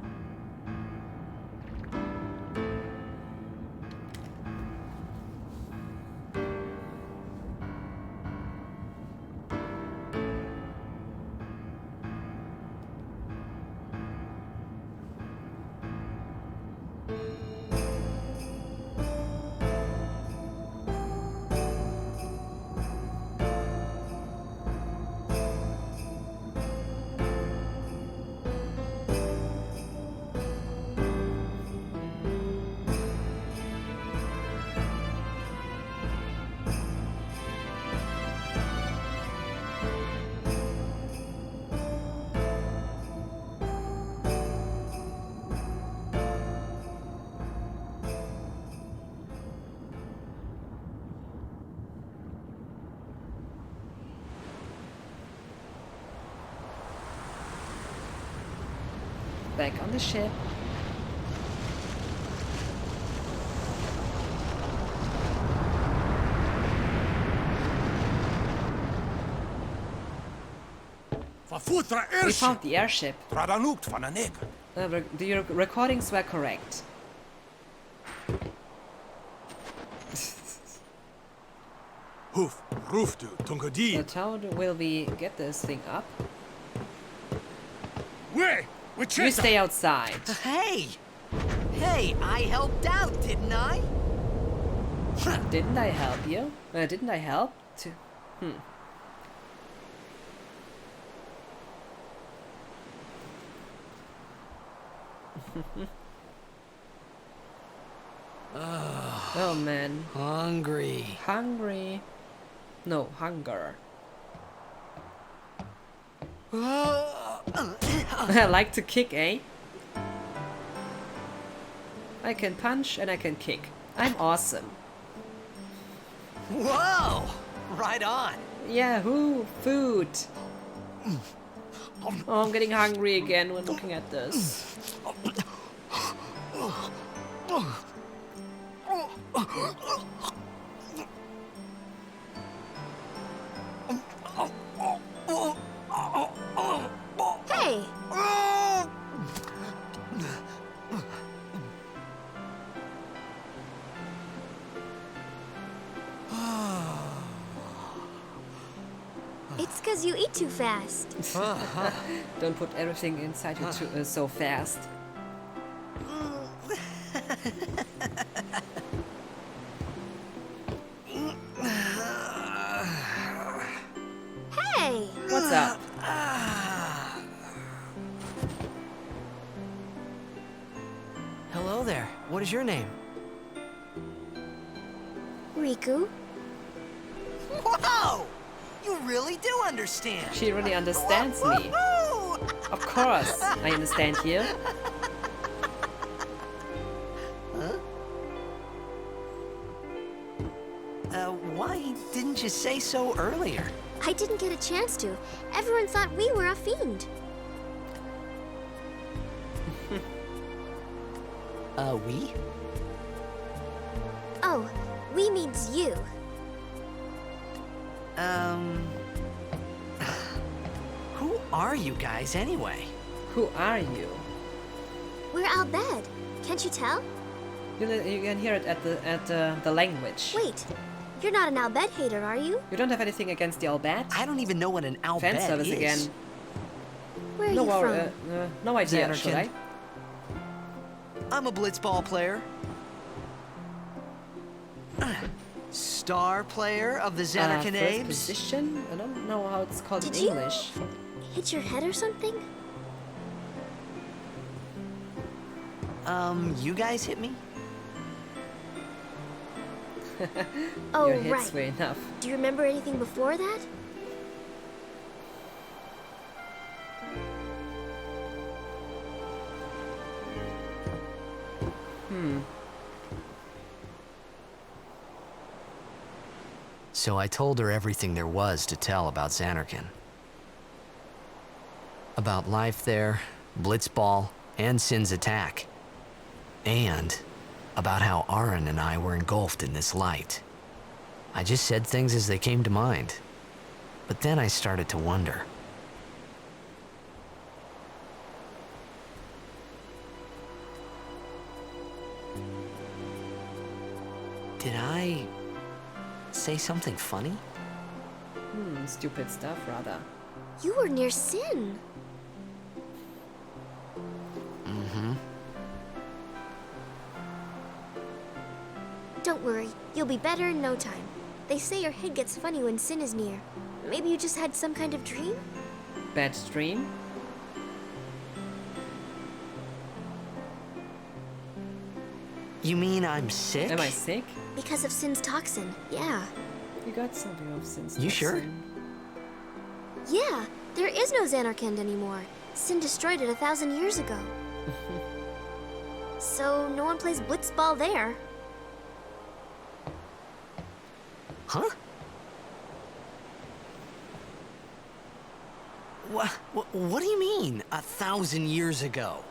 Back on the ship. We found the airship. The recordings were correct. So how will we get this thing up? You stay outside. Hey! Hey, I helped out, didn't I? Didn't I help you? Didn't I help? Oh man. Hungry. Hungry. No, hunger. I like to kick, eh? I can punch and I can kick. I'm awesome. Whoa! Right on. Yahoo! Food! Oh, I'm getting hungry again when looking at this. Hey! It's because you eat too fast. Don't put everything inside you too, so fast. Hey! What's up? Hello there. What is your name? Riku? Whoa! You really do understand. She really understands me. Of course, I understand you. Why didn't you say so earlier? I didn't get a chance to. Everyone thought we were a fiend. We? Oh, we means you. Who are you guys anyway? Who are you? We're Albed. Can't you tell? You can hear it at the language. Wait, you're not an Albed hater, are you? You don't have anything against the Albed? I don't even know what an Albed Fan service is. again. Where are you from? No idea, Xanarkin. should I? I'm a blitzball player. Star player of the Xanarkan first Apes? position? I don't know how it's called Did in you English. hit your head or something? You guys hit me? Oh, Your hits right. were enough. Do you remember anything before that? So I told her everything there was to tell about Xanarkan. About life there, Blitzball, and Sin's attack. And about how Aaron and I were engulfed in this light. I just said things as they came to mind. But then I started to wonder. Did I say something funny? Stupid stuff, rather. You were near Sin. Don't worry, you'll be better in no time. They say your head gets funny when Sin is near. Maybe you just had some kind of dream? Bad dream? You mean I'm sick? Am I sick? Because of Sin's toxin, yeah. You got something of since. You sure? Yeah, there is no Xanarkand anymore. Sin destroyed it 1,000 years ago. So no one plays Blitzball there. Huh? What do you mean, 1,000 years ago?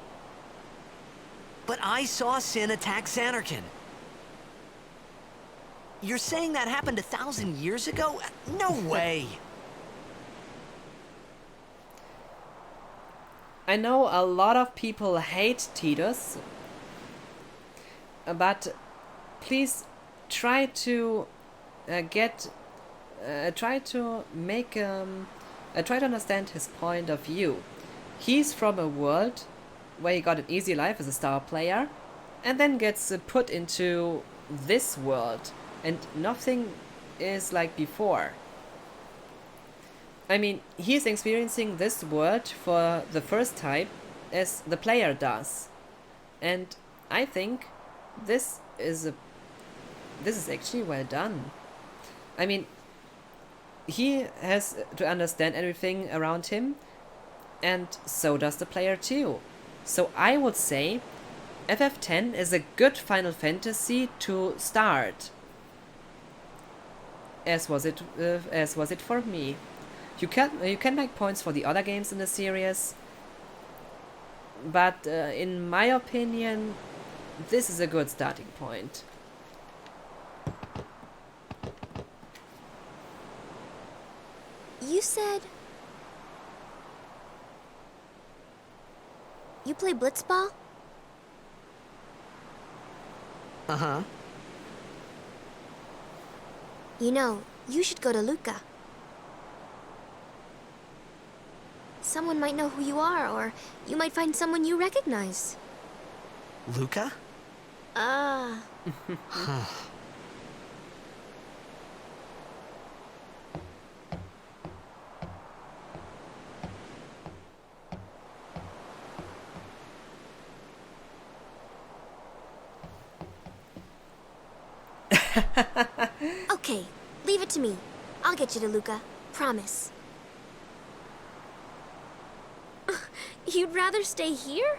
But I saw Sin attack Xanarkan. You're saying that happened 1,000 years ago? No way! I know a lot of people hate Tidus, but please try to try to understand his point of view. He's from a world where he got an easy life as a star player, and then gets put into this world, and nothing is like before. I mean, he's experiencing this world for the first time as the player does. And I think this is actually well done. I mean, he has to understand everything around him, and so does the player too. So I would say FF10 is a good Final Fantasy to start. As was it for me. You can make points for the other games in the series, but in my opinion, this is a good starting point. You said you play Blitzball? Uh-huh. You know, you should go to Luca. Someone might know who you are, or you might find someone you recognize. Luca? Okay, leave it to me. I'll get you to Luca. Promise. You'd rather stay here?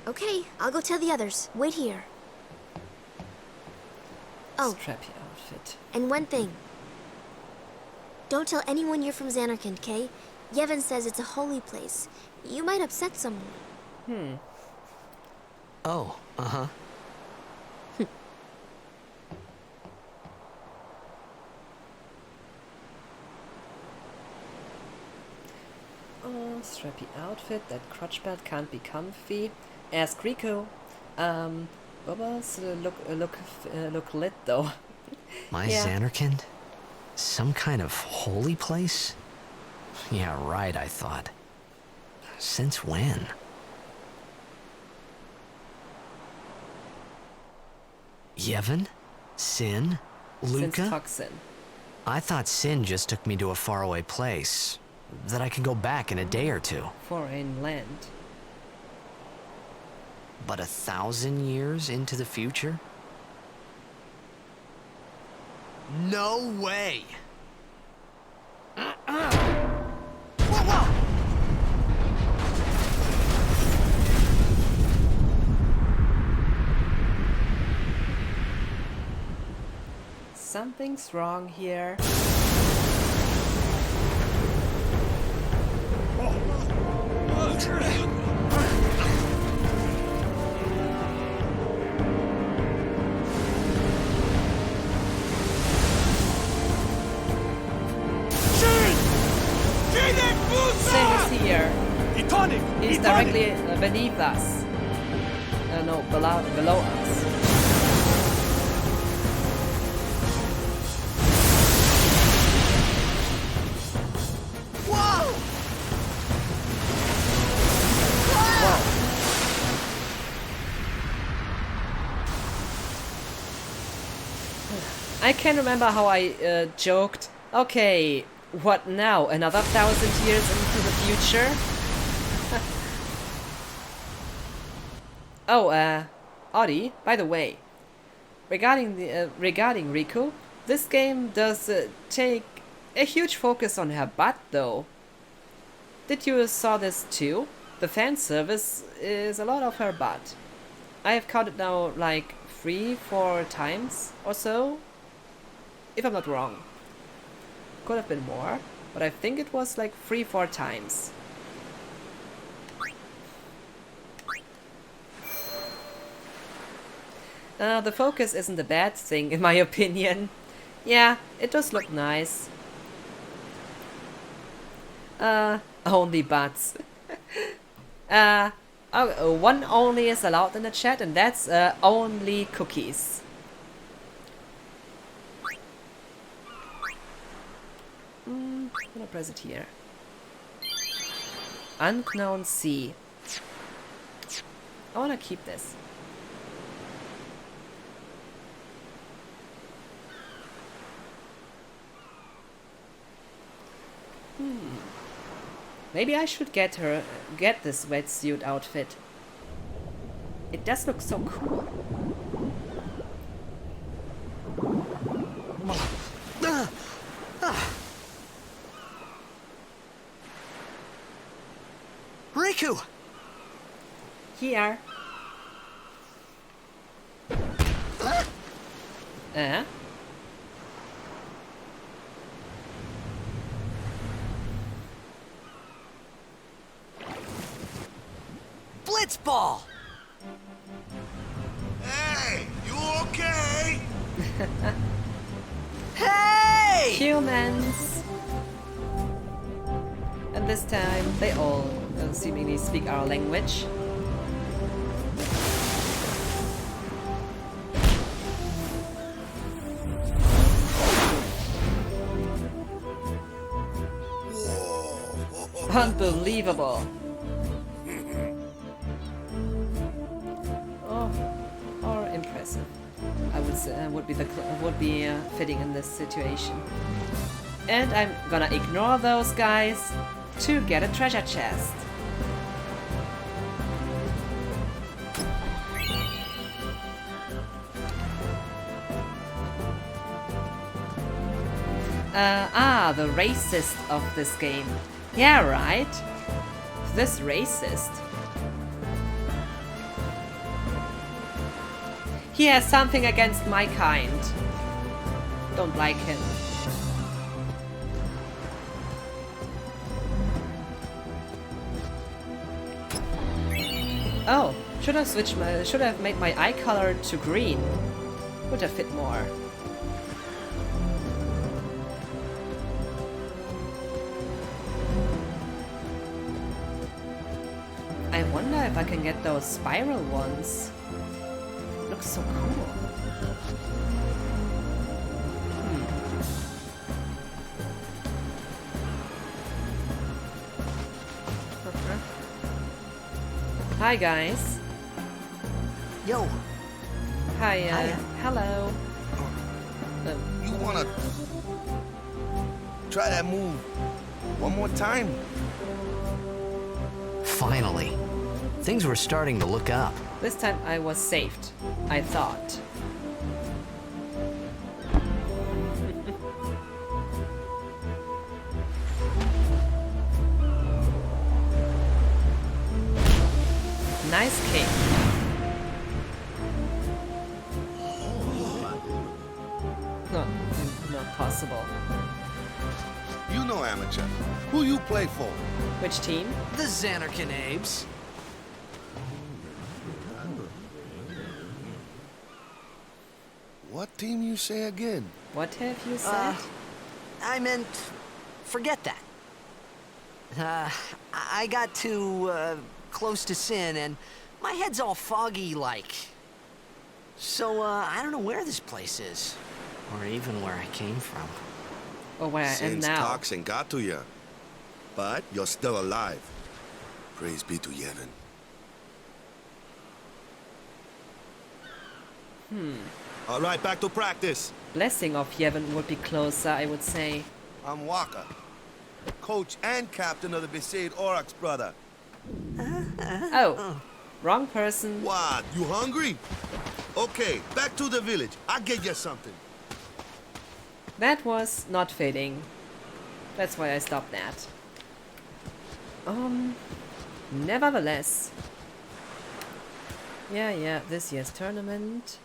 Okay, I'll go tell the others. Wait here. Oh, Strappy outfit. and one thing. Don't tell anyone you're from Xanarkand, okay? Yevon says it's a holy place. You might upset someone. Oh, uh-huh. Strappy outfit, that crotch belt can't be comfy. Ask Rico. Bubba's look lit though. My Yeah. Xanarkand? Some kind of holy place? Yeah, right, I thought. Since when? Yevon? Sin? Luca? Sin's toxin. I thought Sin just took me to a faraway place. That I can go back in a day or two. Foreign land. But 1,000 years into the future? No way! Whoa! Something's wrong here. Sin is here. He's directly beneath us. No, below us. Whoa! I can't remember how I joked. Okay, what now? Another 1,000 years into the future? Oh, Audie, by the way, regarding Riku, this game does take a huge focus on her butt, though. Did you saw this too? The fan service is a lot of her butt. I have counted now like 3-4 times or so, if I'm not wrong. Could have been more, but I think it was like 3-4 times. The focus isn't a bad thing, in my opinion. Yeah, it does look nice. Only butts. One only is allowed in the chat, and that's only cookies. I'm gonna press it here. Unknown Sea. I wanna keep this. Maybe I should get this wetsuit outfit. It does look so cool. Riku! Here. Blitzball! Hey, you okay? Hey! Humans! And this time they all seemingly speak our language. Unbelievable! Or impressive. I would say would be fitting in this situation. And I'm gonna ignore those guys to get a treasure chest. The racist of this game. Yeah, right? This racist. He has something against my kind. Don't like him. Oh, should have made my eye color to green. Would have fit more. I wonder if I can get those spiral ones. Looks so cool. Hi guys. Yo. Hi. Hello. You wanna try that move one more time? Finally. Things were starting to look up. This time I was saved, I thought. Nice kick. No, not possible. You know, amateur. Who you play for? Which team? The Xanarkanabes. What team you say again? What have you said? I meant, forget that. I got too, close to Sin, and my head's all foggy like. So, I don't know where this place is, or even where I came from. Or where I am Sin's now. toxin got to you, but you're still alive. Praise be to Yevon. All right, back to practice. Blessing of Yevon would be closer, I would say. I'm Waka, coach and captain of the Besaid Aurochs, brother. Oh, wrong person. What, you hungry? Okay, back to the village. I'll get you something. That was not fitting. That's why I stopped that. Nevertheless. Yeah, this year's tournament.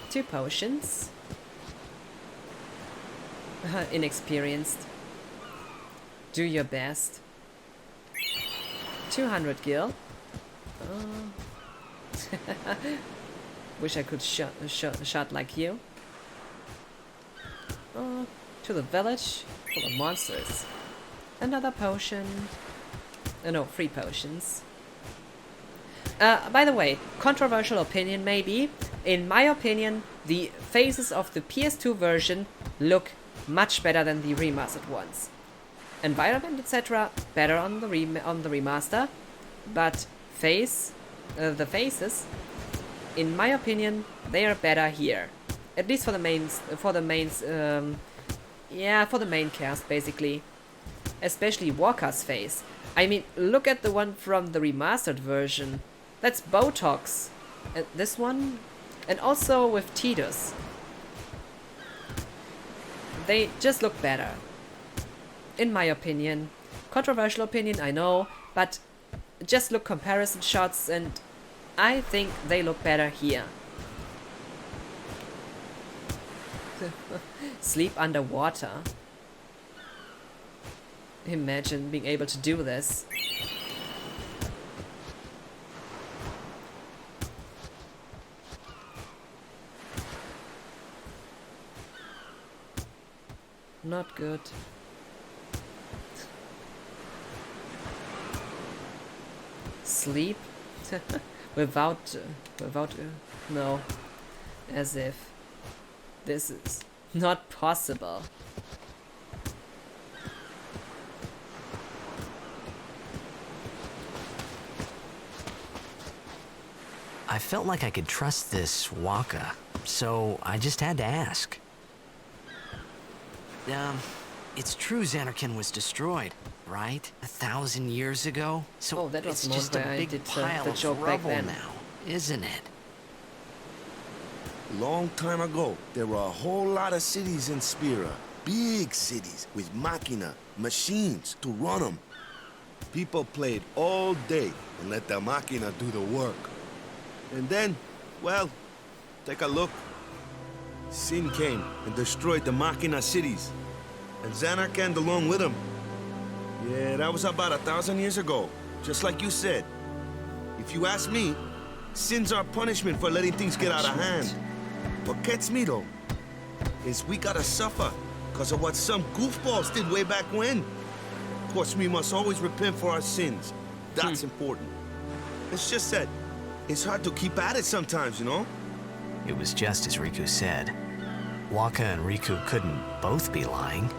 2 potions. Inexperienced. Do your best. 200 gil. Wish I could shot like you. To the village full of monsters. Another potion. No, 3 potions. By the way, controversial opinion maybe. In my opinion, the faces of the PS2 version look much better than the remastered ones. Environment, etc., better on the remaster, but the faces, in my opinion, they are better here. At least for the main cast, basically. Especially Walker's face. I mean, look at the one from the remastered version. That's Botox. And this one, and also with Tidus. They just look better. In my opinion. Controversial opinion, I know, but just look comparison shots and I think they look better here. Sleep underwater. Imagine being able to do this. Not good. Sleep? without no. As if this is not possible. I felt like I could trust this Waka, so I just had to ask. It's true Xanarkan was destroyed, right? 1,000 years ago? So that was it's just a big pile of rubble now, isn't it? Long time ago, there were a whole lot of cities in Spira. Big cities with machina, machines to run them. People played all day and let the machina do the work. And then, well, take a look. Sin came and destroyed the machina cities. And Xanarkan along with him. Yeah, that was about 1,000 years ago. Just like you said. If you ask me, Sin's our punishment for letting things get out of hand. What gets me, though, is we gotta suffer because of what some goofballs did way back when. Of course, we must always repent for our sins. That's important. It's just that it's hard to keep at it sometimes, you know? It was just as Riku said. Waka and Riku couldn't both be lying.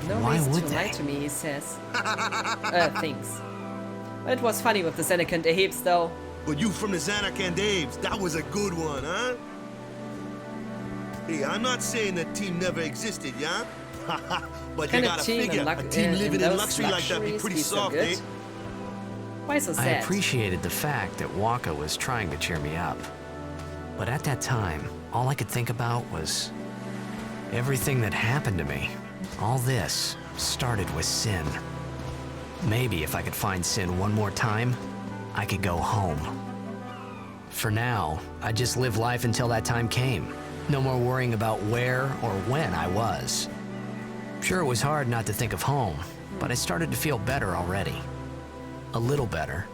No Why reason would to they? lie to me, he says. Things. But it was funny with the Xanarkan apes, though. But you from the Xanarkan Daves, that was a good one, huh? Hey, I'm not saying the team never existed, yeah? But you Can gotta figure, a team living in luxury like that be pretty soft, eh? Why so sad? I appreciated the fact that Waka was trying to cheer me up. But at that time, all I could think about was everything that happened to me. All this started with Sin. Maybe if I could find Sin one more time, I could go home. For now, I just live life until that time came. No more worrying about where or when I was. Sure, it was hard not to think of home, but I started to feel better already. A little better,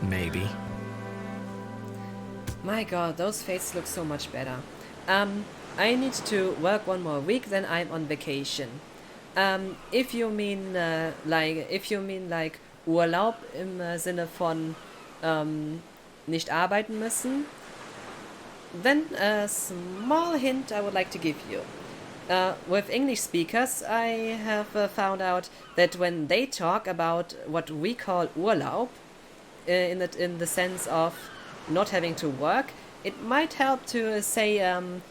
maybe. My god, those faces look so much better. I need to work one more week, then I'm on vacation. If you mean like Urlaub im Sinne von nicht arbeiten müssen, then a small hint I would like to give you. With English speakers, I have found out that when they talk about what we call Urlaub, in the sense of not having to work, it might help to say I'm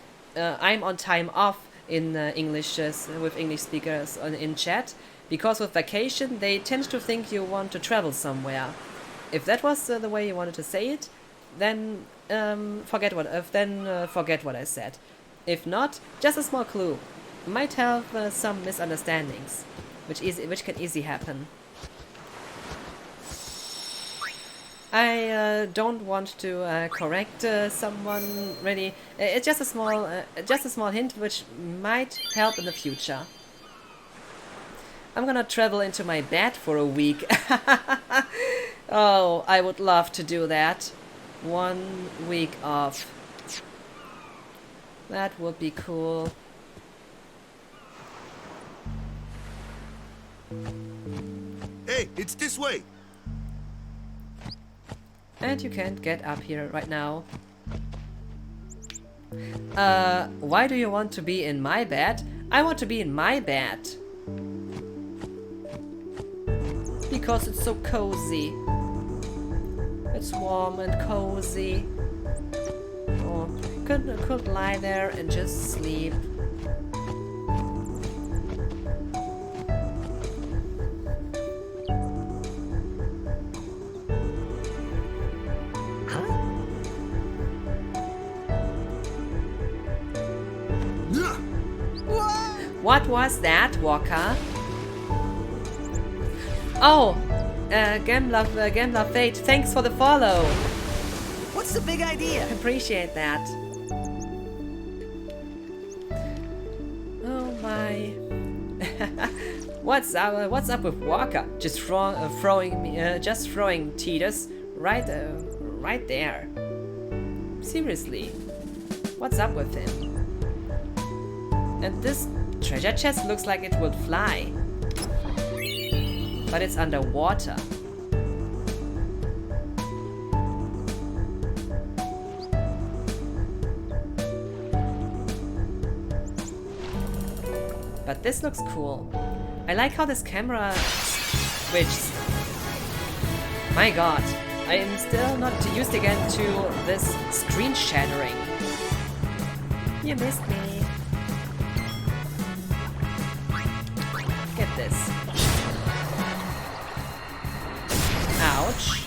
on time off in English with English speakers in chat, because with vacation they tend to think you want to travel somewhere. If that was the way you wanted to say it, then forget what I said. If not, just a small clue. Might have some misunderstandings, which can easily happen. I don't want to correct someone really. It's just a small hint which might help in the future. I'm gonna travel into my bed for a week. Oh, I would love to do that. 1 week off. That would be cool. Hey, it's this way. And you can't get up here right now. Why do you want to be in my bed? I want to be in my bed. Because it's so cozy. It's warm and cozy. Oh, could lie there and just sleep. What was that, Walker? Oh, Gambler Fate, thanks for the follow. What's the big idea? Appreciate that. Oh my. What's up with Walker? Just throwing Titus right there. Seriously, what's up with him? And this treasure chest looks like it would fly. But it's underwater. But this looks cool. I like how this camera switches. My god, I am still not used again to this screen shattering. You missed me. Get this. Ouch.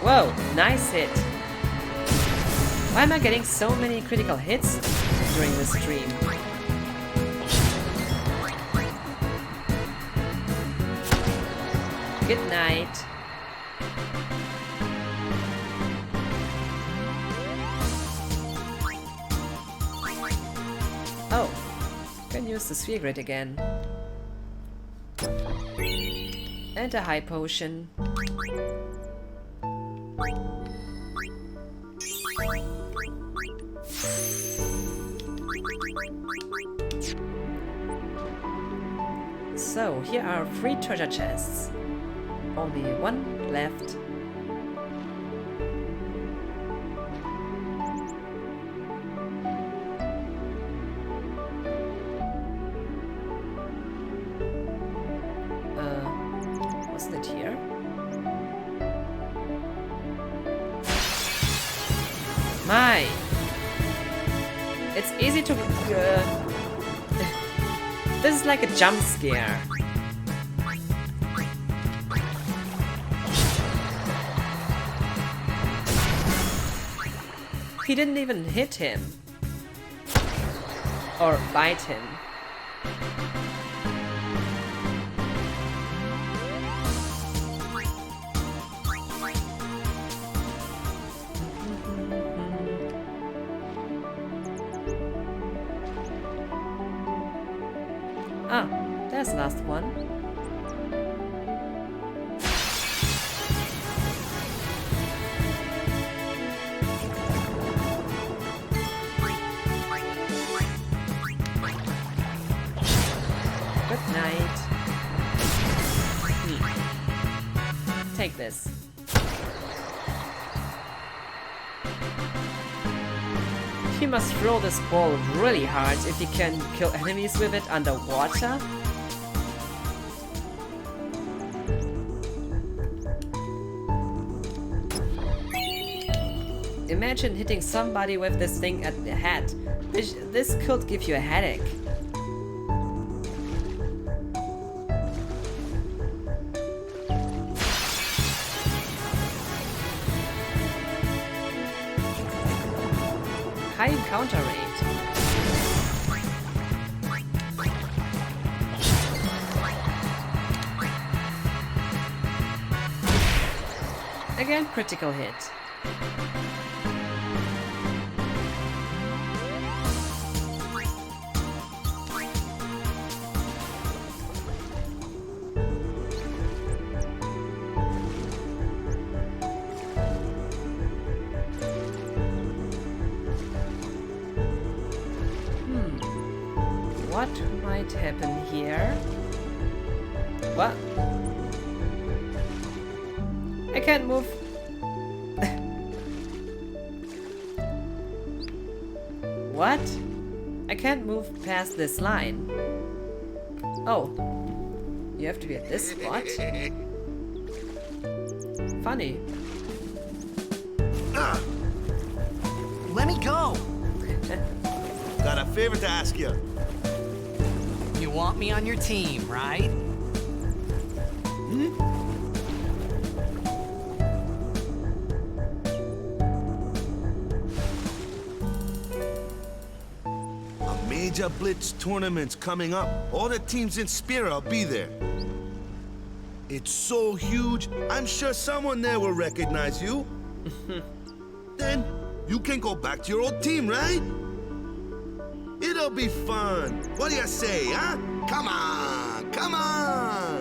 Whoa, nice hit. Why am I getting so many critical hits during this stream? Good night. Oh, can use the sphere grid again. And a high potion. So, here are 3 treasure chests. Only 1 left. Wasn't it here? My. It's easy to... This is like a jump scare. He didn't even hit him. Or bite him. Ah, there's the last one. Good night. Take this. He must throw this ball really hard if he can kill enemies with it underwater. Imagine hitting somebody with this thing at the head. This could give you a headache. High encounter rate. Again, critical hit. What might happen here? What? I can't move. What? I can't move past this line. Oh. You have to be at this spot? Funny. Let me go! Got a favor to ask you. You want me on your team, right? A major blitz tournament's coming up. All the teams in Spira will be there. It's so huge, I'm sure someone there will recognize you. Then you can go back to your old team, right? It'll be fun. What do you say, huh? Come on, come on!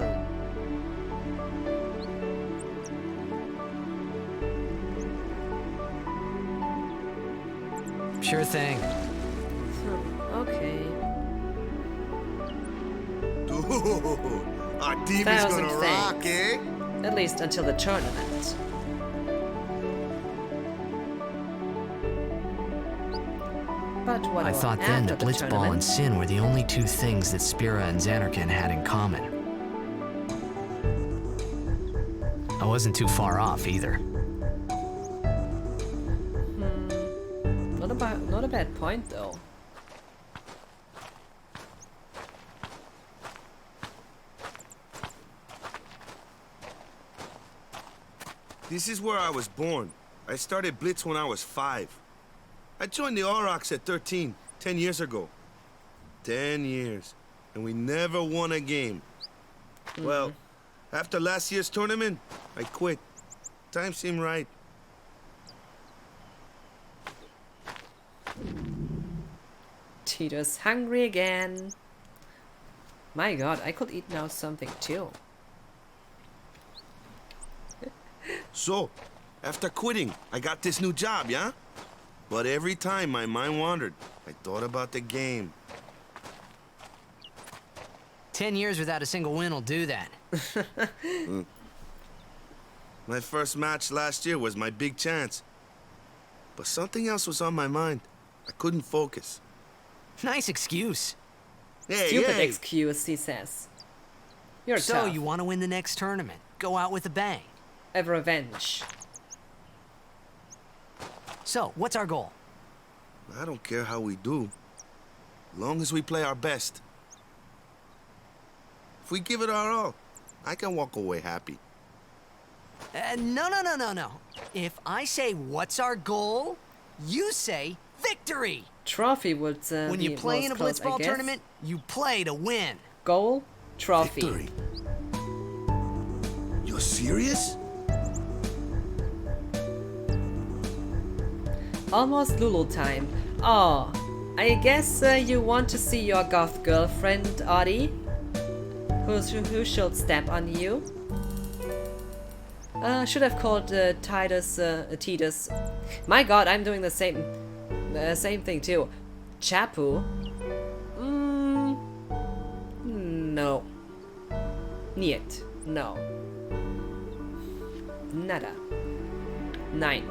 Sure thing. Okay. Dude, our team is gonna rock, eh? At least until the tournament. But what I thought then that after the Blitzball tournament? and Sin were the only two things that Spira and Xanarkand had in common. I wasn't too far off either. Not a bad point though. This is where I was born. I started Blitz when I was 5. I joined the Aurochs at 13, 10 years ago. 10 years, and we never won a game. Well, after last year's tournament, I quit. Time seemed right. Tito's hungry again. My god, I could eat now something too. So, after quitting, I got this new job, yeah? But every time my mind wandered, I thought about the game. 10 years without a single win will do that. My first match last year was my big chance. But something else was on my mind. I couldn't focus. Nice excuse. Hey, Stupid hey. excuse, he says. You're So tough. you want to win the next tournament. Go out with a bang. A revenge. So, what's our goal? I don't care how we do, long as we play our best. If we give it our all, I can walk away happy. No. If I say, what's our goal? You say, victory! Trophy would when you play in a blitzball tournament, you play to win. Goal, trophy. Victory. You're serious? Almost Lulu time. Oh, I guess you want to see your goth girlfriend, Audie? Who should step on you? Should have called Titus. My god, I'm doing the same thing too. Chapu? No. Niet. No. Nada. 9.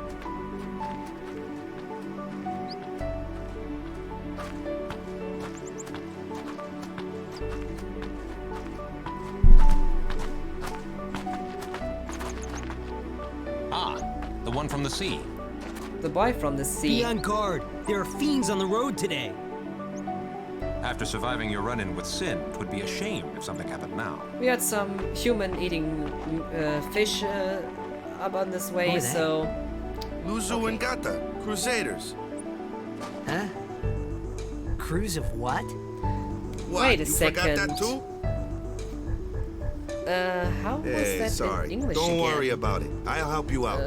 The one from the sea. The boy from the sea. Be on guard. There are fiends on the road today. After surviving your run-in with Sin, it would be a shame if something happened now. We had some human-eating fish up on this way, so... Luzu and Gata, Crusaders. Huh? Cruise of what? What, Wait a you second. forgot that too? How was that sorry. in English Don't again? worry about it. I'll help you out.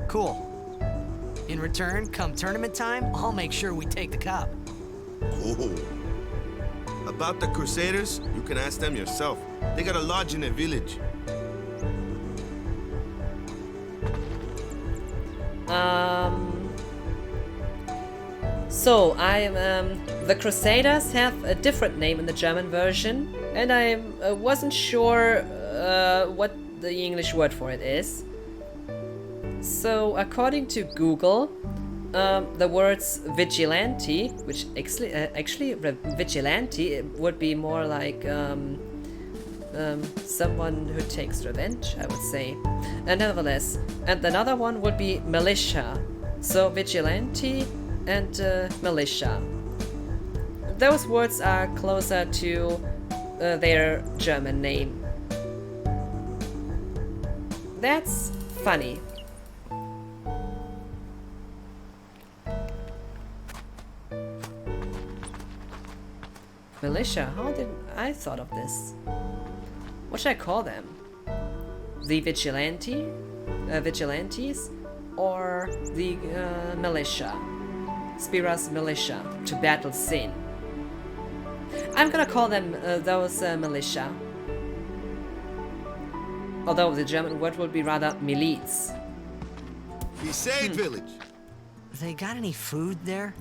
Cool. In return, come tournament time, I'll make sure we take the cup. Oh. About the Crusaders, you can ask them yourself. They got a lodge in a village. So, the Crusaders have a different name in the German version, and I wasn't sure what the English word for it is. So, according to Google, the words vigilante, which actually vigilante would be more like someone who takes revenge, I would say. And nevertheless, and another one would be militia. So, vigilante and militia. Those words are closer to their German name. That's funny. Militia, how did I thought of this? What should I call them? The vigilantes, or the militia? Spira's militia to battle sin. I'm gonna call them those militia. Although the German word would be rather miliz. Crusade village. They got any food there?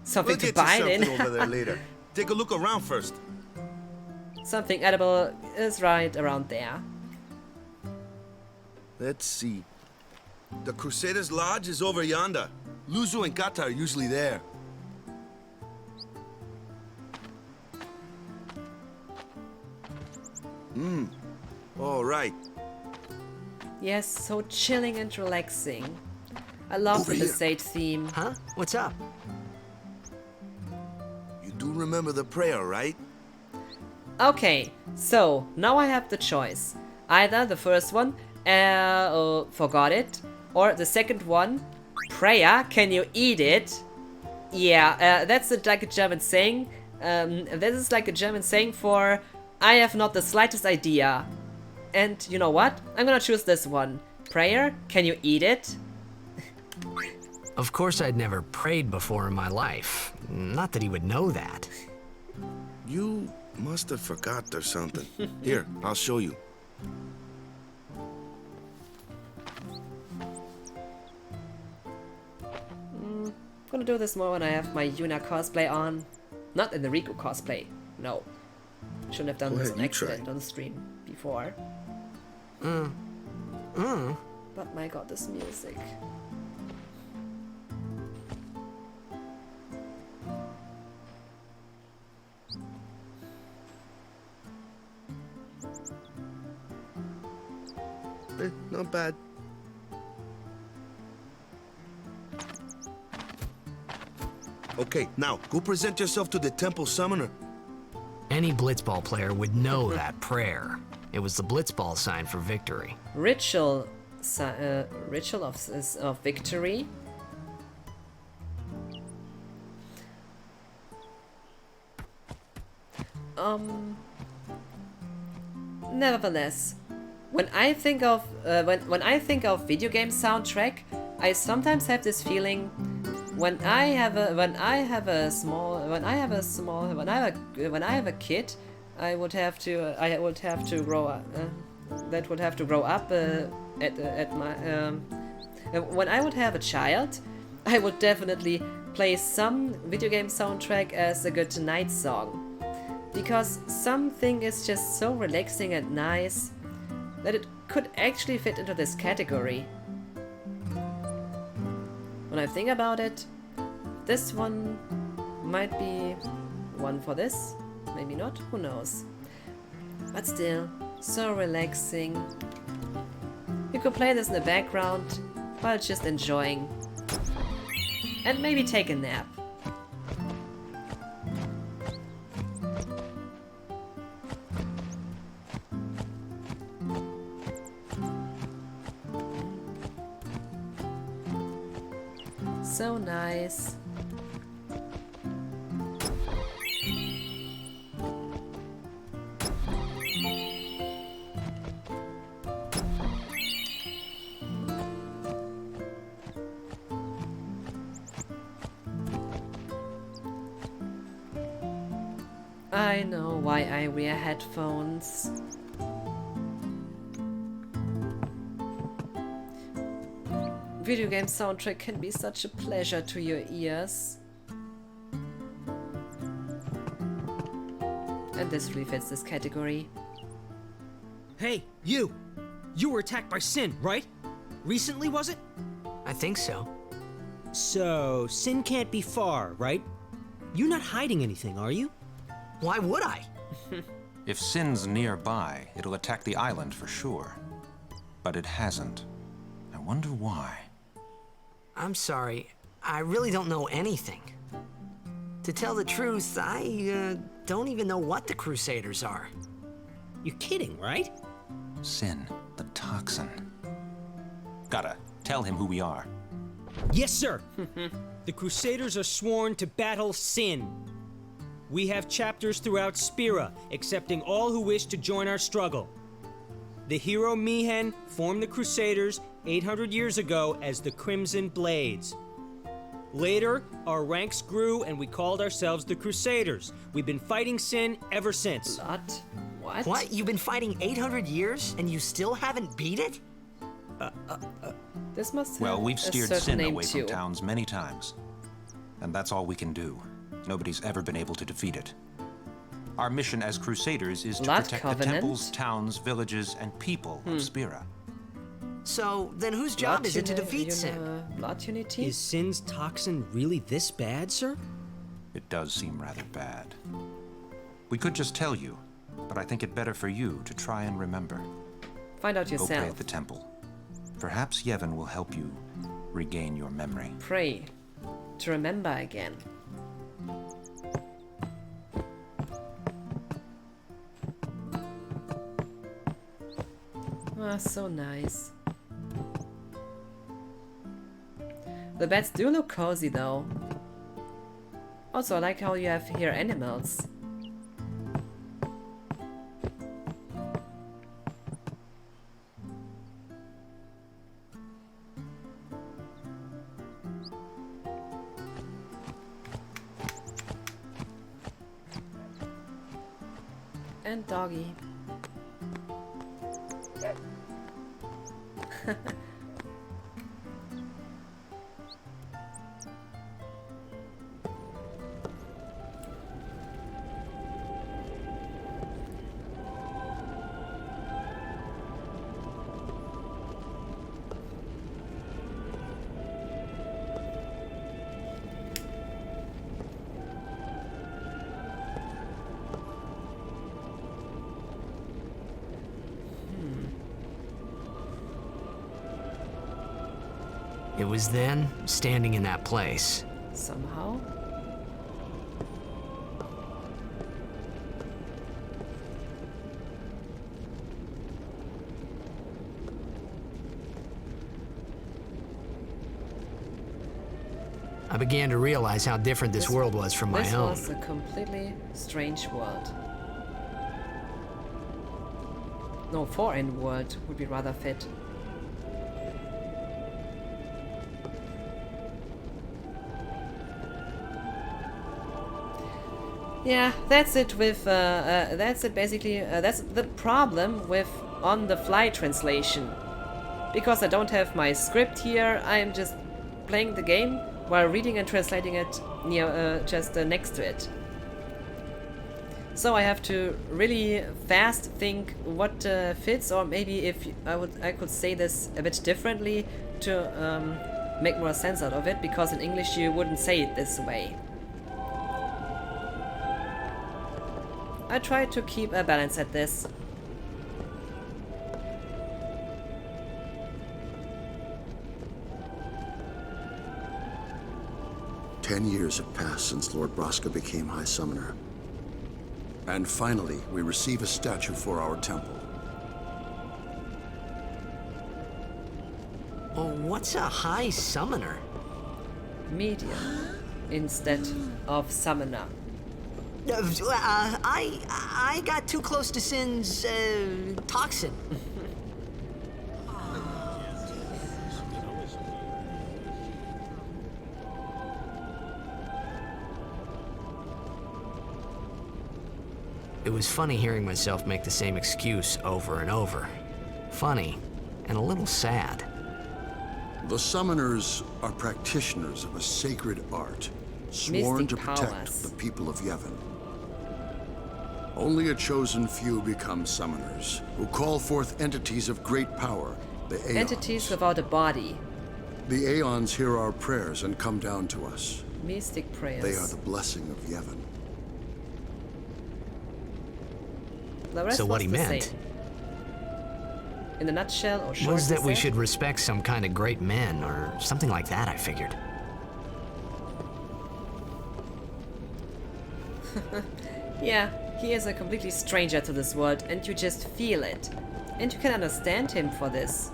Something We'll to get you bite in. something over there later. Take a look around first. Something edible is right around there. Let's see. The Crusaders' Lodge is over yonder. Luzu and Gata are usually there. All right. Yes, so chilling and relaxing. I love Over the here. Crusade theme. Huh? What's up? You do remember the prayer, right? Okay, so now I have the choice. Either the first one, forgot it, or the second one, prayer, can you eat it? Yeah, that's like a German saying. This is like a German saying for I have not the slightest idea. And you know what? I'm gonna choose this one. Prayer, can you eat it? Of course, I'd never prayed before in my life. Not that he would know that. You must have forgot or something. Here, I'll show you. Gonna do this more when I have my Yuna cosplay on. Not in the Riku cosplay. No. Shouldn't have done Go this ahead, on you try. accident on the stream before. But my god, this music. Not bad. Okay, now, go present yourself to the temple summoner. Any blitzball player would know that prayer. It was the blitzball sign for victory. Ritual of victory. Nevertheless, when I think of video game soundtrack, I sometimes have this feeling when I have a kid, I would have to grow up. That would have to grow up when I would have a child, I would definitely play some video game soundtrack as a good night song. Because something is just so relaxing and nice that it could actually fit into this category. When I think about it, this one might be one for this, maybe not, who knows. But still, so relaxing. You could play this in the background while just enjoying. And maybe take a nap. So nice. I know why I wear headphones. Video game soundtrack can be such a pleasure to your ears. And this really fits this category. Hey, you! You were attacked by Sin, right? Recently, was it? I think so. So, Sin can't be far, right? You're not hiding anything, are you? Why would I? If Sin's nearby, it'll attack the island for sure. But it hasn't. I wonder why. I'm sorry. I really don't know anything. To tell the truth, I don't even know what the Crusaders are. You're kidding, right? Sin, the toxin. Gotta tell him who we are. Yes, sir. The Crusaders are sworn to battle Sin. We have chapters throughout Spira, accepting all who wish to join our struggle. The hero Mihen formed the Crusaders 800 years ago as the Crimson Blades. Later, our ranks grew and we called ourselves the Crusaders. We've been fighting Sin ever since. What? What? You've been fighting 800 years and you still haven't beat it? This must have Well, we've steered a certain Sin name away too. from towns many times. And that's all we can do. Nobody's ever been able to defeat it. Our mission as Crusaders is to Blood protect Covenant? the temples, towns, villages, and people of Spira. So, then whose job is it to defeat Sin? Blood Unity? Is Sin's toxin really this bad, sir? It does seem rather bad. We could just tell you, but I think it better for you to try and remember. Find out Go pray yourself. at the temple. Perhaps Yevon will help you regain your memory. Pray to remember again. Ah, so nice. The beds do look cozy though. Also, I like how you have here animals. And doggy. It was then, standing in that place, Somehow. began to realize how different this world was from my own. This was a completely strange world. No, foreign world would be rather fit. Yeah, that's it with, that's it basically, that's the problem with on-the-fly translation. Because I don't have my script here, I'm just playing the game while reading and translating it near, just next to it. So I have to really fast think what fits, or maybe if I could say this a bit differently to make more sense out of it, because in English you wouldn't say it this way. I try to keep a balance at this. Ten years have passed since Lord Braska became High Summoner. And finally, we receive a statue for our temple. Well, what's a High Summoner? Medium instead of summoner. I got too close to Sin's toxin. It was funny hearing myself make the same excuse over and over. Funny, and a little sad. The Summoners are practitioners of a sacred art, sworn to protect the people of Yevon. Only a chosen few become Summoners, who call forth entities of great power, the Aeons. Entities without a body. The Aeons hear our prayers and come down to us. Mystic prayers. They are the blessing of Yevon. So what he meant in a nutshell, or short, was that we should respect some kind of great men, or something like that, I figured. Yeah, he is a completely stranger to this world, and you just feel it. And you can understand him for this.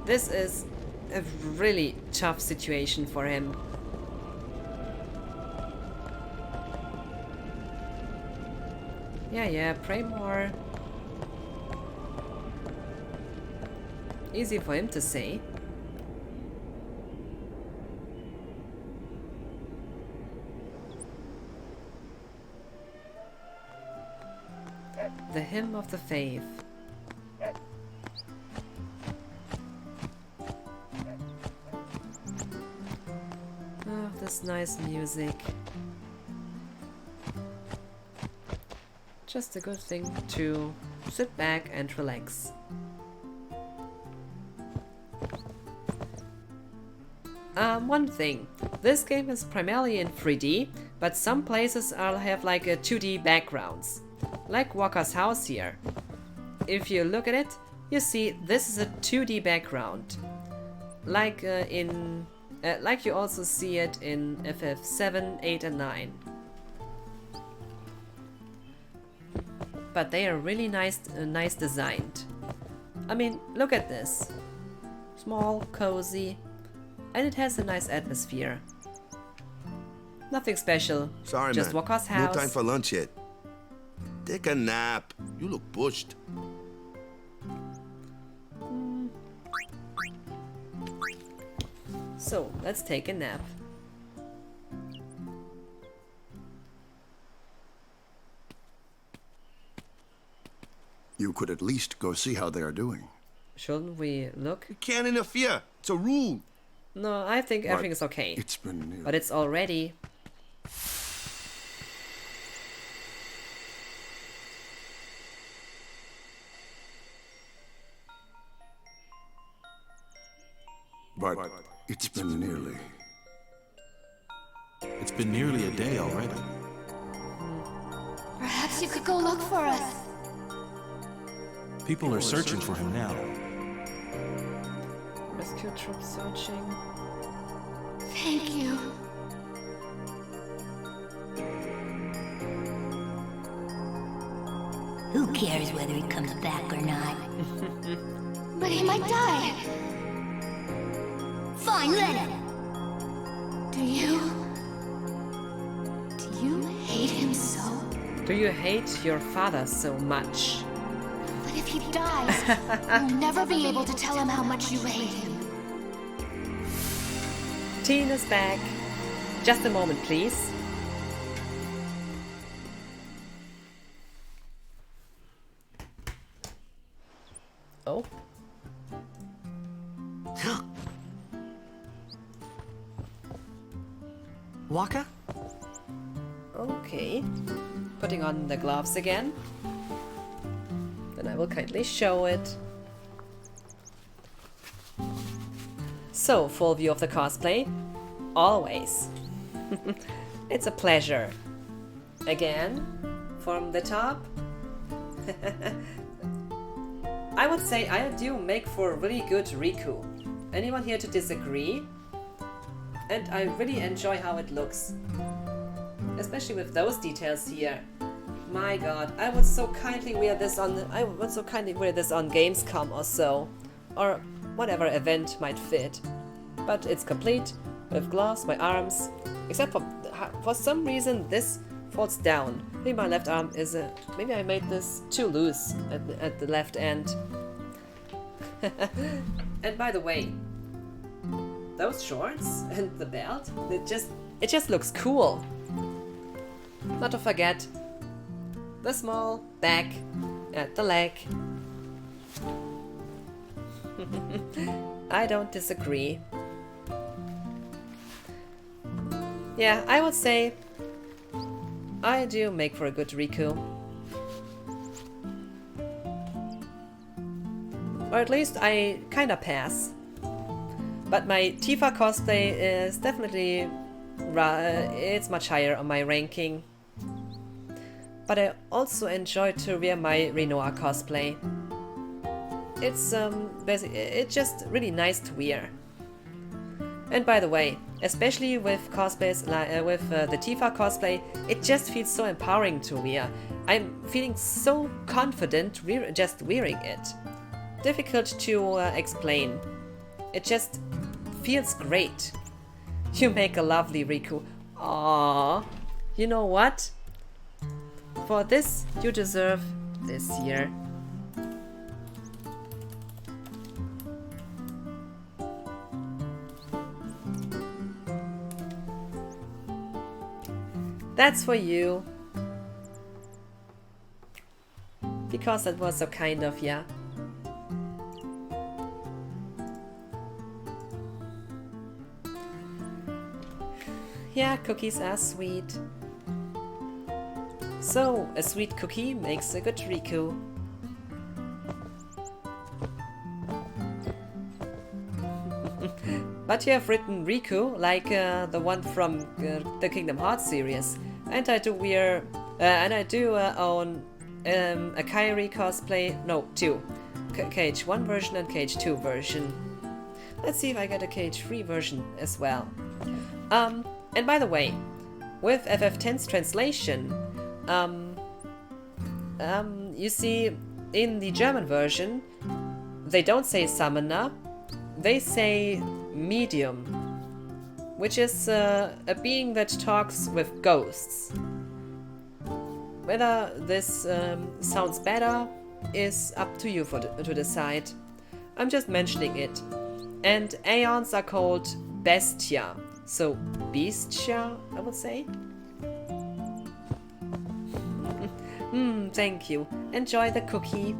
This is a really tough situation for him. Yeah, pray more. Easy for him to say. The Hymn of the Faith. Oh, this nice music. Just a good thing to sit back and relax. One thing. This game is primarily in 3D, but some places will have like a 2D backgrounds. Like Walker's house here. If you look at it, you see this is a 2D background. Like like you also see it in FF7, 8 and 9. But they are really nice designed. I mean, look at this. Small, cozy, and it has a nice atmosphere. Nothing special. Sorry, just man. Walker's house. No time for lunch yet. Take a nap. You look pushed. So, let's take a nap. You could at least go see how they are doing. Shouldn't we look? You can't interfere. It's a rule. No, I think everything is okay. It's been near. But it's already. But it's been nearly. It's been nearly a day already. Perhaps you could go look for us. People are searching for him now. Rescue troop searching. Thank you. Who cares whether he comes back or not? But he might die. Fine, let him. Do you hate him so? Do you hate your father so much? But if he dies, you'll never be able to tell him how much you hate him. Tina's back. Just a moment, please. Oh. Waka? Okay. Putting on the gloves again. Then I will kindly show it. So, full view of the cosplay. Always. It's a pleasure. Again, from the top. I would say I do make for a really good Riku. Anyone here to disagree? And I really enjoy how it looks. Especially with those details here. My god, I would so kindly wear this on Gamescom or so. Or whatever event might fit. But it's complete, with gloves, my arms. Except for some reason this falls down. Maybe my left arm is maybe I made this too loose at the left end. And by the way, those shorts and the belt, it just looks cool. Not to forget the small back at the leg. I don't disagree. Yeah, I would say I do make for a good Riku. Or at least I kinda pass. But my Tifa cosplay is definitely it's much higher on my ranking. But I also enjoy to wear my Rinoa cosplay. It's it's just really nice to wear. And by the way, especially with cosplays with the Tifa cosplay, it just feels so empowering to wear. I'm feeling so confident just wearing it. Difficult to explain. It just feels great. You make a lovely Riku. Aww. You know what? For this, you deserve this year. That's for you. Because that was so kind of ya. Yeah, cookies are sweet. So, a sweet cookie makes a good Riku. But you have written Riku like the one from the Kingdom Hearts series. And I do wear, own a Kairi cosplay, no, two. KH1 version and KH2 version. Let's see if I get a KH3 version as well. And by the way, with FF10's translation, you see, in the German version, they don't say summoner, they say medium, which is a being that talks with ghosts. Whether this sounds better is up to you to decide. I'm just mentioning it. And Aeons are called Bestia, so Beastia, I would say. Thank you. Enjoy the cookie.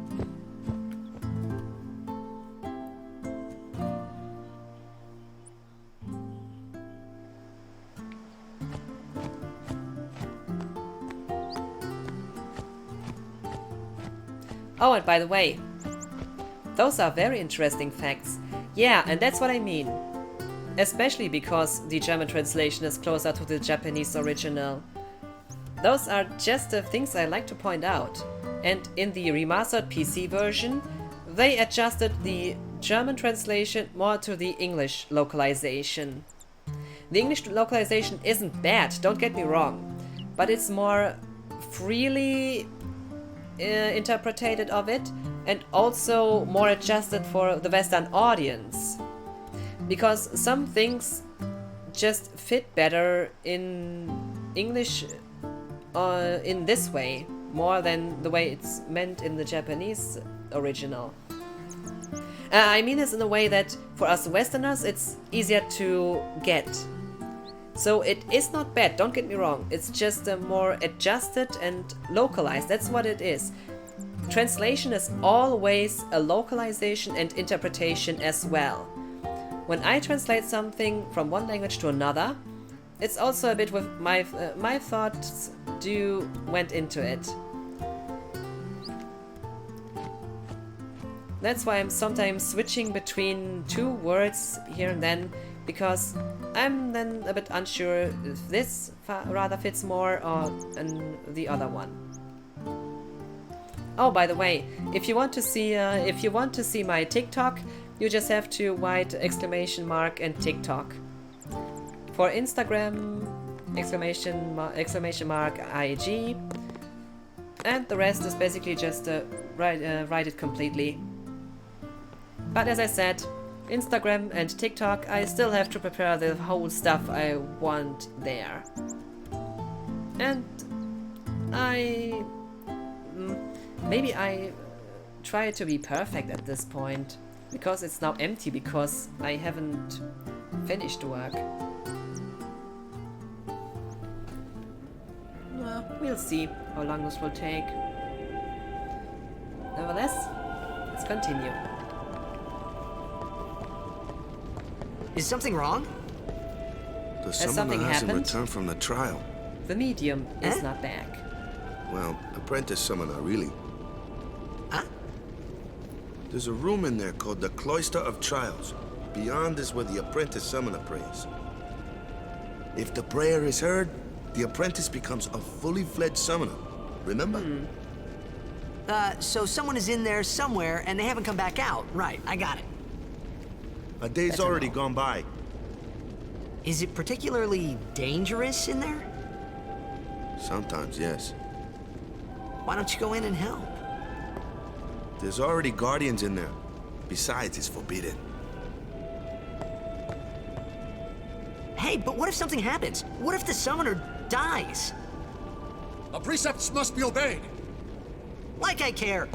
Oh, and by the way, those are very interesting facts. Yeah, and that's what I mean. Especially because the German translation is closer to the Japanese original. Those are just the things I like to point out. And in the remastered PC version, they adjusted the German translation more to the English localization. The English localization isn't bad, don't get me wrong, but it's more freely interpreted of it and also more adjusted for the Western audience. Because some things just fit better in English in this way, more than the way it's meant in the Japanese original. I mean this in a way that for us Westerners it's easier to get. So it is not bad, don't get me wrong, it's just more adjusted and localized, that's what it is. Translation is always a localization and interpretation as well. When I translate something from one language to another, it's also a bit with my thoughts went into it. That's why I'm sometimes switching between two words here and then, because I'm then a bit unsure if this rather fits more or the other one. Oh, by the way, if you want to see my TikTok, you just have to write exclamation mark and TikTok. For Instagram, exclamation mark IG, and the rest is basically just write it completely. But as I said, Instagram and TikTok, I still have to prepare the whole stuff I want there. And maybe I try to be perfect at this point, because it's now empty because I haven't finished work. Well, we'll see how long this will take. Nevertheless, let's continue. Is something wrong? The Has something summoner hasn't happened? returned from the trial. The medium is not back. Well, apprentice summoner, really. Huh? There's a room in there called the Cloister of Trials. Beyond is where the apprentice summoner prays. If the prayer is heard, the apprentice becomes a fully fledged summoner. Remember? So someone is in there somewhere and they haven't come back out. Right, I got it. A day's already gone by. Is it particularly dangerous in there? Sometimes, yes. Why don't you go in and help? There's already guardians in there. Besides, it's forbidden. Hey, but what if something happens? What if the summoner dies? Our precepts must be obeyed. Like I care.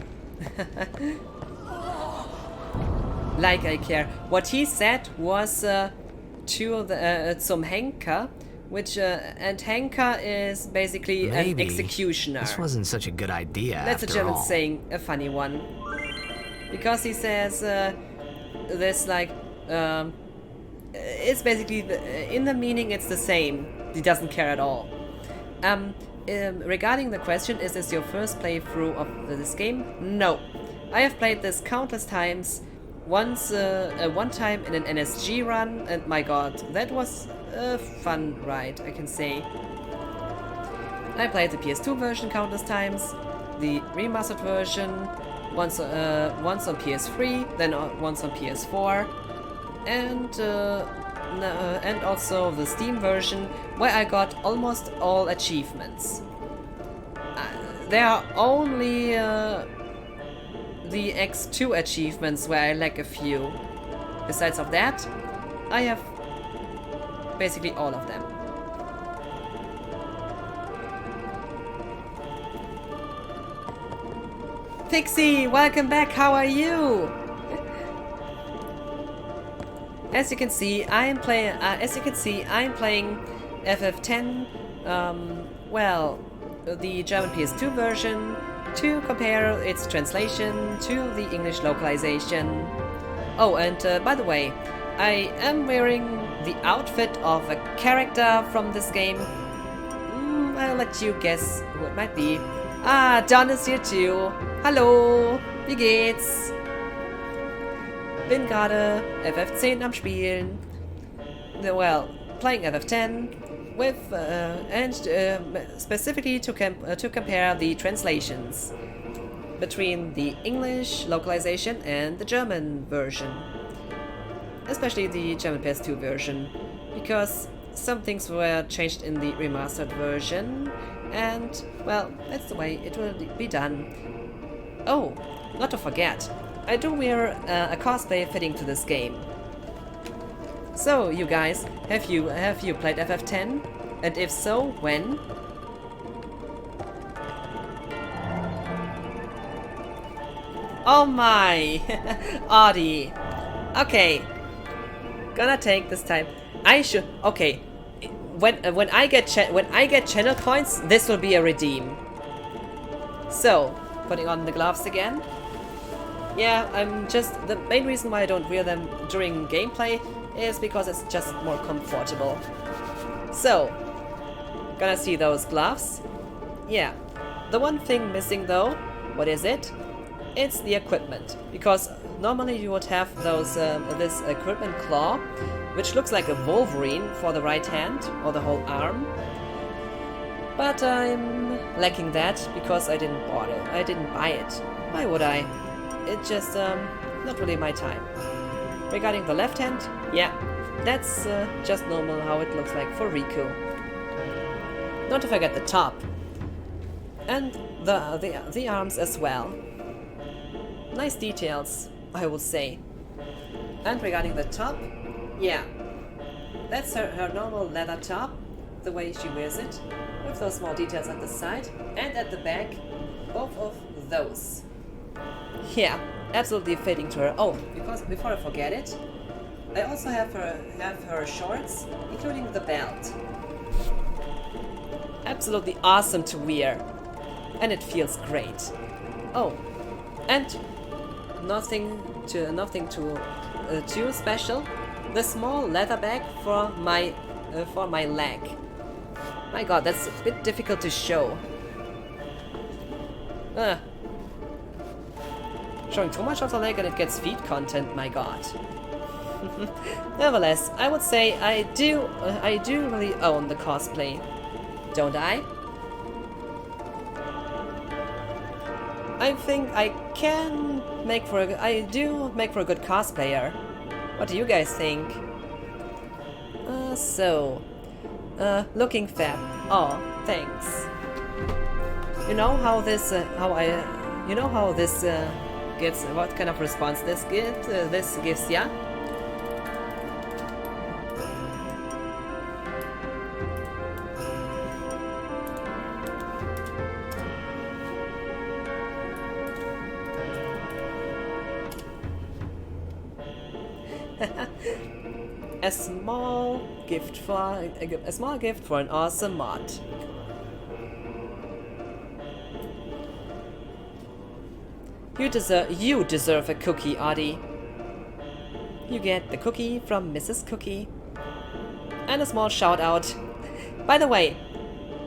Like I care. What he said was to the zum Henker, which and Henker is basically an executioner. This wasn't such a good idea. That's a German saying, a funny one, because he says this like it's basically in the meaning it's the same. He doesn't care at all. Regarding the question, is this your first playthrough of this game? No, I have played this countless times. Once, one time in an NSG run, and my god, that was a fun ride, I can say. I played the PS2 version countless times, the remastered version, once on PS3, then once on PS4, and also the Steam version, where I got almost all achievements. There are only the X2 achievements where I lack a few. Besides of that, I have basically all of them. Pixie, welcome back, how are you? As you can see, I'm playing FF10, well, the German PS2 version, to compare its translation to the English localization. Oh, and by the way, I am wearing the outfit of a character from this game. I'll let you guess who it might be. Ah, Don is here too. Hallo, wie geht's? Bin gerade FF10 am Spielen. Well, playing FF10 with specifically to compare the translations between the English localization and the German version, especially the German PS2 version, because some things were changed in the remastered version, and well, that's the way it will be done. Oh, not to forget, I do wear a cosplay fitting to this game. So, you guys, have you played FF10? And if so, when? Oh my! Audie! Okay. Gonna take this time. I should... Okay. When I get channel points, this will be a redeem. So, putting on the gloves again. Yeah, I'm just... The main reason why I don't wear them during gameplay is because it's just more comfortable. So, gonna see those gloves. Yeah. The one thing missing though, what is it? It's the equipment. Because normally you would have those this equipment claw, which looks like a Wolverine for the right hand, or the whole arm. But I'm lacking that because I didn't buy it. Why would I? It's just not really my time. Regarding the left hand, yeah, that's just normal how it looks like for Riku. Not to forget the top. And the arms as well. Nice details, I would say. And regarding the top, yeah, that's her normal leather top, the way she wears it, with those small details at the side and at the back, both of those. Yeah, absolutely fitting to her. Oh, because before I forget it, I also have her shorts, including the belt. Absolutely awesome to wear, and it feels great. Oh, and nothing too special. The small leather bag for my leg. My God, that's a bit difficult to show. Showing too much of the leg and it gets feet content. My God. Nevertheless, I would say I do really own the cosplay, don't I? I think I do make for a good cosplayer. What do you guys think? Looking fab. Oh, thanks. You know how this gives, what kind of response this gives, yeah? A small gift for an awesome mod. You deserve a cookie, Audie. You get the cookie from Mrs. Cookie. And a small shout out. By the way,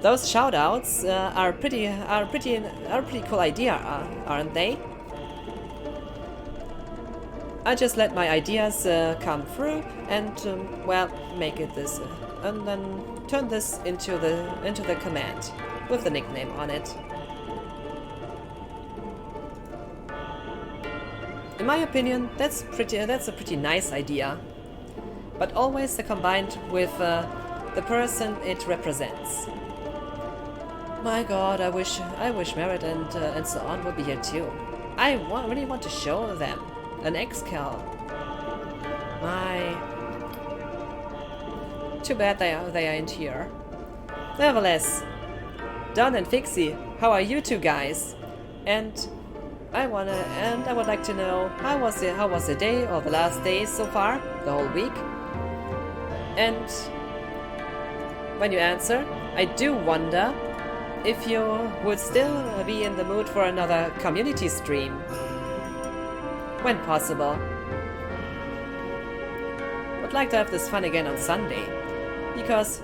those shout outs are a pretty cool idea, aren't they? I just let my ideas come through and well, make it this and then turn this into the command with the nickname on it. In my opinion, that's a pretty nice idea, but always combined with the person it represents. My God, I wish Merit and so on would be here too. I really want to show them an Excal. Too bad they aren't here. Nevertheless, Don and Fixie, how are you two guys? And I would like to know how was the day or the last days so far, the whole week? And when you answer, I do wonder if you would still be in the mood for another community stream. When possible. Would like to have this fun again on Sunday, because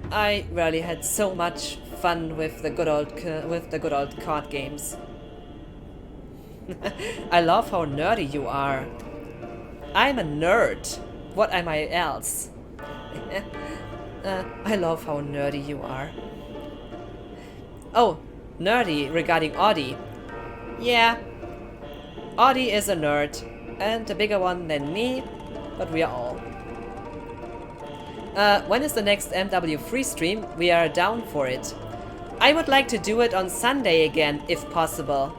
I really had so much fun with the good old card games. I love how nerdy you are. I'm a nerd. What am I else? I love how nerdy you are. Oh, nerdy regarding Audie. Yeah. Audie is a nerd, and a bigger one than me, but we are all. When is the next MW3 stream? We are down for it. I would like to do it on Sunday again, if possible.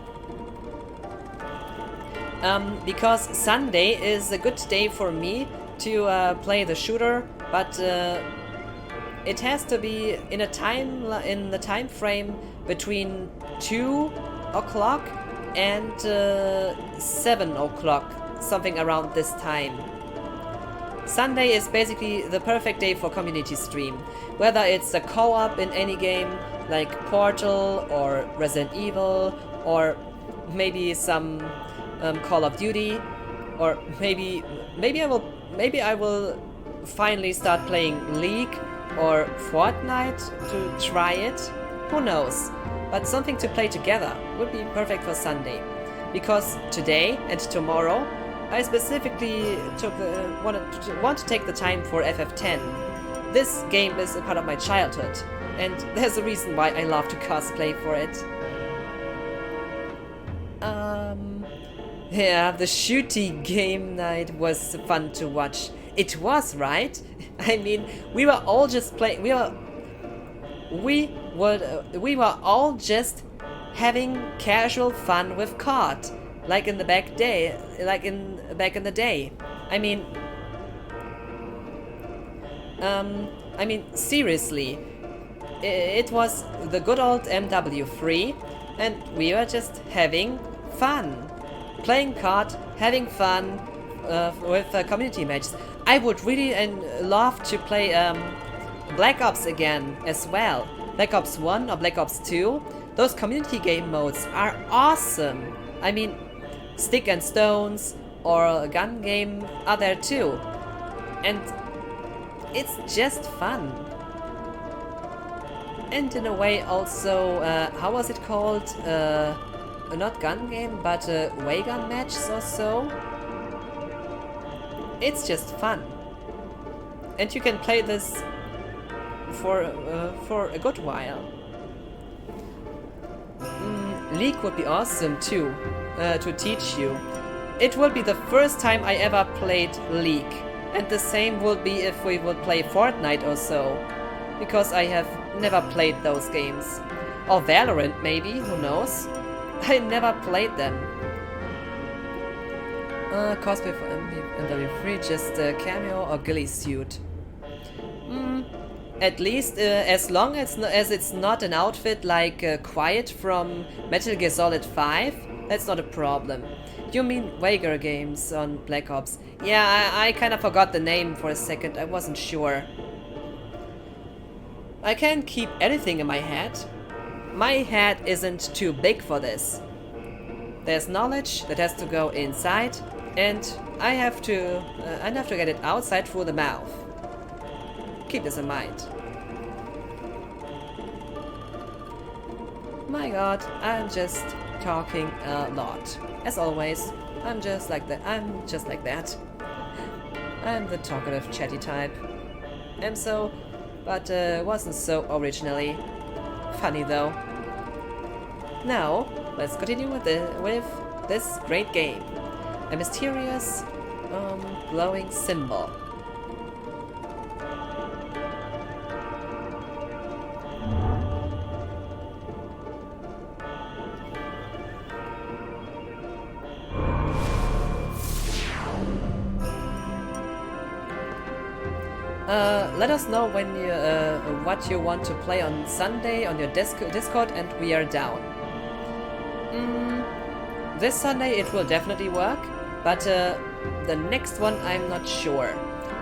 Because Sunday is a good day for me to play the shooter, but it has to be in the time frame between 2 o'clock and 7 o'clock, something around this time. Sunday is basically the perfect day for community stream, whether it's a co-op in any game like Portal or Resident Evil, or maybe some Call of Duty, or maybe I will finally start playing League or Fortnite to try it. Who knows? But something to play together would be perfect for Sunday, because today and tomorrow I specifically want to take the time for FF10. This game is a part of my childhood, and there's a reason why I love to cosplay for it. Yeah, the shooty game night was fun to watch. It was, right? I mean, we were all just playing. We were all just having casual fun with COD, like in the back in the day. I mean, seriously, it was the good old MW3, and we were just having fun, playing COD, having fun with community matches. I would really love to play Black Ops again as well. Black Ops 1 or Black Ops 2. Those community game modes are awesome. I mean, Stick and Stones or a gun game are there too. And it's just fun. And in a way also, how was it called? Not gun game, but Waygun matches or so. It's just fun. And you can play this for a good while. League would be awesome too, to teach you. It will be the first time I ever played League, and the same will be if we would play Fortnite or so, because I have never played those games. Or Valorant maybe, who knows? I never played them. Cosplay for MW3, just a cameo or ghillie suit. At least as long as it's not an outfit like Quiet from Metal Gear Solid 5, that's not a problem. You mean Wager games on Black Ops? Yeah, I kind of forgot the name for a second, I wasn't sure. I can't keep anything in my head. My head isn't too big for this. There's knowledge that has to go inside, and I have to get it outside through the mouth. Keep this in mind. My god, I'm just talking a lot. As always, I'm just like that. I'm the talkative, chatty type. But wasn't so originally. Funny though. Now, let's continue with this great game. A mysterious, glowing symbol. Let us know when what you want to play on Sunday on your Discord, and we are down. This Sunday it will definitely work, but the next one I'm not sure.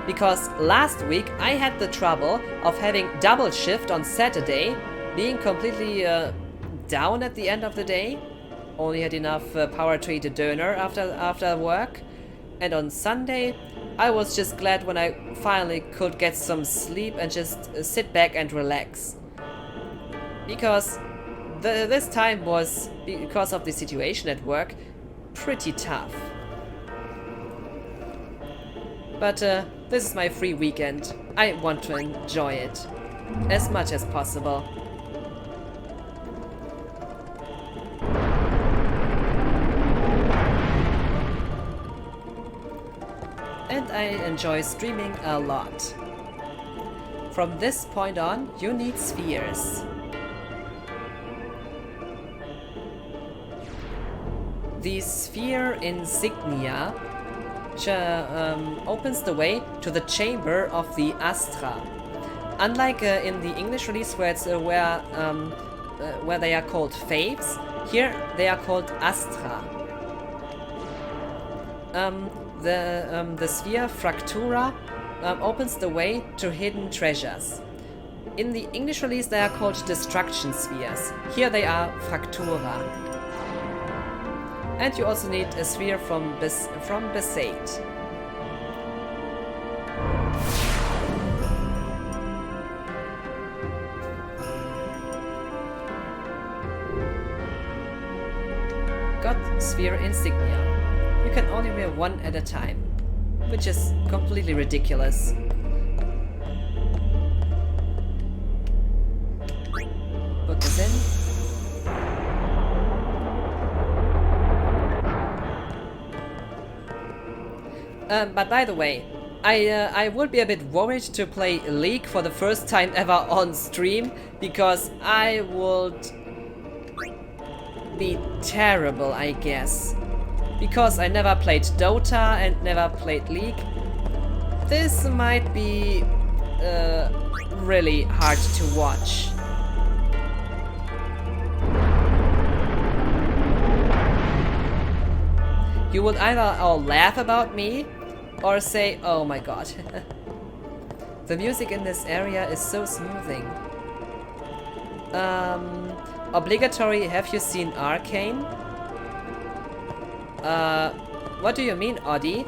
Because last week I had the trouble of having double shift on Saturday, being completely down at the end of the day. Only had enough power to eat a döner after work. And on Sunday, I was just glad when I finally could get some sleep and just sit back and relax. Because this time was, because of the situation at work, pretty tough. But this is my free weekend. I want to enjoy it as much as possible. And I enjoy streaming a lot. From this point on, you need spheres. The sphere insignia which opens the way to the chamber of the Astra. Unlike in the English release, where it's where they are called fates, here they are called Astra. The sphere Fractura opens the way to hidden treasures. In the English release, they are called destruction spheres. Here they are Fractura. And you also need a sphere from Besaid. Got sphere insignia. You can only wear one at a time, which is completely ridiculous. Put this in. But by the way, I would be a bit worried to play League for the first time ever on stream, because I would be terrible, I guess. Because I never played Dota and never played League, this might be really hard to watch. You would either all laugh about me or say, oh my god. The music in this area is so smoothing. Obligatory, have you seen Arcane? What do you mean, Oddie?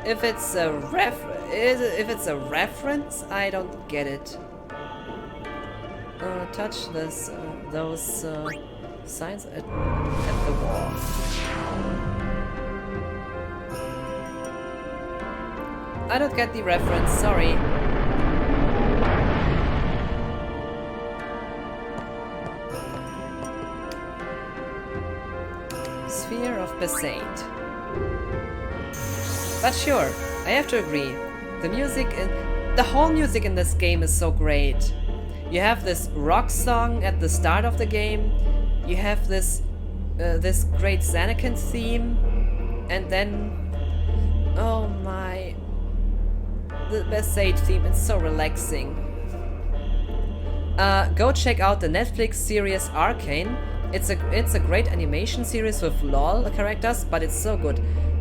If it's a reference, I don't get it. Touch this, those signs at the wall. I don't get the reference, sorry. Sphere of Besaid. But sure, I have to agree. The whole music in this game is so great. You have this rock song at the start of the game. You have this great Xanakin theme, and then, oh my, the Besaid theme is so relaxing. Go check out the Netflix series Arcane. It's a great animation series with LOL characters, but it's so good.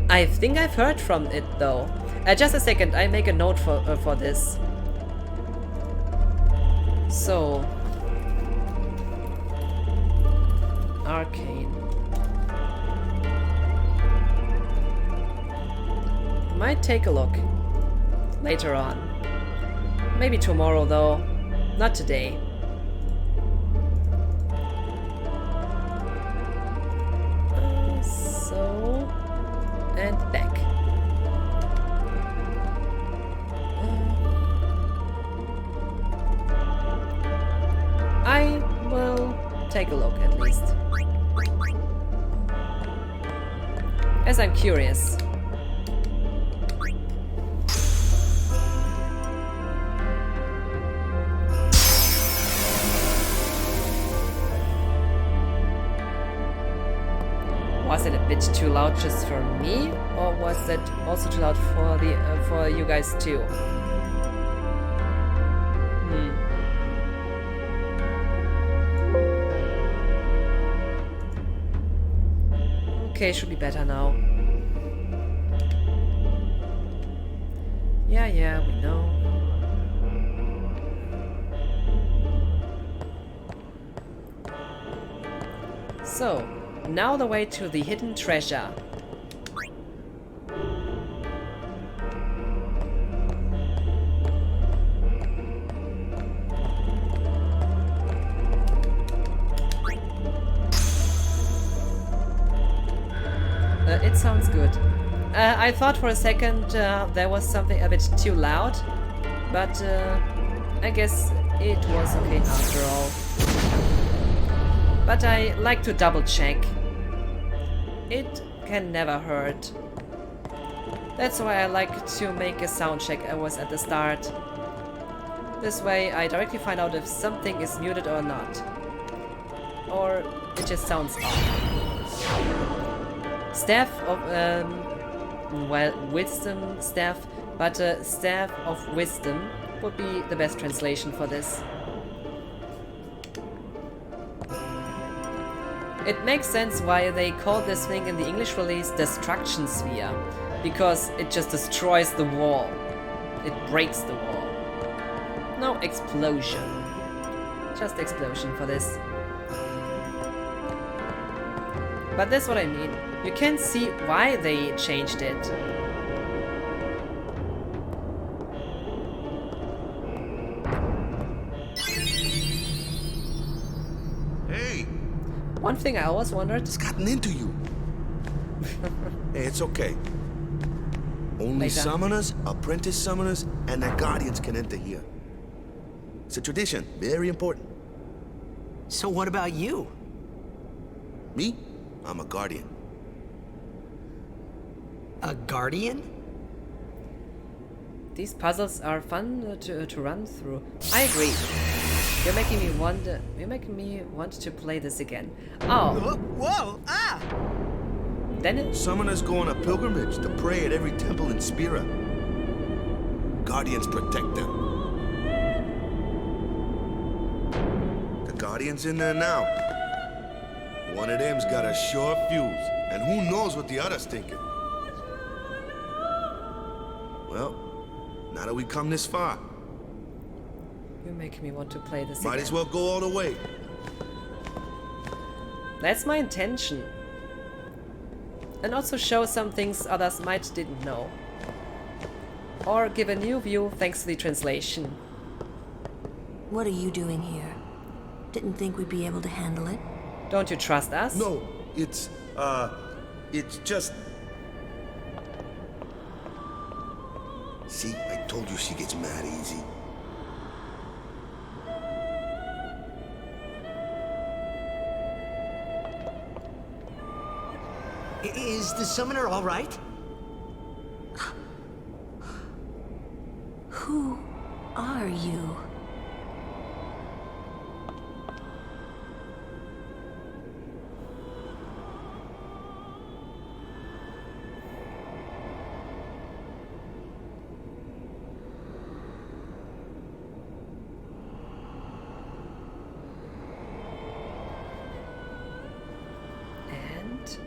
I think I've heard from it though. Just a second, I make a note for this. So, Arcane. Might take a look later on. Maybe tomorrow though, not today. So, and back. I will take a look at least. As I'm curious. Was it a bit too loud just for me, or was that also too loud for you guys too? Okay, should be better now. Yeah, we know. So, now the way to the hidden treasure. It sounds good. I thought for a second there was something a bit too loud, but I guess it was okay after all. But I like to double check. It can never hurt. That's why I like to make a sound check always at the start. This way I directly find out if something is muted or not. Or it just sounds off. Staff of, well, wisdom staff, but staff of wisdom would be the best translation for this. It makes sense why they call this thing in the English release Destruction Sphere, because it just destroys the wall. It breaks the wall. No explosion. Just explosion for this. But that's what I mean. You can see why they changed it. Hey! One thing I always wondered... It's gotten into you. Hey, it's okay. Only Later. summoners, apprentice summoners, and their guardians can enter here. It's a tradition, very important. So what about you? Me? I'm a guardian. A guardian? These puzzles are fun to run through. I agree. You're making me wonder. You're making me want to play this again. Oh. Whoa! Ah! Then it. Summoners go on a pilgrimage to pray at every temple in Spira. Guardians protect them. The guardian's in there now. One of them's got a sure fuse, and who knows what the other's thinking. Well, now that we come this far, You're making me want to play this might again. as well go all the way. That's my intention. And also show some things others might didn't know. Or give a new view thanks to the translation. What are you doing here? Didn't think we'd be able to handle it. Don't you trust us? No, it's just... See, I told you she gets mad easy. Is the summoner all right? Who are you? And...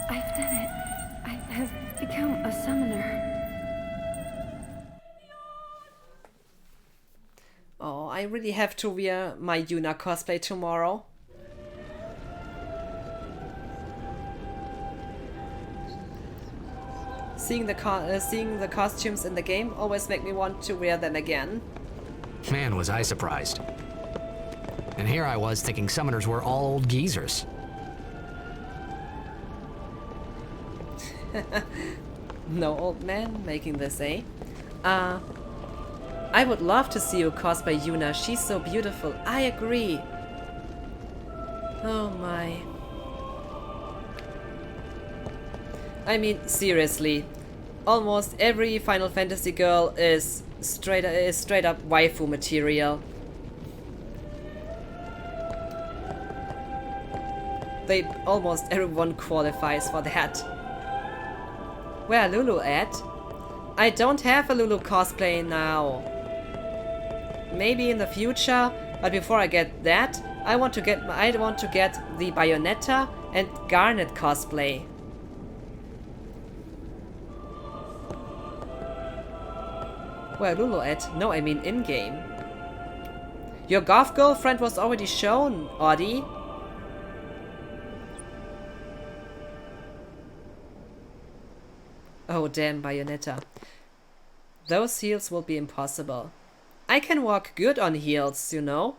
I've done it. I have become a summoner. Oh, I really have to wear my Yuna cosplay tomorrow. Seeing the costumes in the game always make me want to wear them again. Man, was I surprised. And here I was thinking summoners were all old geezers. No old man making this, eh? I would love to see you cosplay Yuna. She's so beautiful. I agree. Oh my. I mean, seriously. Almost every Final Fantasy girl is straight up waifu material. Almost everyone qualifies for that. Where Lulu at? I don't have a Lulu cosplay now. Maybe in the future, but before I get that, I want to get the Bayonetta and Garnet cosplay. Where Lulu at? No, I mean in-game. Your goth girlfriend was already shown, Audie. Oh damn, Bayonetta. Those heels will be impossible. I can walk good on heels, you know?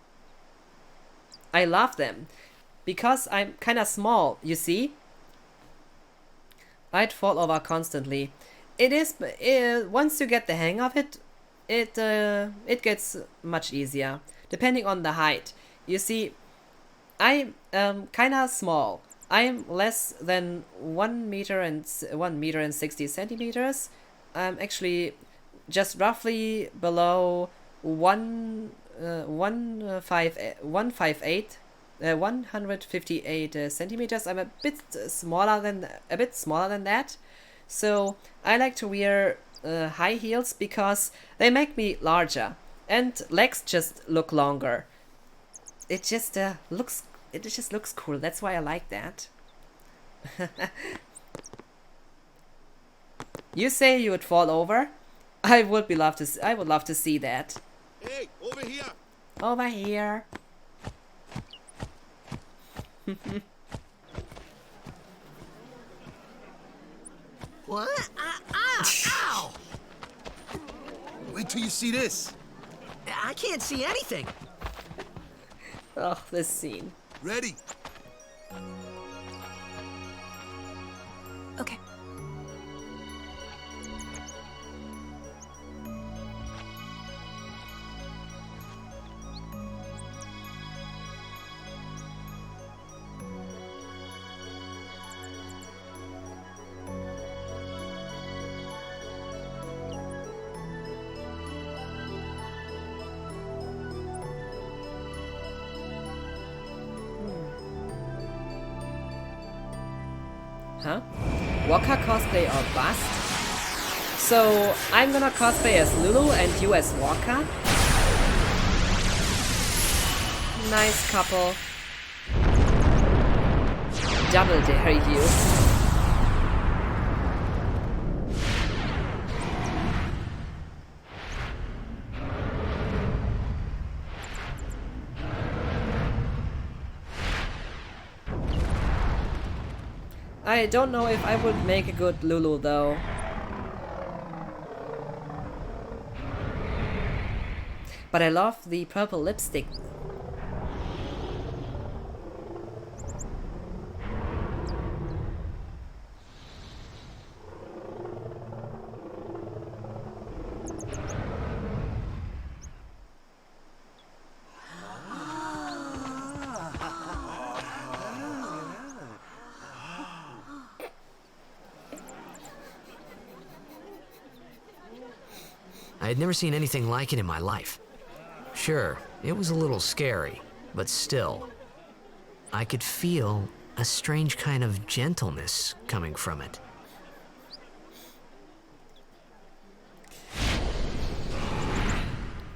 I love them. Because I'm kinda small, you see? I'd fall over constantly. It is... once you get the hang of it, it gets much easier. Depending on the height. You see, I'm kinda small. I'm less than 1 meter and 60 centimeters. I'm actually just roughly below 158 centimeters. I'm a bit smaller than that. So I like to wear high heels because they make me larger and legs just look longer. It just looks cool. That's why I like that. You say you would fall over? I would love to see that. Hey, over here. Over here. What? Ow! Wait till you see this. I can't see anything. Oh, this scene. Ready? Okay. Huh? Waka cosplay or bust? So I'm gonna cosplay as Lulu and you as Waka. Nice couple. Double dare you. I don't know if I would make a good Lulu though. But I love the purple lipstick. I had never seen anything like it in my life. Sure, it was a little scary, but still, I could feel a strange kind of gentleness coming from it.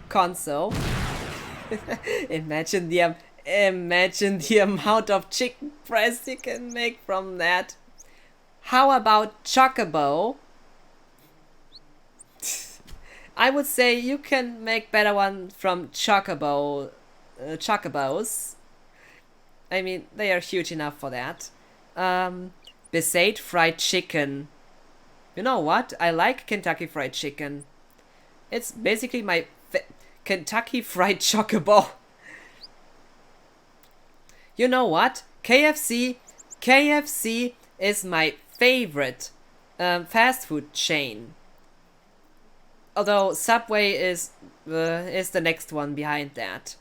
Console. Imagine the amount of chicken breast you can make from that. How about Chocobo? I would say you can make better one from Chocobos. I mean, they are huge enough for that. Besaid fried chicken. You know what? I like Kentucky Fried Chicken. It's basically my Kentucky Fried Chocobo. You know what? KFC is my favorite fast food chain. Although Subway is the next one behind that.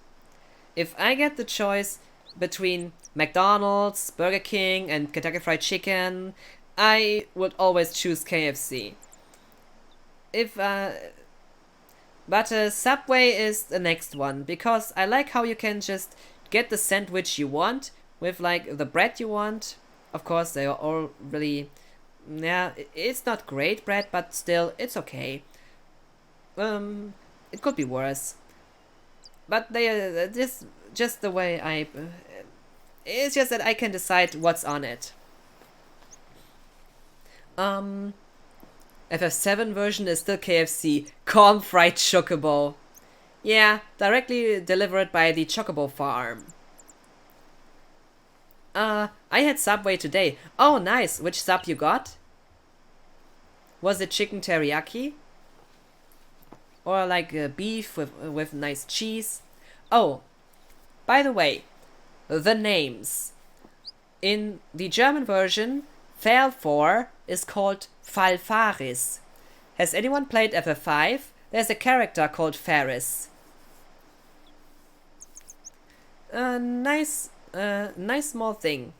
If I get the choice between McDonald's, Burger King, and Kentucky Fried Chicken, I would always choose KFC. But Subway is the next one because I like how you can just get the sandwich you want with like the bread you want. Of course, they are all really, yeah, it's not great bread, but still, it's okay. It could be worse. But they are just the way I... it's just that I can decide what's on it. FF7 version is still KFC. Corn fried chocobo. Yeah, directly delivered by the Chocobo farm. I had Subway today. Oh, nice. Which sub you got? Was it chicken teriyaki? Or like beef with nice cheese? Oh, by the way, the names. In the German version, Fall is called Falfaris. Has anyone played FF5? There's a character called Faris. Nice small thing.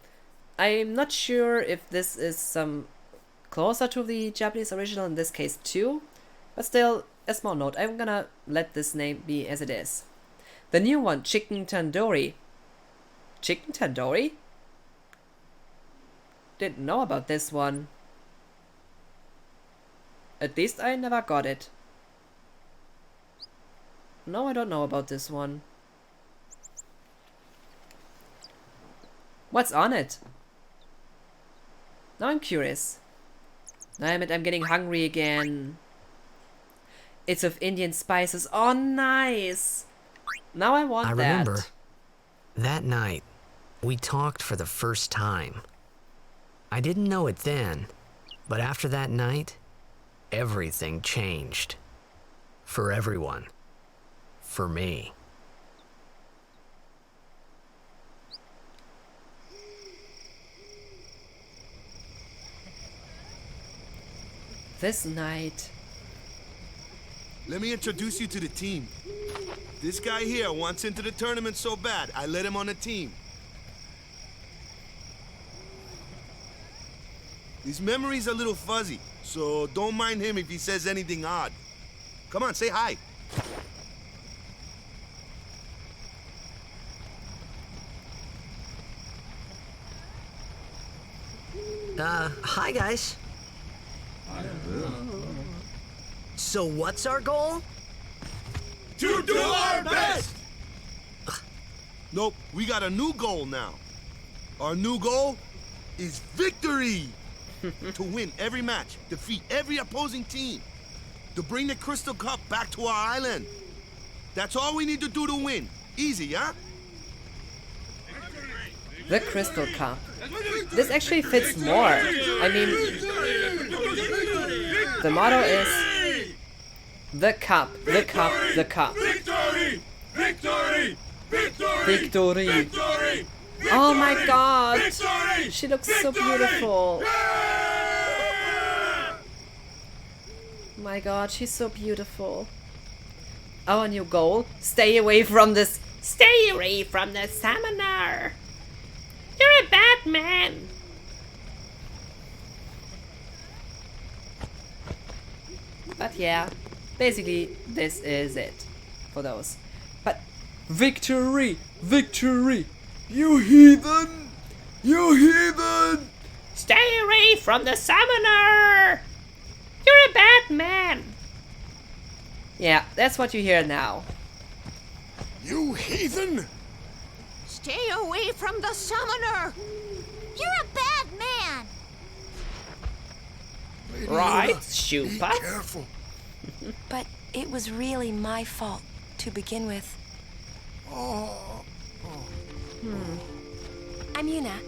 I'm not sure if this is some closer to the Japanese original in this case too, but still a small note. I'm gonna let this name be as it is. The new one, chicken tandoori. Chicken tandoori? Didn't know about this one. At least I never got it. No, I don't know about this one. What's on it? Now I'm curious. Damn it, I'm getting hungry again. It's of Indian spices. Oh, nice! Now I want that. I remember. That night, we talked for the first time. I didn't know it then, but after that night, everything changed. For everyone. For me. This night. Let me introduce you to the team. This guy here wants into the tournament so bad, I let him on the team. His memory's a little fuzzy, so don't mind him if he says anything odd. Come on, say hi. Hi guys. So what's our goal? To do our best! Nope, we got a new goal now. Our new goal is victory! To win every match, defeat every opposing team, to bring the Crystal Cup back to our island. That's all we need to do to win. Easy, huh? The Crystal Cup. This actually fits more. I mean, the motto is the cup, the cup, the cup. Victory! Victory! Victory! Victory! Victory! Oh my god! Victory! She looks so beautiful. My god, she's so beautiful. Our new goal? Stay away from this. Stay away from the summoner. You're a bad man. But yeah, basically this is it for those. But victory! Victory! You heathen! You heathen! Stay away from the summoner! You're a bad man! Yeah, that's what you hear now. You heathen! Stay away from the summoner! You're a bad man! Right, Be Shupa? careful. But it was really my fault to begin with. I'm Yuna.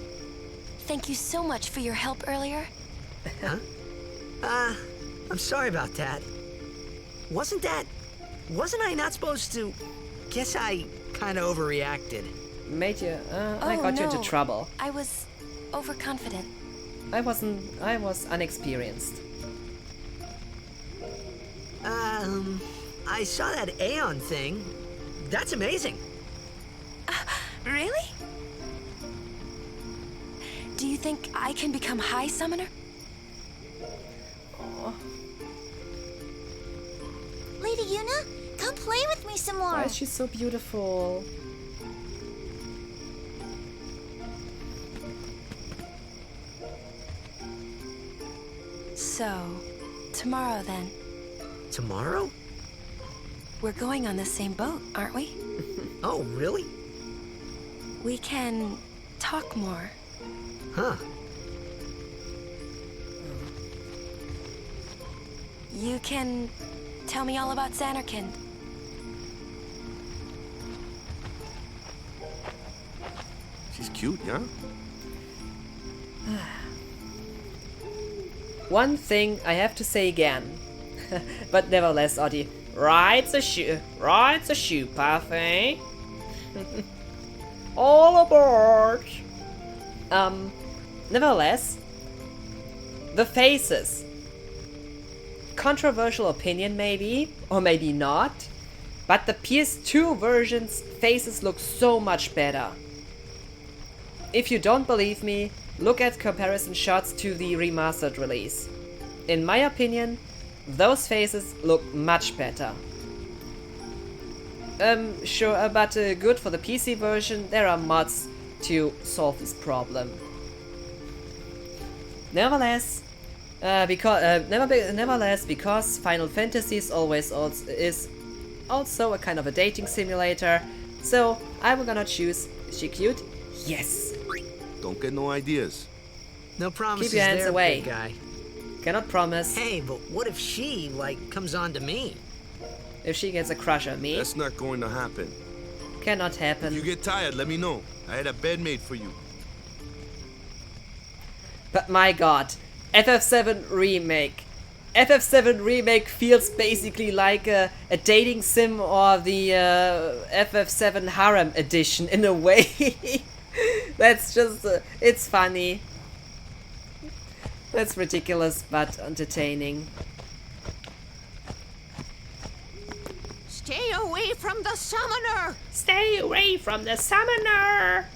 Thank you so much for your help earlier. Huh? I'm sorry about that. Wasn't I not supposed to? Guess I kind of overreacted. Made you, I got you into trouble. I was overconfident. I was unexperienced. I saw that Aeon thing. That's amazing. Really? Do you think I can become High Summoner? Aww. Lady Yuna, come play with me some more. Why is she so beautiful? So, tomorrow then. Tomorrow? We're going on the same boat, aren't we? Oh, really? We can talk more. Huh. You can tell me all about Xanarkand. She's cute, yeah? one thing I have to say again. But nevertheless, Audie, rides a shoe path, eh? All aboard! Nevertheless, the faces. Controversial opinion maybe, or maybe not, but the PS2 version's faces look so much better. If you don't believe me, look at comparison shots to the remastered release. In my opinion, those faces look much better. Sure, but good for the PC version, there are mods to solve this problem. Nevertheless, because Final Fantasy is also a kind of a dating simulator, so I'm gonna choose. Is she cute? Yes. Don't get no ideas. No promises. Keep your hands there, away. big guy. Cannot promise. Hey, but what if she, comes on to me? If she gets a crush on me? That's not going to happen. Cannot happen. If you get tired, let me know. I had a bed made for you. But my god, FF7 Remake. FF7 Remake feels basically like a dating sim or the FF7 Harem edition in a way. That's just, it's funny. That's ridiculous but entertaining. Stay away from the summoner! Stay away from the summoner!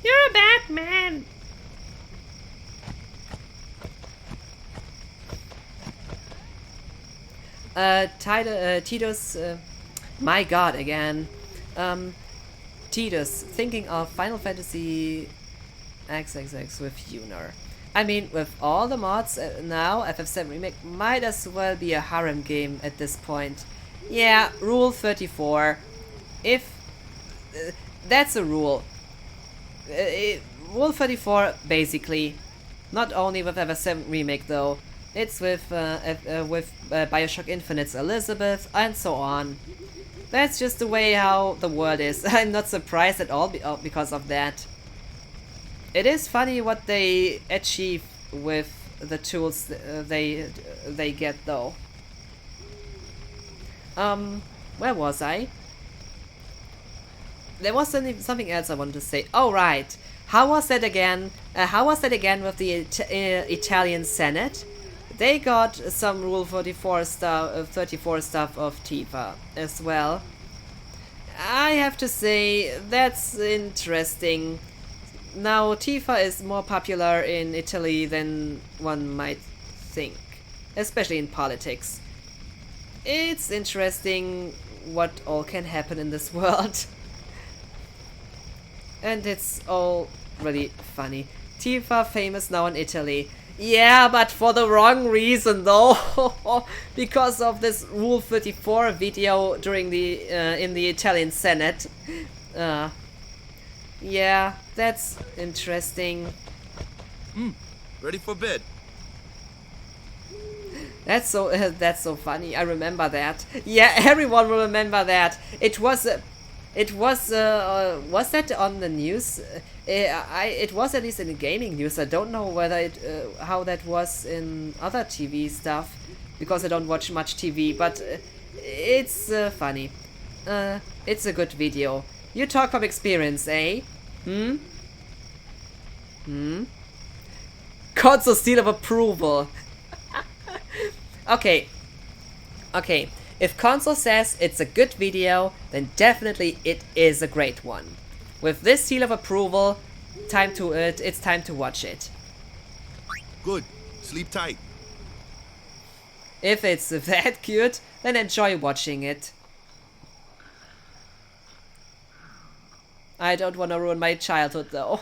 You're a bad man! Titus, my god, again. Titus, thinking of Final Fantasy XXX with Yunar. I mean, with all the mods now, FF7 Remake might as well be a harem game at this point. Yeah, Rule 34. If... that's a rule. Rule 34, basically. Not only with FF7 Remake, though. It's with Bioshock Infinite's Elizabeth, and so on. That's just the way how the world is. I'm not surprised at all because of that. It is funny what they achieve with the tools they get, though. Where was I? There was something else I wanted to say. Oh, right. How was that again? With the Italian Senate? They got some Rule 34 stuff of Tifa as well. I have to say, that's interesting. Now, Tifa is more popular in Italy than one might think, especially in politics. It's interesting what all can happen in this world. And it's all really funny. Tifa famous now in Italy. Yeah, but for the wrong reason though. Because of this Rule 34 video during the in the Italian Senate. Yeah, that's interesting. Ready for bed. That's so funny. I remember that. Yeah, everyone will remember that. It was that on the news? It was at least in the gaming news. I don't know whether how that was in other TV stuff, because I don't watch much TV. But it's funny. It's a good video. You talk from experience, eh? Console seal of approval. Okay. If console says it's a good video, then definitely it is a great one. With this seal of approval, it's time to watch it. Good. Sleep tight. If it's that cute, then enjoy watching it. I don't want to ruin my childhood though.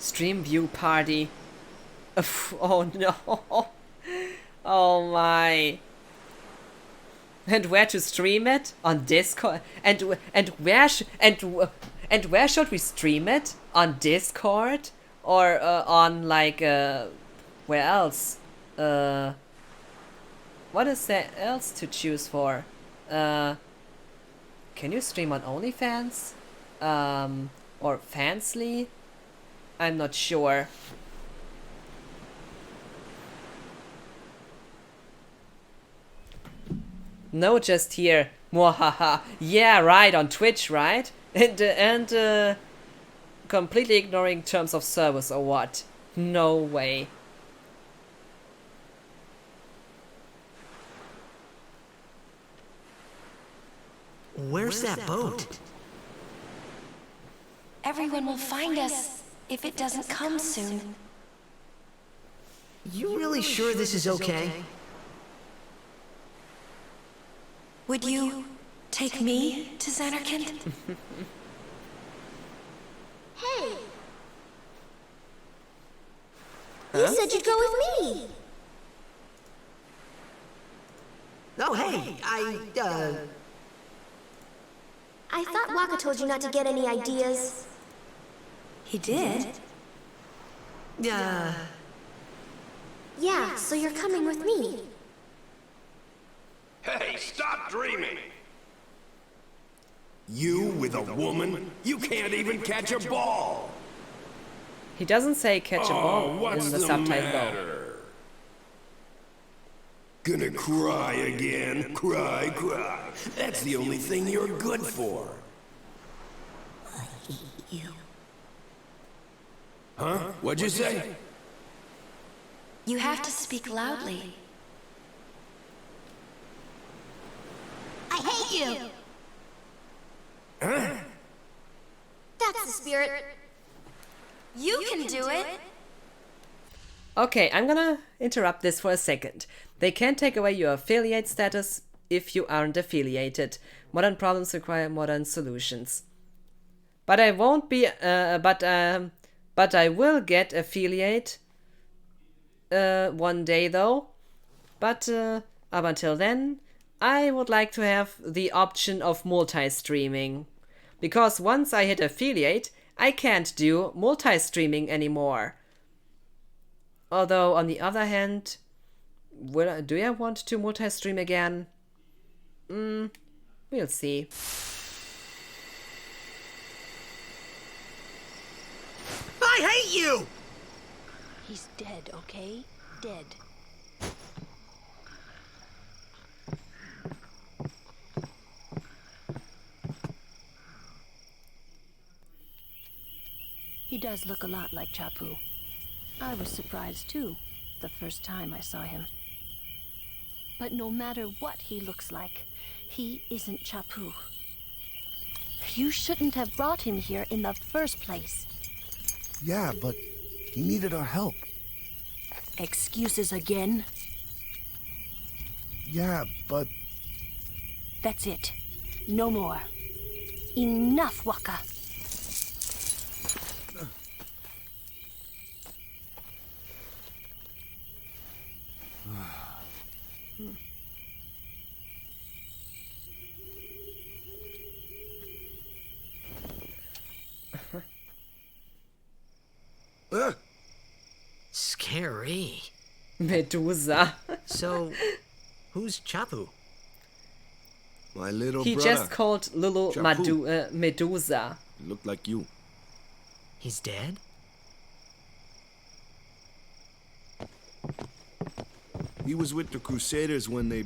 Stream view party. Oh no. Oh my. And where to stream it? On Discord? And where should we stream it? On Discord? Or on like where else? What is there else to choose for? Can you stream on OnlyFans? Or Fansly? I'm not sure. No, just here. Mwahaha. Yeah, right, on Twitch, right? And completely ignoring terms of service or what? No way. Where's that boat? Everyone will find us if it doesn't come soon. You really sure this is okay? Would you take me to Xanarkand? Hey! You said you'd go with me! Oh, hey, I thought Waka told you not to get any ideas. He did? Yeah, so you're coming with me. Hey, stop dreaming! You with a woman? You can't even catch a ball! He doesn't say catch a ball What's in the subtitle though. Gonna cry again? Cry, cry. That's the only thing you're good for. I hate you. Huh? What'd you say? You have to speak loudly. I hate you! Huh? That's the spirit. You can do it! Okay, I'm gonna interrupt this for a second. They can take away your affiliate status if you aren't affiliated. Modern problems require modern solutions. But I won't be, but I will get affiliate one day though. But up until then, I would like to have the option of multi-streaming. Because once I hit affiliate, I can't do multi-streaming anymore. Although, on the other hand, do I want to multi-stream again? We'll see. I hate you! He's dead, okay? Dead. He does look a lot like Chapu. I was surprised too, the first time I saw him. But no matter what he looks like, he isn't Chapu. You shouldn't have brought him here in the first place. Yeah, but he needed our help. Excuses again? Yeah, but... That's it. No more. Enough, Waka. Scary. Medusa. So, who's Chapu? My little he brother. Just called Lulu Medusa. Looked like you. He's dead? He was with the Crusaders when they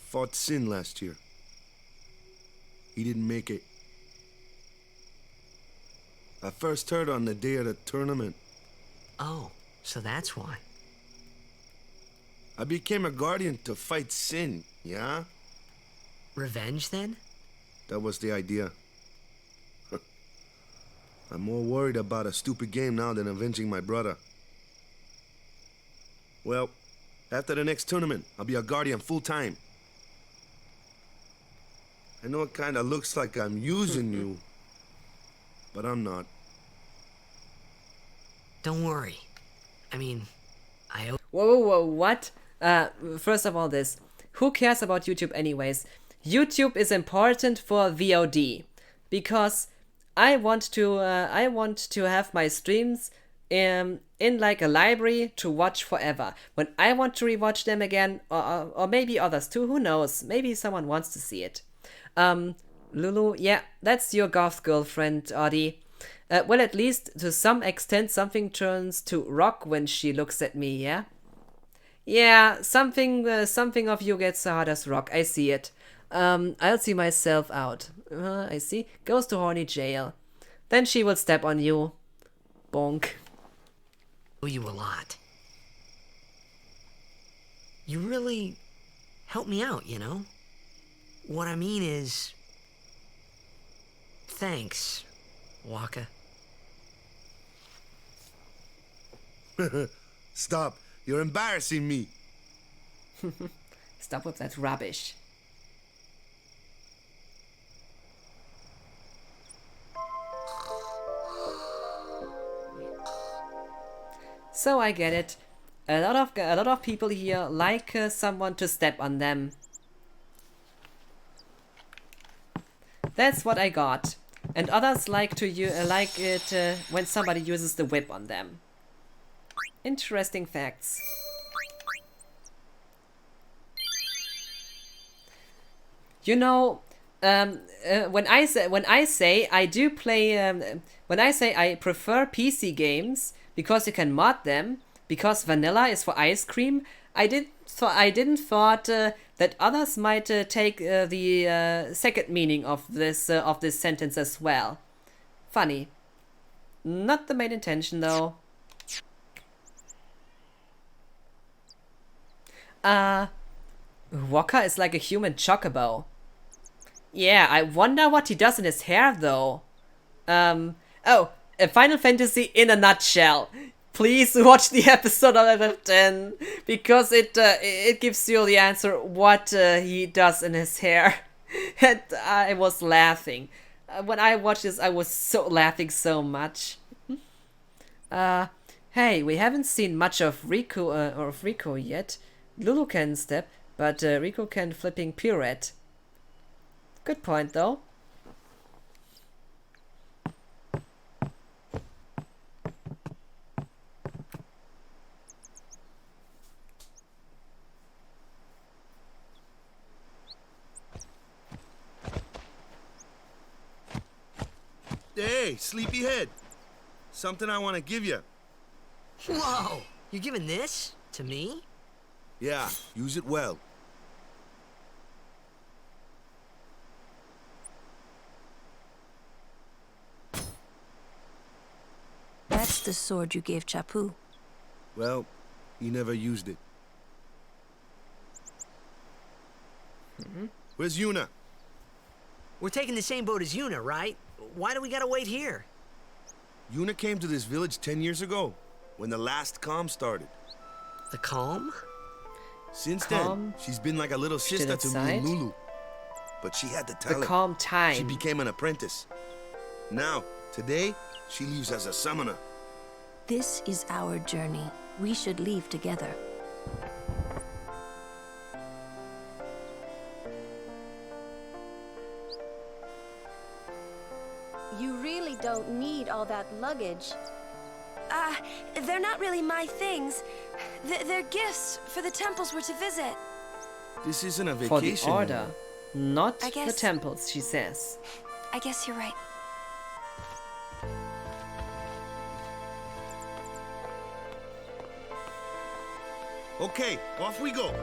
fought Sin last year. He didn't make it. I first heard on the day of the tournament. Oh, so that's why. I became a guardian to fight Sin, yeah? Revenge, then? That was the idea. I'm more worried about a stupid game now than avenging my brother. Well, after the next tournament, I'll be a guardian full-time. I know it kinda looks like I'm using you, but I'm not. Don't worry. I mean, Whoa, what? First of all this. Who cares about YouTube anyways? YouTube is important for VOD. Because I want to have my streams in like a library to watch forever. When I want to rewatch them again, or maybe others too, who knows? Maybe someone wants to see it. Lulu, yeah, that's your goth girlfriend, Audie. Well, at least to some extent, something turns to rock when she looks at me, yeah? Yeah, something of you gets hard as rock. I see it. I'll see myself out. I see. Goes to horny jail. Then she will step on you. Bonk. Owe you a lot. You really helped me out, you know? What I mean is... thanks, Waka. Stop. You're embarrassing me. Stop with that rubbish. So I get it. A lot of people here like someone to step on them. That's what I got. And others like it when somebody uses the whip on them. Interesting facts. You know, when I say I do play, when I say I prefer PC games because you can mod them, because vanilla is for ice cream, I didn't thought that others might take the second meaning of this sentence as well. Funny. Not the main intention though. Waka is like a human chocobo. Yeah, I wonder what he does in his hair though. Oh, a Final Fantasy in a nutshell. Please watch the episode of 10 because it gives you the answer what he does in his hair. And I was laughing. When I watched this, I was laughing so much. Hey, we haven't seen much of Rico yet. Lulu can step, but Rico can flipping pirouette. Good point, though. Hey, sleepyhead. Something I want to give you. Whoa! You're giving this to me? Yeah, use it well. That's the sword you gave Chapu. Well, he never used it. Where's Yuna? We're taking the same boat as Yuna, right? Why do we gotta wait here? Yuna came to this village 10 years ago, when the last calm started. The calm? Since then, she's been like a little sister to me and Lulu. But she had the talent. The calm time. She became an apprentice. Now, today, she leaves as a summoner. This is our journey. We should leave together. You really don't need all that luggage. They're not really my things. They're gifts for the temples we're to visit. This isn't a vacation. For the order, not the temples, she says. I guess you're right. Okay, off we go.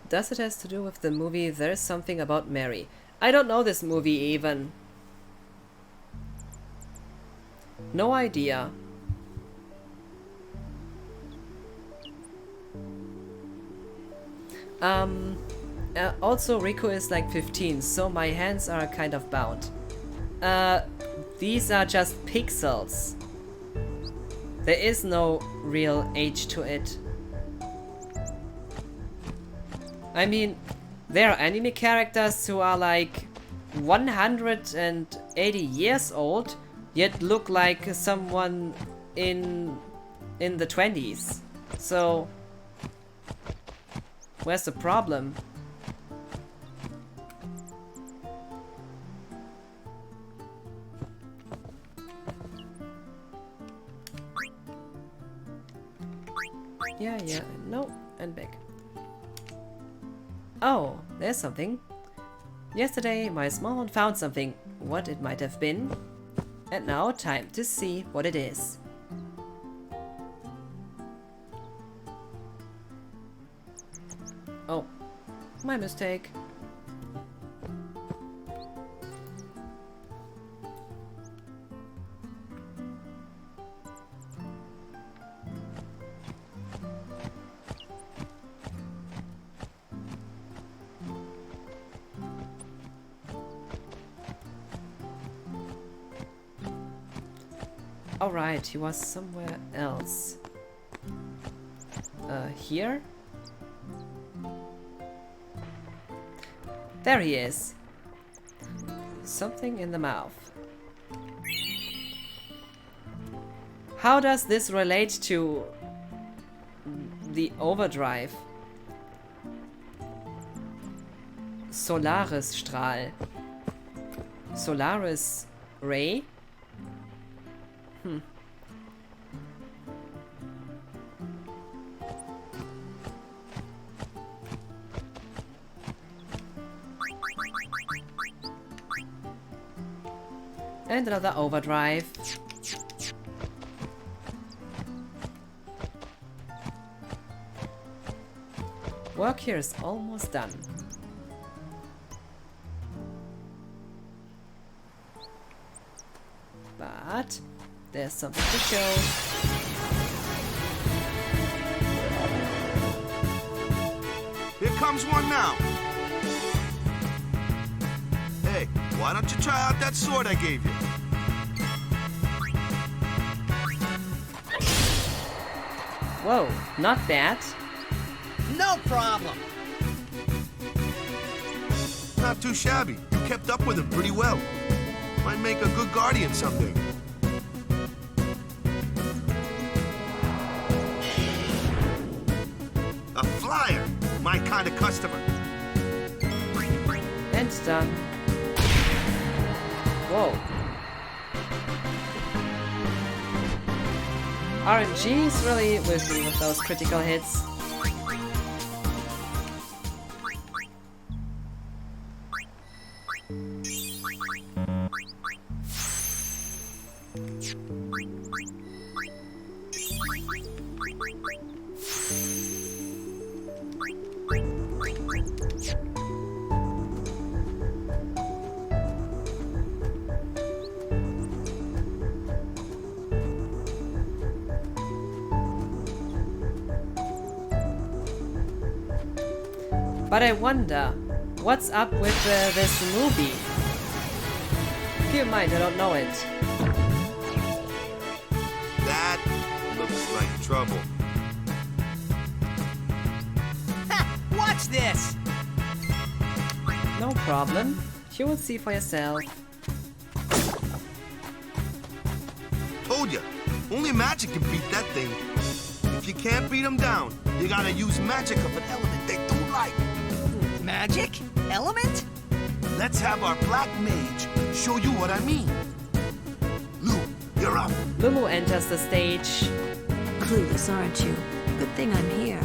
Does it has to do with the movie There's Something About Mary? I don't know this movie even. No idea. Also Rico is like 15, so my hands are kind of bound. These are just pixels. There is no real age to it. I mean, there are anime characters who are like 180 years old, yet look like someone in the 20s. So, where's the problem? Yeah, no, and back. Oh, there's something. Yesterday, my small one found something, what it might have been. And now, time to see what it is. Oh, my mistake. Alright, he was somewhere else. Here? There he is. Something in the mouth. How does this relate to the overdrive? Solaris Strahl. Solaris Ray? And another overdrive. Work here is almost done. But there's something to show. Here comes one now. Hey, why don't you try out that sword I gave you? Whoa, not bad. No problem. Not too shabby. You kept up with him pretty well. Might make a good guardian someday. A flyer! My kind of customer. And done. Whoa. RNG is really with me with those critical hits. But I wonder, what's up with this movie? Keep in mind, I don't know it. That looks like trouble. Ha! Watch this! No problem. You will see for yourself. Told ya, only magic can beat that thing. If you can't beat them down, you gotta use magic of an element they don't like. Magic? Element? Let's have our black mage show you what I mean. Lou, you're up. Lulu enters the stage. Clueless, aren't you? Good thing I'm here.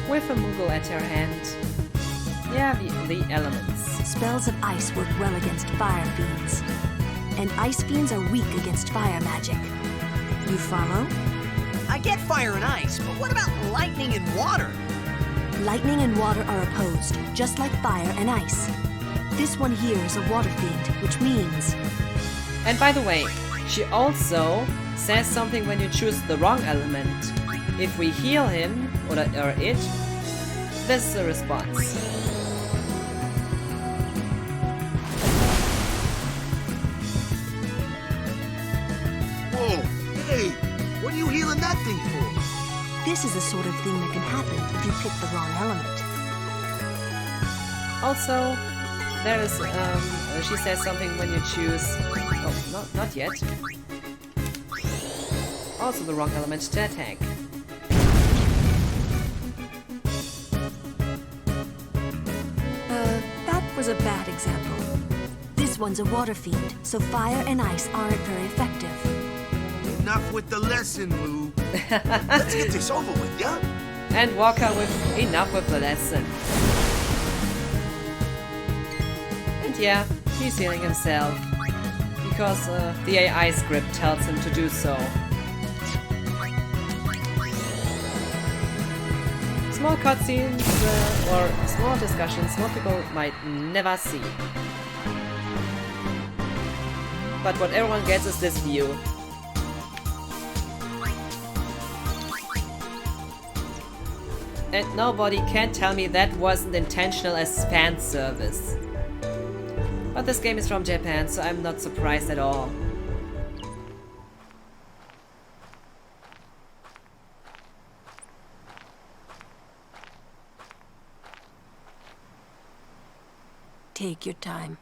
With a Moogle at her hand. Yeah, the elements. Spells of ice work well against fire fiends. And ice fiends are weak against fire magic. You follow? I get fire and ice, but what about lightning and water? Lightning and water are opposed, just like fire and ice. This one here is a water fiend, which means... And by the way, she also says something when you choose the wrong element. If we heal him, or it, this is the response. Whoa, hey, what are you healing that thing for? This is the sort of thing that can happen if you pick the wrong element. Also, there is, she says something when you choose... Oh, not yet. Also the wrong element to attack. That was a bad example. This one's a water fiend, so fire and ice aren't very effective. Enough with the lesson, Lou. Let's get this over with, yeah? And Walker with enough with the lesson. And yeah, he's healing himself. Because the AI script tells him to do so. Small cutscenes or small discussions most people might never see. But what everyone gets is this view. And nobody can tell me that wasn't intentional as fan service. But this game is from Japan, so I'm not surprised at all. Take your time.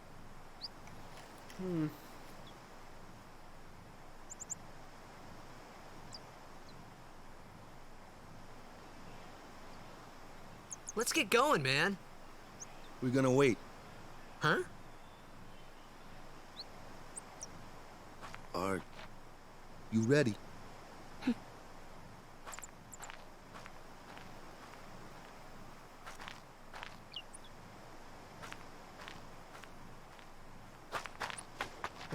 Let's get going, man. We're gonna wait. Huh? Are you ready?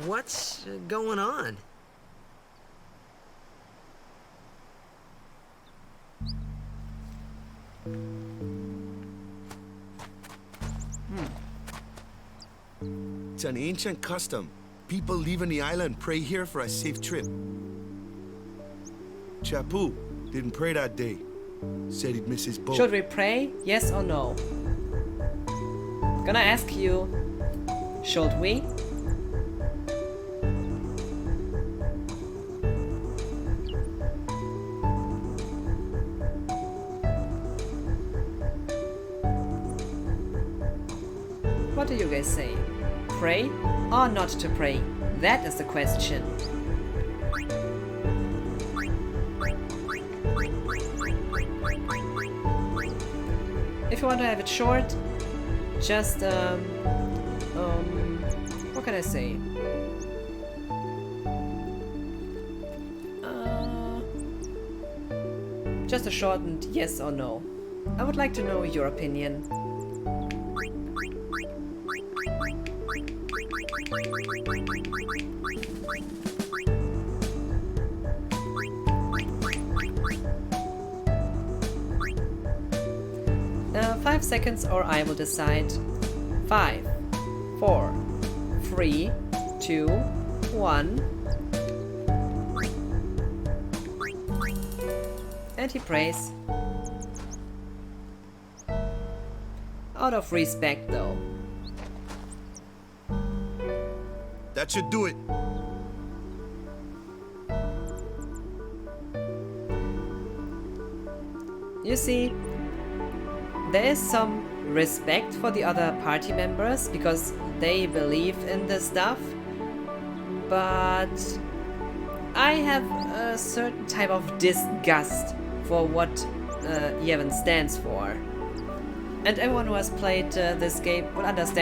What's going on? It's an ancient custom. People leaving the island pray here for a safe trip. Chappu didn't pray that day. Said he'd miss his boat. Should we pray? Yes or no? Gonna ask you. Should we? What do you guys say? Pray or not to pray? That is the question. If you want to have it short, just what can I say? Just a shortened yes or no. I would like to know your opinion. Now 5 seconds or I will decide. 5, 4, 3, 2, 1. And he prays. Out of respect though. That should do it. You see, there is some respect for the other party members because they believe in this stuff, but I have a certain type of disgust for what Yevon stands for. And everyone who has played this game will understand